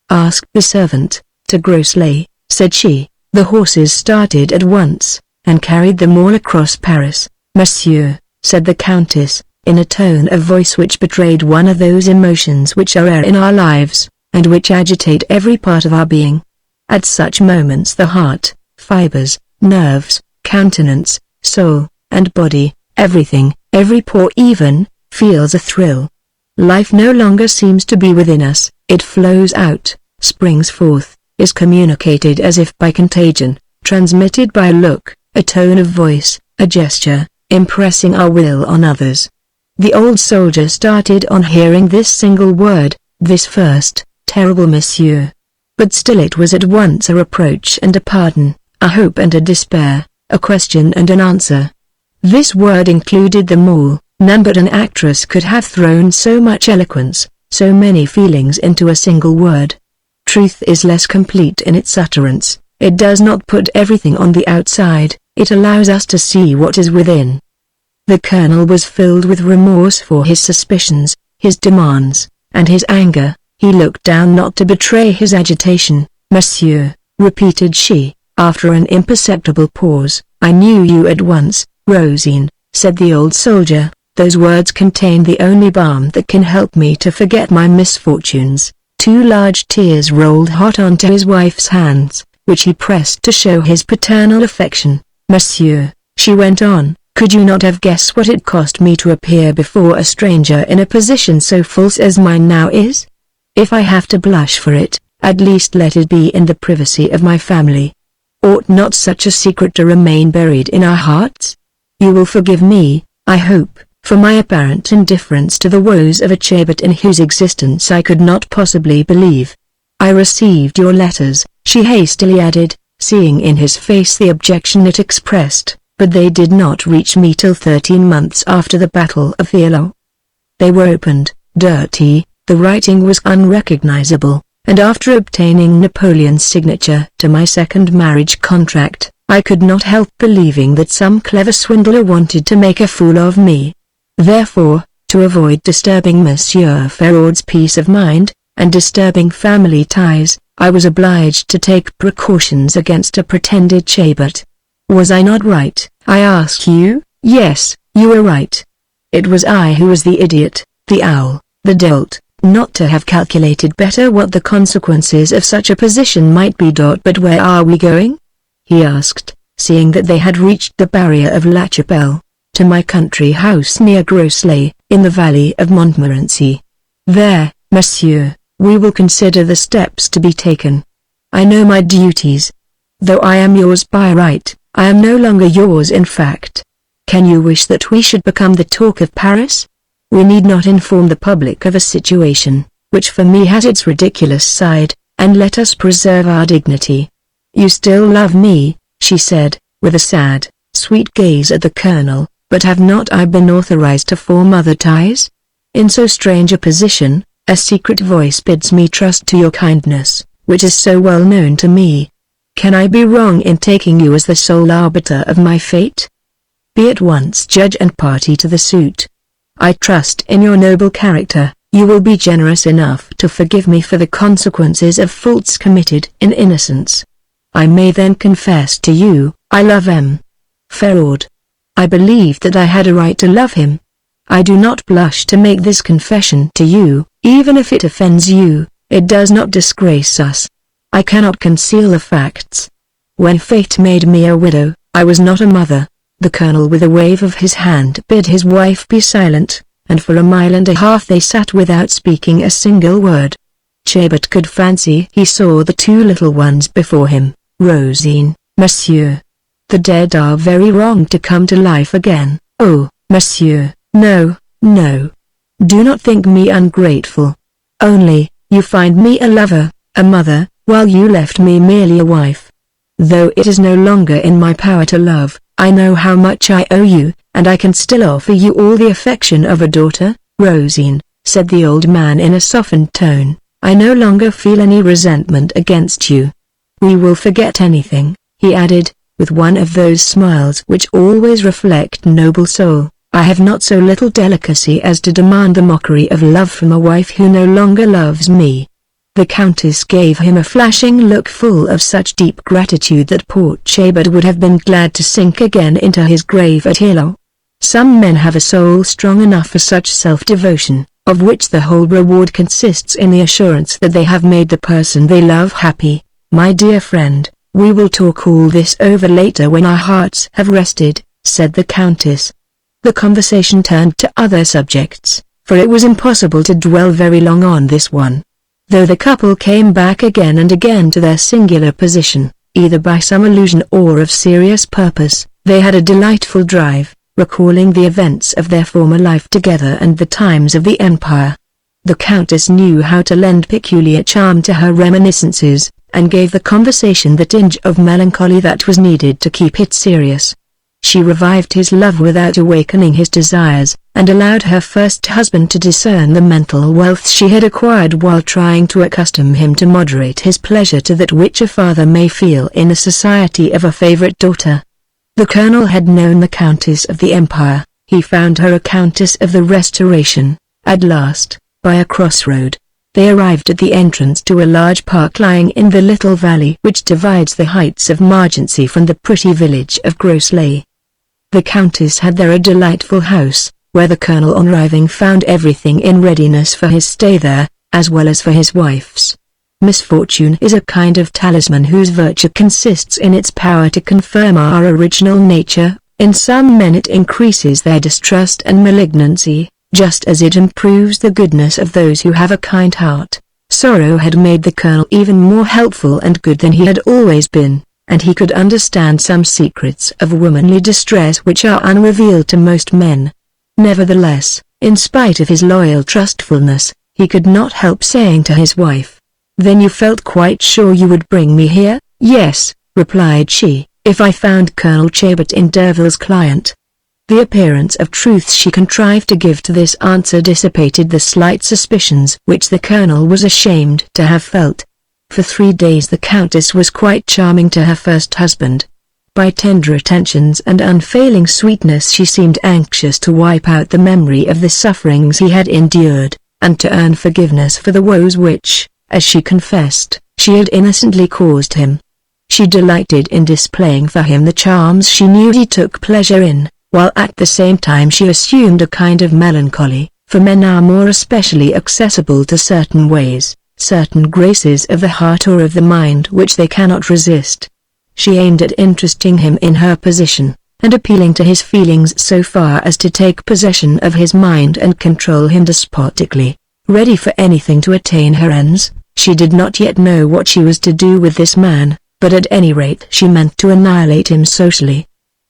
A: Asked the servant. To Grossley, said she. The horses started at once, and carried them all across Paris. Monsieur, said the Countess, in a tone of voice which betrayed one of those emotions which are rare in our lives, and which agitate every part of our being. At such moments the heart, fibers, nerves, countenance, soul, and body, everything, every pore even, feels a thrill. Life no longer seems to be within us, it flows out, springs forth, is communicated as if by contagion, transmitted by a look, a tone of voice, a gesture, impressing our will on others. The old soldier started on hearing this single word, this first, terrible monsieur. But still it was at once a reproach and a pardon, a hope and a despair, a question and an answer. This word included them all. None but an actress could have thrown so much eloquence, so many feelings into a single word. Truth is less complete in its utterance. It does not put everything on the outside, it allows us to see what is within. The colonel was filled with remorse for his suspicions, his demands, and his anger. He looked down not to betray his agitation. Monsieur, repeated she, after an imperceptible pause. I knew you at once, Rosine, said the old soldier. Those words contain the only balm that can help me to forget my misfortunes. 2 large tears rolled hot onto his wife's hands, which he pressed to show his paternal affection. Monsieur, she went on, Could you not have guessed what it cost me to appear before a stranger in a position so false as mine now is? If I have to blush for it, at least let it be in the privacy of my family. Ought not such a secret to remain buried in our hearts? You will forgive me, I hope, for my apparent indifference to the woes of a Chabert in whose existence I could not possibly believe. I received your letters, she hastily added, seeing in his face the objection it expressed, but they did not reach me till 13 months after the Battle of Eylau. They were opened, dirty, the writing was unrecognizable, and after obtaining Napoleon's signature to my second marriage contract, I could not help believing that some clever swindler wanted to make a fool of me. Therefore, to avoid disturbing Monsieur Feraud's peace of mind, and disturbing family ties, I was obliged to take precautions against a pretended Chabert. Was I not right, I ask you? Yes, you were right. It was I who was the idiot, the owl, the dolt, not to have calculated better what the consequences of such a position might be. But where are we going? He asked, seeing that they had reached the barrier of La Chapelle. To my country house near Groslay, in the valley of Montmorency. There, monsieur, we will consider the steps to be taken. I know my duties. Though I am yours by right, I am no longer yours in fact. Can you wish that we should become the talk of Paris? We need not inform the public of a situation, which for me has its ridiculous side, and let us preserve our dignity. You still love me, she said, with a sad, sweet gaze at the colonel, but have not I been authorized to form other ties? In so strange a position, a secret voice bids me trust to your kindness, which is so well known to me. Can I be wrong in taking you as the sole arbiter of my fate? Be at once judge and party to the suit. I trust in your noble character, you will be generous enough to forgive me for the consequences of faults committed in innocence. I may then confess to you, I love M. Feraud. I believed that I had a right to love him. I do not blush to make this confession to you, even if it offends you, it does not disgrace us. I cannot conceal the facts. When fate made me a widow, I was not a mother. The colonel with a wave of his hand bid his wife be silent, and for 1.5 miles they sat without speaking a single word. Chabert could fancy he saw the two little ones before him. Rosine, monsieur. The dead are very wrong to come to life again. Oh, monsieur, no, no. Do not think me ungrateful. Only, you find me a lover, a mother, while you left me merely a wife. Though it is no longer in my power to love, I know how much I owe you, and I can still offer you all the affection of a daughter. Rosine, said the old man in a softened tone, I no longer feel any resentment against you. We will forget anything, he added, with one of those smiles which always reflect noble soul. I have not so little delicacy as to demand the mockery of love from a wife who no longer loves me. The Countess gave him a flashing look full of such deep gratitude that poor Chabert would have been glad to sink again into his grave at Eylau. Some men have a soul strong enough for such self-devotion, of which the whole reward consists in the assurance that they have made the person they love happy. My dear friend, we will talk all this over later when our hearts have rested, said the Countess. The conversation turned to other subjects, for it was impossible to dwell very long on this one. Though the couple came back again and again to their singular position, either by some illusion or of serious purpose, they had a delightful drive, recalling the events of their former life together and the times of the Empire. The Countess knew how to lend peculiar charm to her reminiscences, and gave the conversation the tinge of melancholy that was needed to keep it serious. She revived his love without awakening his desires, and allowed her first husband to discern the mental wealth she had acquired while trying to accustom him to moderate his pleasure to that which a father may feel in the society of a favorite daughter. The colonel had known the Countess of the Empire, he found her a Countess of the Restoration. At last, by a crossroad, they arrived at the entrance to a large park lying in the little valley which divides the heights of Margency from the pretty village of Groslay. The Countess had there a delightful house, where the colonel on arriving found everything in readiness for his stay there, as well as for his wife's. Misfortune is a kind of talisman whose virtue consists in its power to confirm our original nature, In some men it increases their distrust and malignancy, just as it improves the goodness of those who have a kind heart. Sorrow had made the Colonel even more helpful and good than he had always been, and he could understand some secrets of womanly distress which are unrevealed to most men. Nevertheless, in spite of his loyal trustfulness, he could not help saying to his wife, "Then you felt quite sure you would bring me here?" "Yes," replied she, "if I found Colonel Chabert in Derville's client." The appearance of truth she contrived to give to this answer dissipated the slight suspicions which the Colonel was ashamed to have felt. For 3 days the Countess was quite charming to her first husband. By tender attentions and unfailing sweetness she seemed anxious to wipe out the memory of the sufferings he had endured, and to earn forgiveness for the woes which, as she confessed, she had innocently caused him. She delighted in displaying for him the charms she knew he took pleasure in, while at the same time she assumed a kind of melancholy, for men are more especially accessible to certain ways, certain graces of the heart or of the mind which they cannot resist. She aimed at interesting him in her position, and appealing to his feelings so far as to take possession of his mind and control him despotically. Ready for anything to attain her ends, she did not yet know what she was to do with this man, but at any rate she meant to annihilate him socially.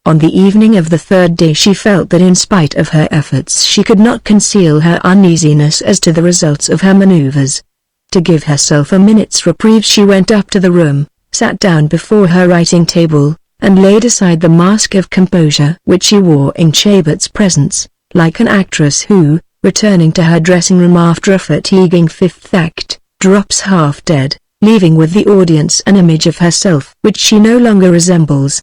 A: On the evening of the 3rd day she felt that in spite of her efforts she could not conceal her uneasiness as to the results of her maneuvers. To give herself a minute's reprieve she went up to the room, sat down before her writing table, and laid aside the mask of composure which she wore in Chabert's presence, like an actress who, returning to her dressing room after a fatiguing 5th act, drops half dead, leaving with the audience an image of herself which she no longer resembles.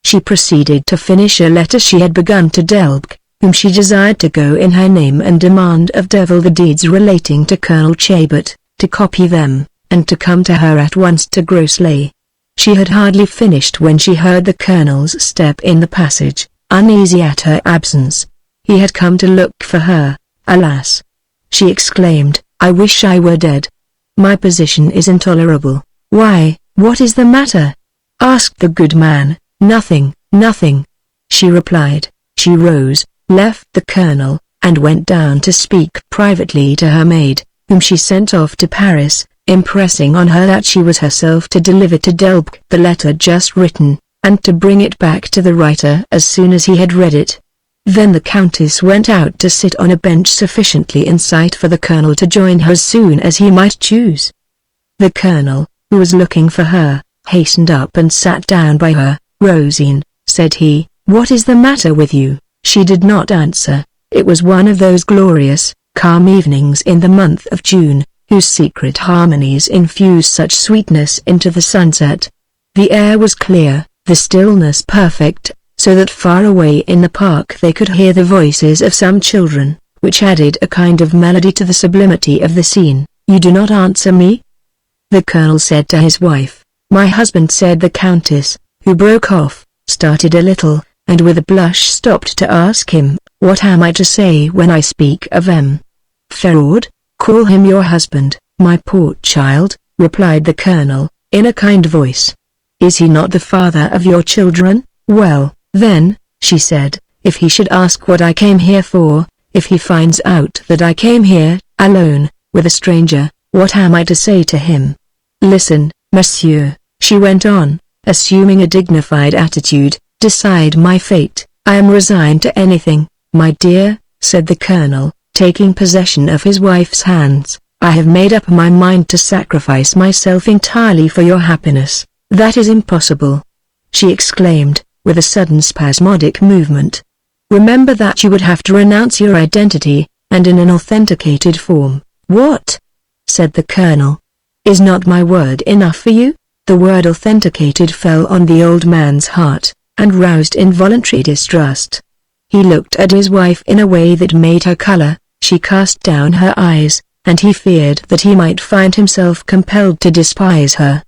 A: She proceeded to finish a letter she had begun to Delbecq, whom she desired to go in her name and demand of Derville the deeds relating to Colonel Chabert, to copy them, and to come to her at once to Grosley. She had hardly finished when she heard the Colonel's step in the passage, uneasy at her absence. He had come to look for her. "Alas!" she exclaimed, "I wish I were dead. My position is intolerable." "Why, what is the matter?" asked the good man. "Nothing, nothing," she replied. She rose, left the Colonel, and went down to speak privately to her maid, whom she sent off to Paris, impressing on her that she was herself to deliver to Delbecq the letter just written, and to bring it back to the writer as soon as he had read it. Then the Countess went out to sit on a bench sufficiently in sight for the Colonel to join her as soon as he might choose. The Colonel, who was looking for her, hastened up and sat down by her. "Rosine," said he, "what is the matter with you?" She did not answer. It was one of those glorious, calm evenings in the month of June, whose secret harmonies infuse such sweetness into the sunset. The air was clear, the stillness perfect, so that far away in the park they could hear the voices of some children, which added a kind of melody to the sublimity of the scene. "You do not answer me?" the Colonel said to his wife. "My husband," said the Countess, who broke off, started a little, and with a blush stopped to ask him, "What am I to say when I speak of M. Feraud?" "Call him your husband, my poor child," replied the Colonel, in a kind voice. "Is he not the father of your children?" "Well, then," she said, "if he should ask what I came here for, if he finds out that I came here, alone, with a stranger, what am I to say to him? Listen, monsieur," she went on, assuming a dignified attitude, "decide my fate. I am resigned to anything." "My dear," said the Colonel, taking possession of his wife's hands, "I have made up my mind to sacrifice myself entirely for your happiness." "That is impossible," she exclaimed, with a sudden spasmodic movement. "Remember that you would have to renounce your identity, and in an authenticated form." "What?" said the Colonel. "Is not my word enough for you?" The word authenticated fell on the old man's heart, and roused involuntary distrust. He looked at his wife in a way that made her color. She cast down her eyes, and he feared that he might find himself compelled to despise her.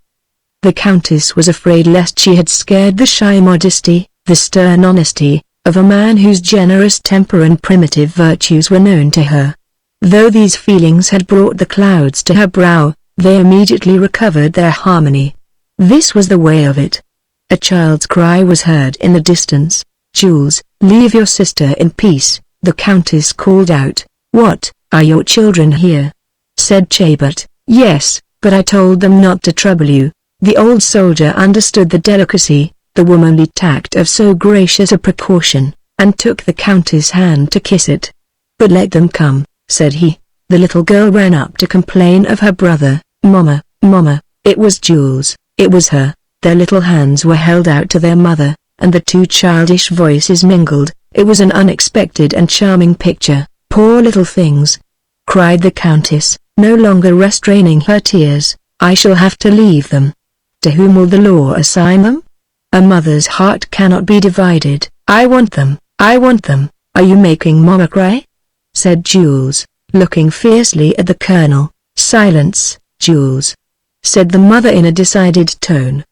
A: The Countess was afraid lest she had scared the shy modesty, the stern honesty, of a man whose generous temper and primitive virtues were known to her. Though these feelings had brought the clouds to her brow, they immediately recovered their harmony. This was the way of it. A child's cry was heard in the distance. "Jules, leave your sister in peace," the Countess called out. "What, are your children here?" said Chabert. "Yes, but I told them not to trouble you." The old soldier understood the delicacy, the womanly tact of so gracious a precaution, and took the Countess' hand to kiss it. "But let them come," said he. The little girl ran up to complain of her brother. "Mama, Mama, it was Jules, it was her." Their little hands were held out to their mother, and the two childish voices mingled. It was an unexpected and charming picture. "Poor little things," cried the Countess, no longer restraining her tears. "I shall have to leave them. To whom will the law assign them? A mother's heart cannot be divided." I want them, I want them. Are you making Mama cry?" said Jules, looking fiercely at the Colonel. "Silence, Jules," said the mother in a decided tone.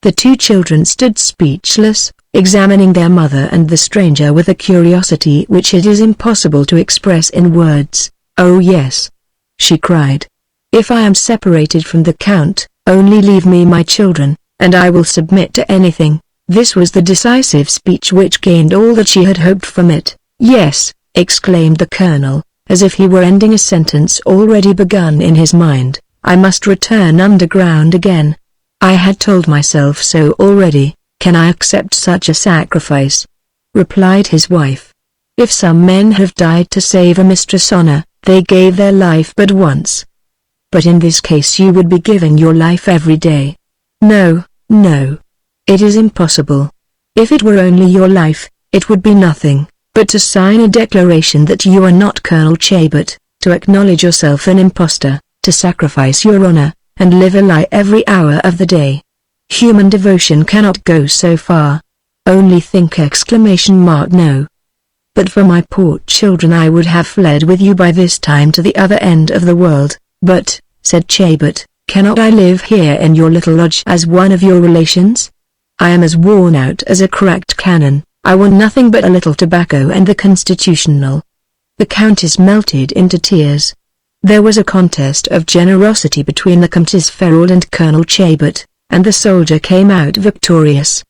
A: The two children stood speechless, examining their mother and the stranger with a curiosity which it is impossible to express in words. "Oh yes," she cried. "If I am separated from the Count, only leave me my children, and I will submit to anything." This was the decisive speech which gained all that she had hoped from it. "Yes," exclaimed the Colonel, as if he were ending a sentence already begun in his mind, "I must return underground again. I had told myself so already. Can I accept such a sacrifice?" replied his wife. "If some men have died to save a mistress' honor, they gave their life but once. But in this case you would be giving your life every day." "No, no. It is impossible. If it were only your life, it would be nothing, but to sign a declaration that you are not Colonel Chabert, to acknowledge yourself an impostor, to sacrifice your honor, and live a lie every hour of the day. Human devotion cannot go so far. Only think! No. But for my poor children I would have fled with you by this time to the other end of the world." "But," said Chabert, "cannot I live here in your little lodge as one of your relations? I am as worn out as a cracked cannon. I want nothing but a little tobacco and the constitutional." The Countess melted into tears. There was a contest of generosity between the Comtesse Ferrand and Colonel Chabert, and the soldier came out victorious.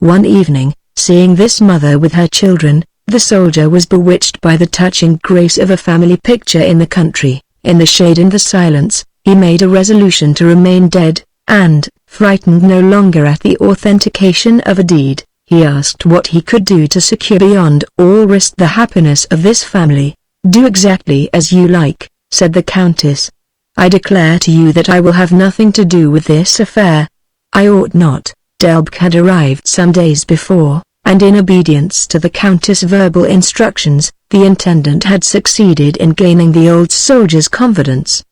A: One evening, seeing this mother with her children, the soldier was bewitched by the touching grace of a family picture in the country. In the shade and the silence, he made a resolution to remain dead, and, frightened no longer at the authentication of a deed, he asked what he could do to secure beyond all risk the happiness of this family. "Do exactly as you like," said the Countess. "I declare to you that I will have nothing to do with this affair." "I ought not." Delbecq had arrived some days before, and in obedience to the Countess' verbal instructions, the Intendant had succeeded in gaining the old soldier's confidence.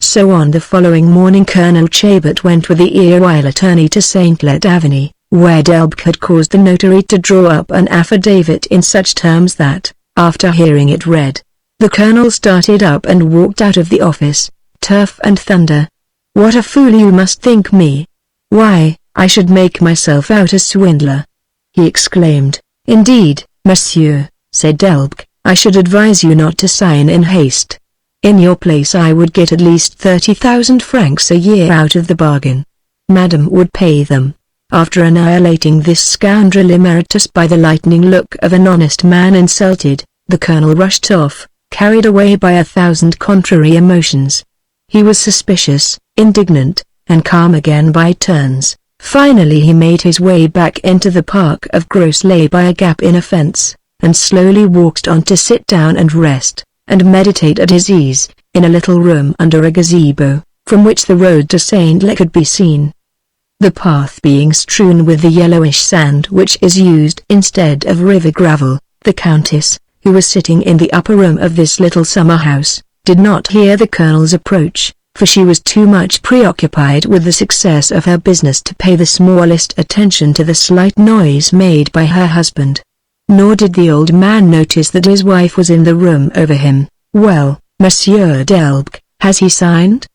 A: So on the following morning Colonel Chabert went with the erewhile attorney to Saint-Let Avenue, where Delbecq had caused the notary to draw up an affidavit in such terms that, after hearing it read, the Colonel started up and walked out of the office. "Turf and thunder! What a fool you must think me! Why, I should make myself out a swindler!" he exclaimed. "Indeed, monsieur," said Delbecq, "I should advise you not to sign in haste. In your place I would get at least 30,000 francs a year out of the bargain. Madame would pay them." After annihilating this scoundrel emeritus by the lightning look of an honest man insulted, the Colonel rushed off, carried away by 1,000 contrary emotions. He was suspicious, indignant, and calm again by turns. Finally he made his way back into the park of Grossley by a gap in a fence, and slowly walked on to sit down and rest, and meditate at his ease, in a little room under a gazebo, from which the road to Saint-Let could be seen. The path being strewn with the yellowish sand which is used instead of river gravel, the Countess, who was sitting in the upper room of this little summer house, did not hear the Colonel's approach, for she was too much preoccupied with the success of her business to pay the smallest attention to the slight noise made by her husband. Nor did the old man notice that his wife was in the room over him. "Well, Monsieur Delbecq, has he signed?"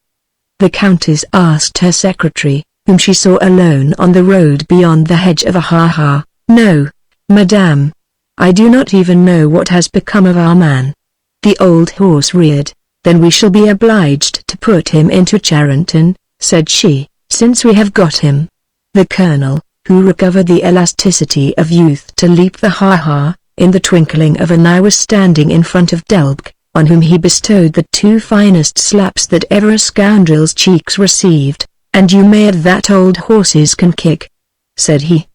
A: the Countess asked her secretary, whom she saw alone on the road beyond the hedge of a ha-ha. "No, madame. I do not even know what has become of our man." The old horse reared. "Then we shall be obliged to put him into Charenton," said she, "since we have got him." The Colonel, who recovered the elasticity of youth to leap the ha-ha. In the twinkling of an eye was standing in front of Delbk, on whom he bestowed the 2 finest slaps that ever a scoundrel's cheeks received. "And you may add that old horses can kick," said he.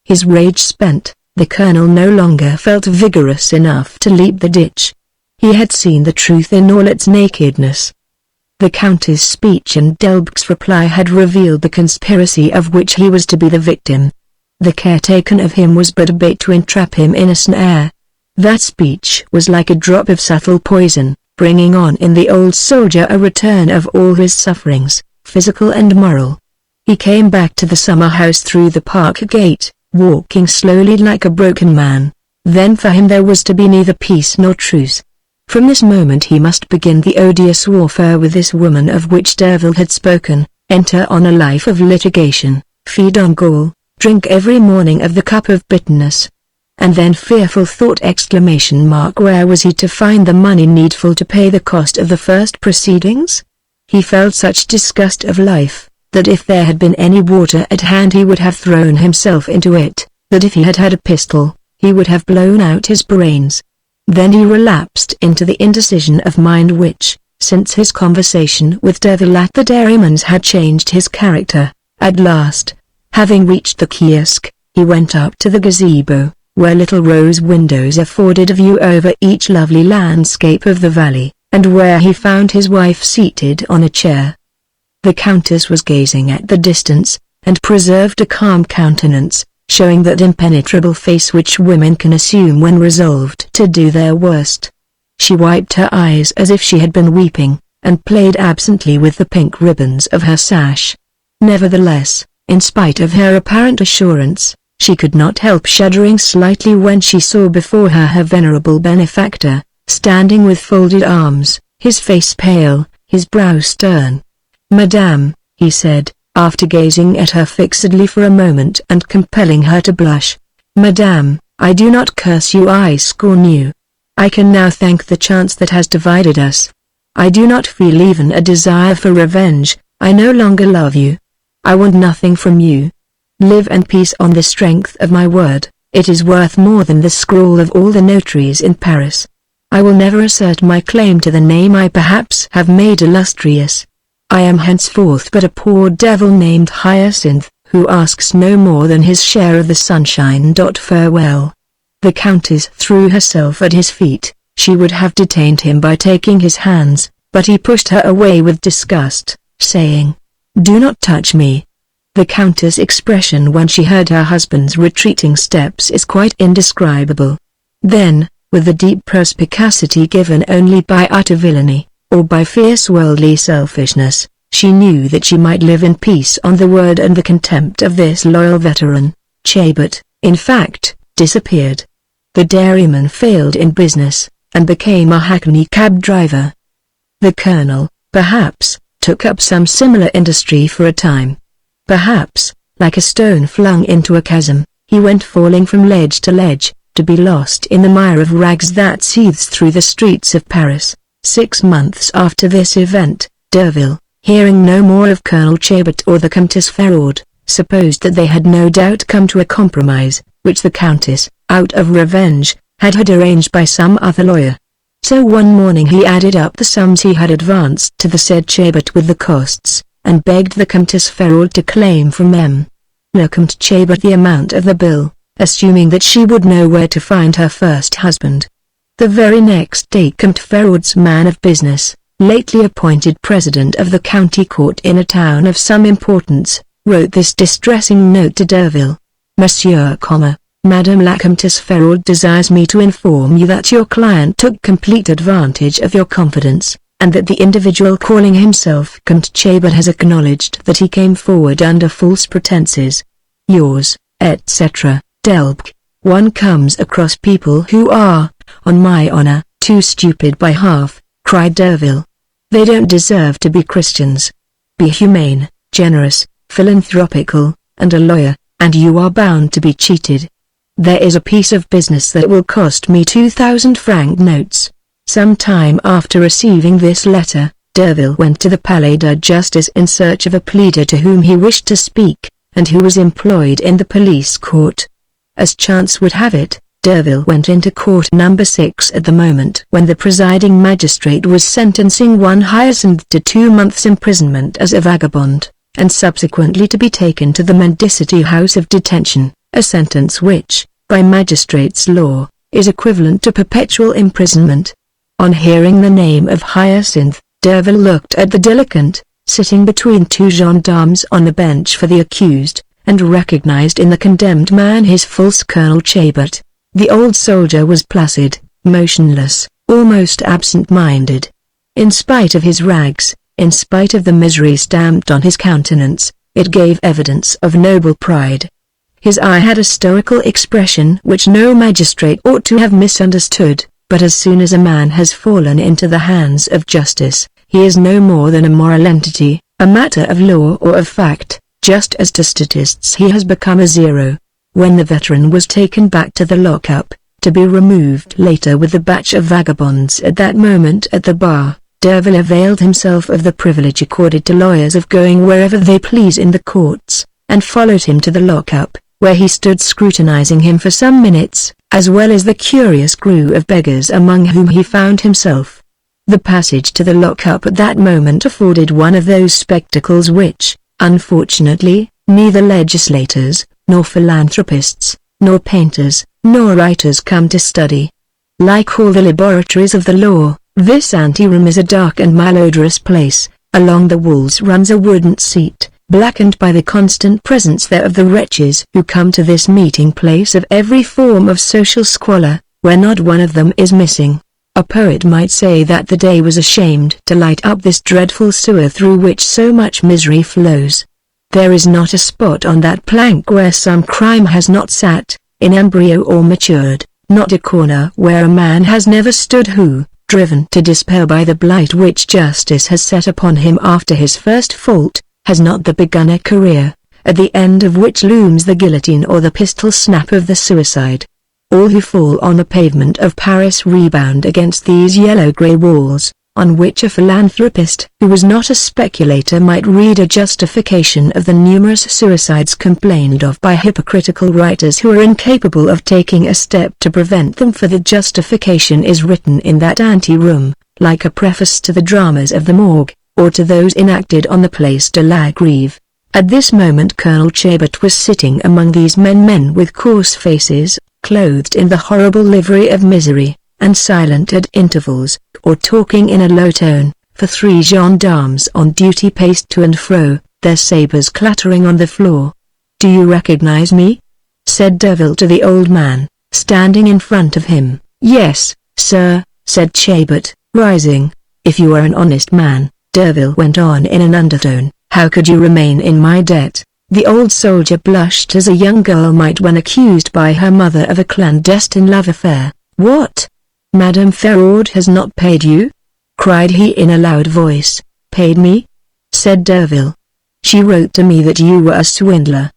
A: His rage spent, the colonel no longer felt vigorous enough to leap the ditch. He had seen the truth in all its nakedness. The Countess' speech and Delbk's reply had revealed the conspiracy of which he was to be the victim. The care taken of him was but a bait to entrap him in a snare. That speech was like a drop of subtle poison, bringing on in the old soldier a return of all his sufferings, physical and moral. He came back to the summer house through the park gate, walking slowly like a broken man. Then for him there was to be neither peace nor truce. From this moment he must begin the odious warfare with this woman of which Derville had spoken, enter on a life of litigation, feed on gall, drink every morning of the cup of bitterness. And then fearful thought! Where was he to find the money needful to pay the cost of the first proceedings? He felt such disgust of life, that if there had been any water at hand he would have thrown himself into it, that if he had had a pistol, he would have blown out his brains. Then he relapsed into the indecision of mind which, since his conversation with Derville at the dairyman's, had changed his character. At last, having reached the kiosk, he went up to the gazebo, where little rose windows afforded a view over each lovely landscape of the valley, and where he found his wife seated on a chair. The Countess was gazing at the distance, and preserved a calm countenance, showing that impenetrable face which women can assume when resolved to do their worst. She wiped her eyes as if she had been weeping, and played absently with the pink ribbons of her sash. Nevertheless, in spite of her apparent assurance, she could not help shuddering slightly when she saw before her her venerable benefactor, standing with folded arms, his face pale, his brow stern. "Madame," he said, after gazing at her fixedly for a moment and compelling her to blush, "Madame, I do not curse you, I scorn you. I can now thank the chance that has divided us. I do not feel even a desire for revenge. I no longer love you. I want nothing from you. Live and peace on the strength of my word. It is worth more than the scroll of all the notaries in Paris. I will never assert my claim to the name I perhaps have made illustrious. I am henceforth but a poor devil named Hyacinth, who asks no more than his share of the sunshine. Farewell." The Countess threw herself at his feet. She would have detained him by taking his hands, but he pushed her away with disgust, saying, "Do not touch me." The Countess' expression when she heard her husband's retreating steps is quite indescribable. Then, with the deep perspicacity given only by utter villainy, or by fierce worldly selfishness, she knew that she might live in peace on the word and the contempt of this loyal veteran. Chabert, in fact, disappeared. The dairyman failed in business, and became a hackney cab driver. The colonel, perhaps, took up some similar industry for a time. Perhaps, like a stone flung into a chasm, he went falling from ledge to ledge, to be lost in the mire of rags that seethes through the streets of Paris. 6 months after this event, Derville, hearing no more of Colonel Chabert or the Comtesse Ferraud, supposed that they had no doubt come to a compromise, which the Countess, out of revenge, had arranged by some other lawyer. So one morning he added up the sums he had advanced to the said Chabert with the costs, and begged the Comtesse Ferraud to claim from Le Comte Chabert the amount of the bill, assuming that she would know where to find her first husband. The very next day Comte Ferraud's man of business, lately appointed president of the county court in a town of some importance, wrote this distressing note to Derville. "Monsieur, Madame la Comtesse Ferraud desires me to inform you that your client took complete advantage of your confidence, and that the individual calling himself Comte Chabert has acknowledged that he came forward under false pretenses. Yours, etc., Delbk." "One comes across people who are, on my honor, too stupid by half," cried Derville. "They don't deserve to be Christians. Be humane, generous, philanthropical, and a lawyer, and you are bound to be cheated. There is a piece of business that will cost me 2,000-franc notes." Some time after receiving this letter, Derville went to the Palais de Justice in search of a pleader to whom he wished to speak, and who was employed in the police court. As chance would have it, Derville went into court number 6 at the moment when the presiding magistrate was sentencing one Hyacinth to 2 months' imprisonment as a vagabond, and subsequently to be taken to the Mendicity House of Detention, a sentence which, by magistrate's law, is equivalent to perpetual imprisonment. On hearing the name of Hyacinth, Derville looked at the delinquent, sitting between 2 gendarmes on the bench for the accused, and recognized in the condemned man his false Colonel Chabert. The old soldier was placid, motionless, almost absent-minded. In spite of his rags, in spite of the misery stamped on his countenance, it gave evidence of noble pride. His eye had a stoical expression which no magistrate ought to have misunderstood, but as soon as a man has fallen into the hands of justice, he is no more than a moral entity, a matter of law or of fact, just as to statistics he has become a zero. When the veteran was taken back to the lockup, to be removed later with the batch of vagabonds at that moment at the bar, Derville availed himself of the privilege accorded to lawyers of going wherever they please in the courts, and followed him to the lockup, where he stood scrutinizing him for some minutes, as well as the curious crew of beggars among whom he found himself. The passage to the lockup at that moment afforded one of those spectacles which, unfortunately, neither legislators, nor philanthropists, nor painters, nor writers come to study. Like all the laboratories of the law, this anteroom is a dark and malodorous place. Along the walls runs a wooden seat, blackened by the constant presence there of the wretches who come to this meeting place of every form of social squalor, where not one of them is missing. A poet might say that the day was ashamed to light up this dreadful sewer through which so much misery flows. There is not a spot on that plank where some crime has not sat, in embryo or matured, not a corner where a man has never stood who, driven to despair by the blight which justice has set upon him after his first fault, has not begun a career, at the end of which looms the guillotine or the pistol snap of the suicide. All who fall on the pavement of Paris rebound against these yellow-grey walls, on which a philanthropist who was not a speculator might read a justification of the numerous suicides complained of by hypocritical writers who are incapable of taking a step to prevent them, for the justification is written in that ante-room, like a preface to the dramas of the morgue, or to those enacted on the Place de la Grève. At this moment Colonel Chabert was sitting among these men with coarse faces, clothed in the horrible livery of misery, and silent at intervals, or talking in a low tone, for 3 gendarmes on duty paced to and fro, their sabres clattering on the floor. "Do you recognize me?" said Derville to the old man, standing in front of him. "Yes, sir," said Chabert, rising. "If you are an honest man," Derville went on in an undertone, "how could you remain in my debt?" The old soldier blushed as a young girl might when accused by her mother of a clandestine love affair. "What? Madame Feraud has not paid you?" cried he in a loud voice. "Paid me?" said Derville. "She wrote to me that you were a swindler."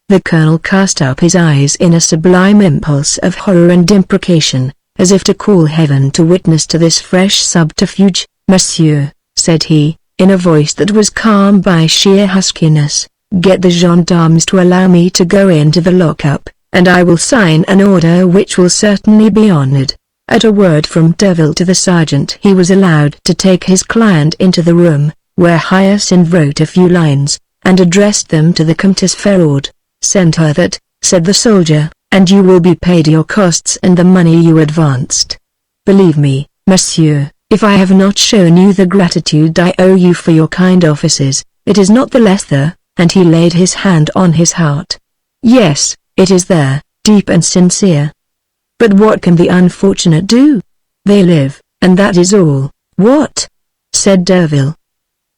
A: The colonel cast up his eyes in a sublime impulse of horror and imprecation, as if to call heaven to witness to this fresh subterfuge. "Monsieur," said he, in a voice that was calm by sheer huskiness, "get the gendarmes to allow me to go into the lockup, and I will sign an order which will certainly be honored." At a word from Derville to the sergeant he was allowed to take his client into the room, where Hyacinth wrote a few lines, and addressed them to the Comtesse Feraud. "Send her that," said the soldier, "and you will be paid your costs and the money you advanced. Believe me, monsieur, if I have not shown you the gratitude I owe you for your kind offices, it is not the less there," and he laid his hand on his heart. "Yes, it is there, deep and sincere. But what can the unfortunate do? They live, and that is all." "What?" said Derville.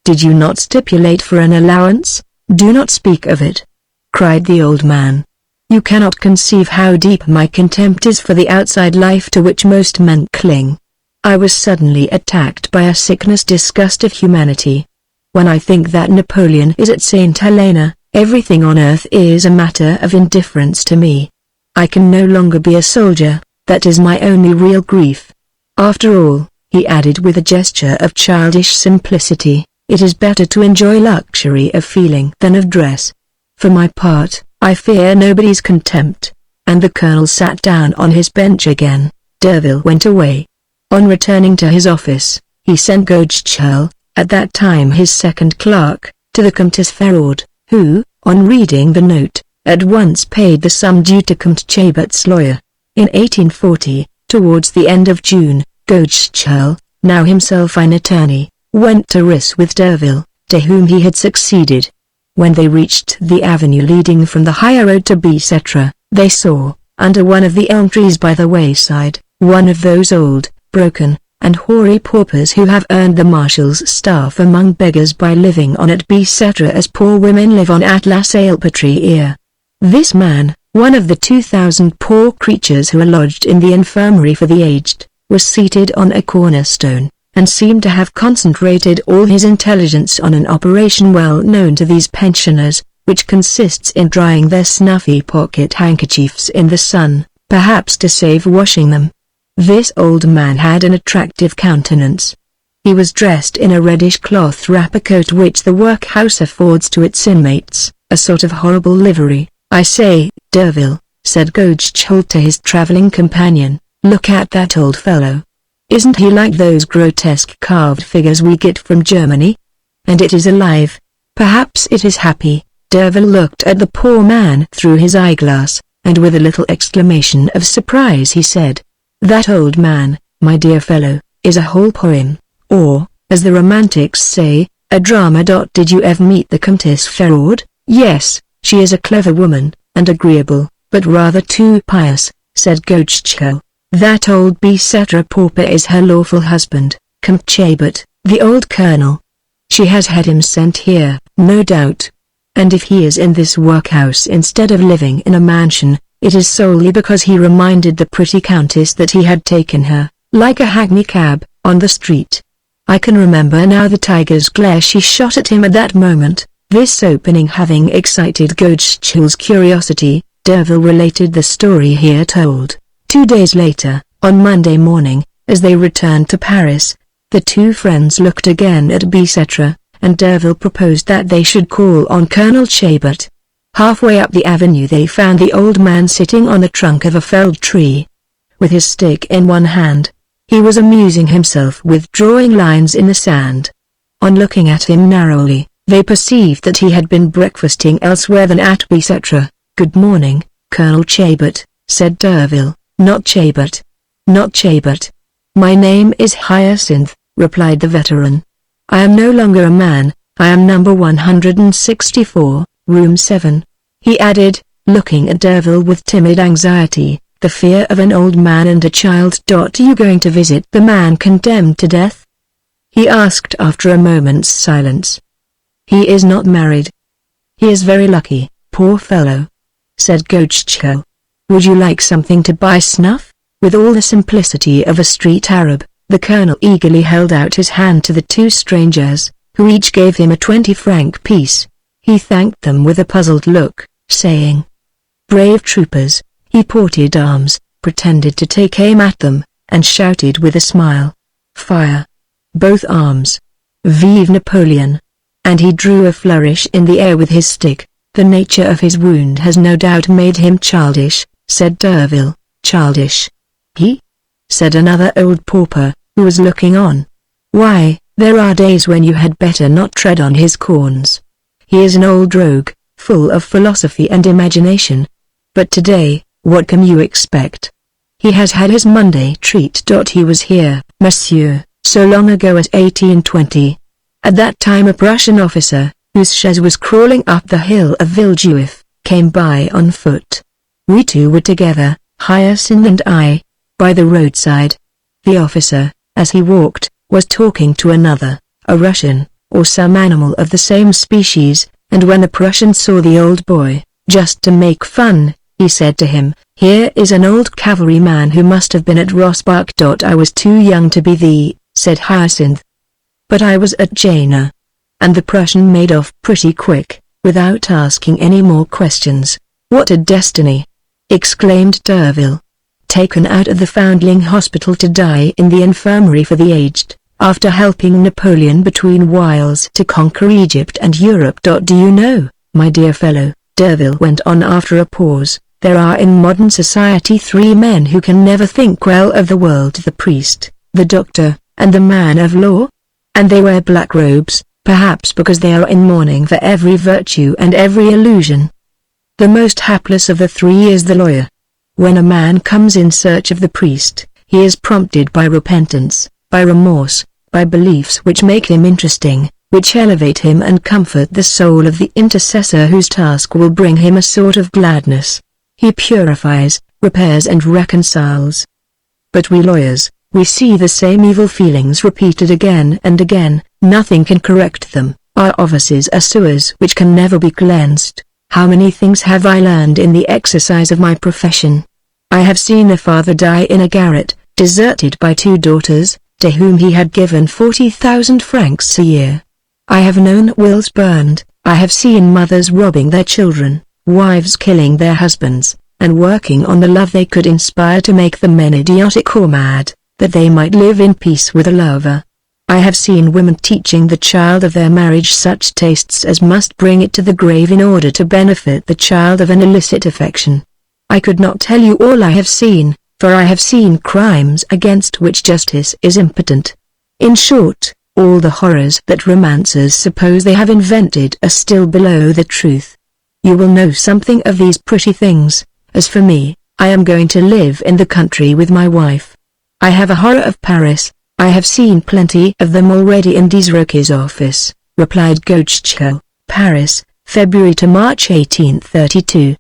A: "Did you not stipulate for an allowance?" "Do not speak of it," cried the old man. "You cannot conceive how deep my contempt is for the outside life to which most men cling. I was suddenly attacked by a sickness disgust of humanity. When I think that Napoleon is at St. Helena, everything on earth is a matter of indifference to me. I can no longer be a soldier, that is my only real grief. After all," he added with a gesture of childish simplicity, "it is better to enjoy luxury of feeling than of dress. For my part, I fear nobody's contempt." And the colonel sat down on his bench again. Derville went away. On returning to his office, he sent Gauchel, at that time his second clerk, to the Comtesse Ferraud, who, on reading the note, at once paid the sum due to Comte Chabert's lawyer. In 1840, towards the end of June, Gauchel, now himself an attorney, went to Riss with Derville, to whom he had succeeded. When they reached the avenue leading from the higher road to Bicêtre, they saw, under one of the elm trees by the wayside, one of those old, broken, and hoary paupers who have earned the marshal's staff among beggars by living on at Bicêtre as poor women live on at La Salpêtrière. This man, one of the 2,000 poor creatures who are lodged in the infirmary for the aged, was seated on a cornerstone, and seemed to have concentrated all his intelligence on an operation well known to these pensioners, which consists in drying their snuffy pocket handkerchiefs in the sun, perhaps to save washing them. This old man had an attractive countenance. He was dressed in a reddish cloth wrapper coat which the workhouse affords to its inmates, a sort of horrible livery. "I say, Derville," said Gauchel to his traveling companion, "look at that old fellow. Isn't he like those grotesque carved figures we get from Germany? And it is alive. Perhaps it is happy." Derville looked at the poor man through his eyeglass, and with a little exclamation of surprise he said, "That old man, my dear fellow, is a whole poem, or, as the romantics say, a drama. Did you ever meet the Comtesse Ferraud?" "Yes, she is a clever woman, and agreeable, but rather too pious," said Gauchel. "That old Bicêtre pauper is her lawful husband, Comte Chabert, the old colonel. She has had him sent here, no doubt. And if he is in this workhouse instead of living in a mansion, it is solely because he reminded the pretty countess that he had taken her, like a hackney cab, on the street. I can remember now the tiger's glare she shot at him at that moment." This opening having excited Gauchel's curiosity, Derville related the story here told. 2 days later, on Monday morning, as they returned to Paris, the two friends looked again at Bicêtre, and Derville proposed that they should call on Colonel Chabert. Halfway up the avenue they found the old man sitting on the trunk of a felled tree. With his stick in one hand, he was amusing himself with drawing lines in the sand. On looking at him narrowly, they perceived that he had been breakfasting elsewhere than at Bicêtre. "Good morning, Colonel Chabert," said Derville. "Not Chabert. Not Chabert. My name is Hyacinth," replied the veteran. "I am no longer a man, I am number 164, room 7. He added, looking at Derville with timid anxiety, the fear of an old man and a child. "Are you going to visit the man condemned to death?" he asked after a moment's silence. "He is not married. He is very lucky, poor fellow," said Gauchel. "Would you like something to buy snuff?" With all the simplicity of a street Arab, the colonel eagerly held out his hand to the two strangers, who each gave him a 20-franc piece. He thanked them with a puzzled look, saying, "Brave troopers." He ported arms, pretended to take aim at them, and shouted with a smile, "Fire! Both arms! Vive Napoleon!" And he drew a flourish in the air with his stick. "The nature of his wound has no doubt made him childish," said Derville. "Childish? He?" said another old pauper, who was looking on. "Why, there are days when you had better not tread on his corns. He is an old rogue, full of philosophy and imagination. But today, what can you expect? He has had his Monday treat. He was here, monsieur, so long ago as 1820. At that time a Prussian officer, whose chaise was crawling up the hill of Villejuif, came by on foot. We two were together, Hyacinth and I, by the roadside. The officer, as he walked, was talking to another, a Russian, or some animal of the same species, and when the Prussian saw the old boy, just to make fun, he said to him, "Here is an old cavalryman who must have been at Rossbach." "I was too young to be thee," said Hyacinth. "But I was at Jena." And the Prussian made off pretty quick, without asking any more questions. "What a destiny!" exclaimed Derville. "Taken out of the Foundling Hospital to die in the infirmary for the aged, after helping Napoleon between whiles to conquer Egypt and Europe. Do you know, my dear fellow, Derville went on after a pause. There are in modern society three men who can never think well of the world: the priest, the doctor, and the man of law. And they wear black robes, perhaps because they are in mourning for every virtue and every illusion. The most hapless of the three is the lawyer. When a man comes in search of the priest, he is prompted by repentance, by remorse, by beliefs which make him interesting, which elevate him and comfort the soul of the intercessor, whose task will bring him a sort of gladness. He purifies, repairs and reconciles. But we lawyers, we see the same evil feelings repeated again and again. Nothing can correct them. Our offices are sewers which can never be cleansed. How many things have I learned in the exercise of my profession! I have seen a father die in a garret, deserted by two daughters, to whom he had given 40,000 francs a year. I have known wills burned. I have seen mothers robbing their children, wives killing their husbands, and working on the love they could inspire to make the men idiotic or mad, that they might live in peace with a lover. I have seen women teaching the child of their marriage such tastes as must bring it to the grave in order to benefit the child of an illicit affection. I could not tell you all I have seen, for I have seen crimes against which justice is impotent. In short, all the horrors that romancers suppose they have invented are still below the truth. You will know something of these pretty things. As for me, I am going to live in the country with my wife. I have a horror of Paris. I have seen plenty of them already in Desroquer's office, replied Gauchko. Paris, February to March 1832.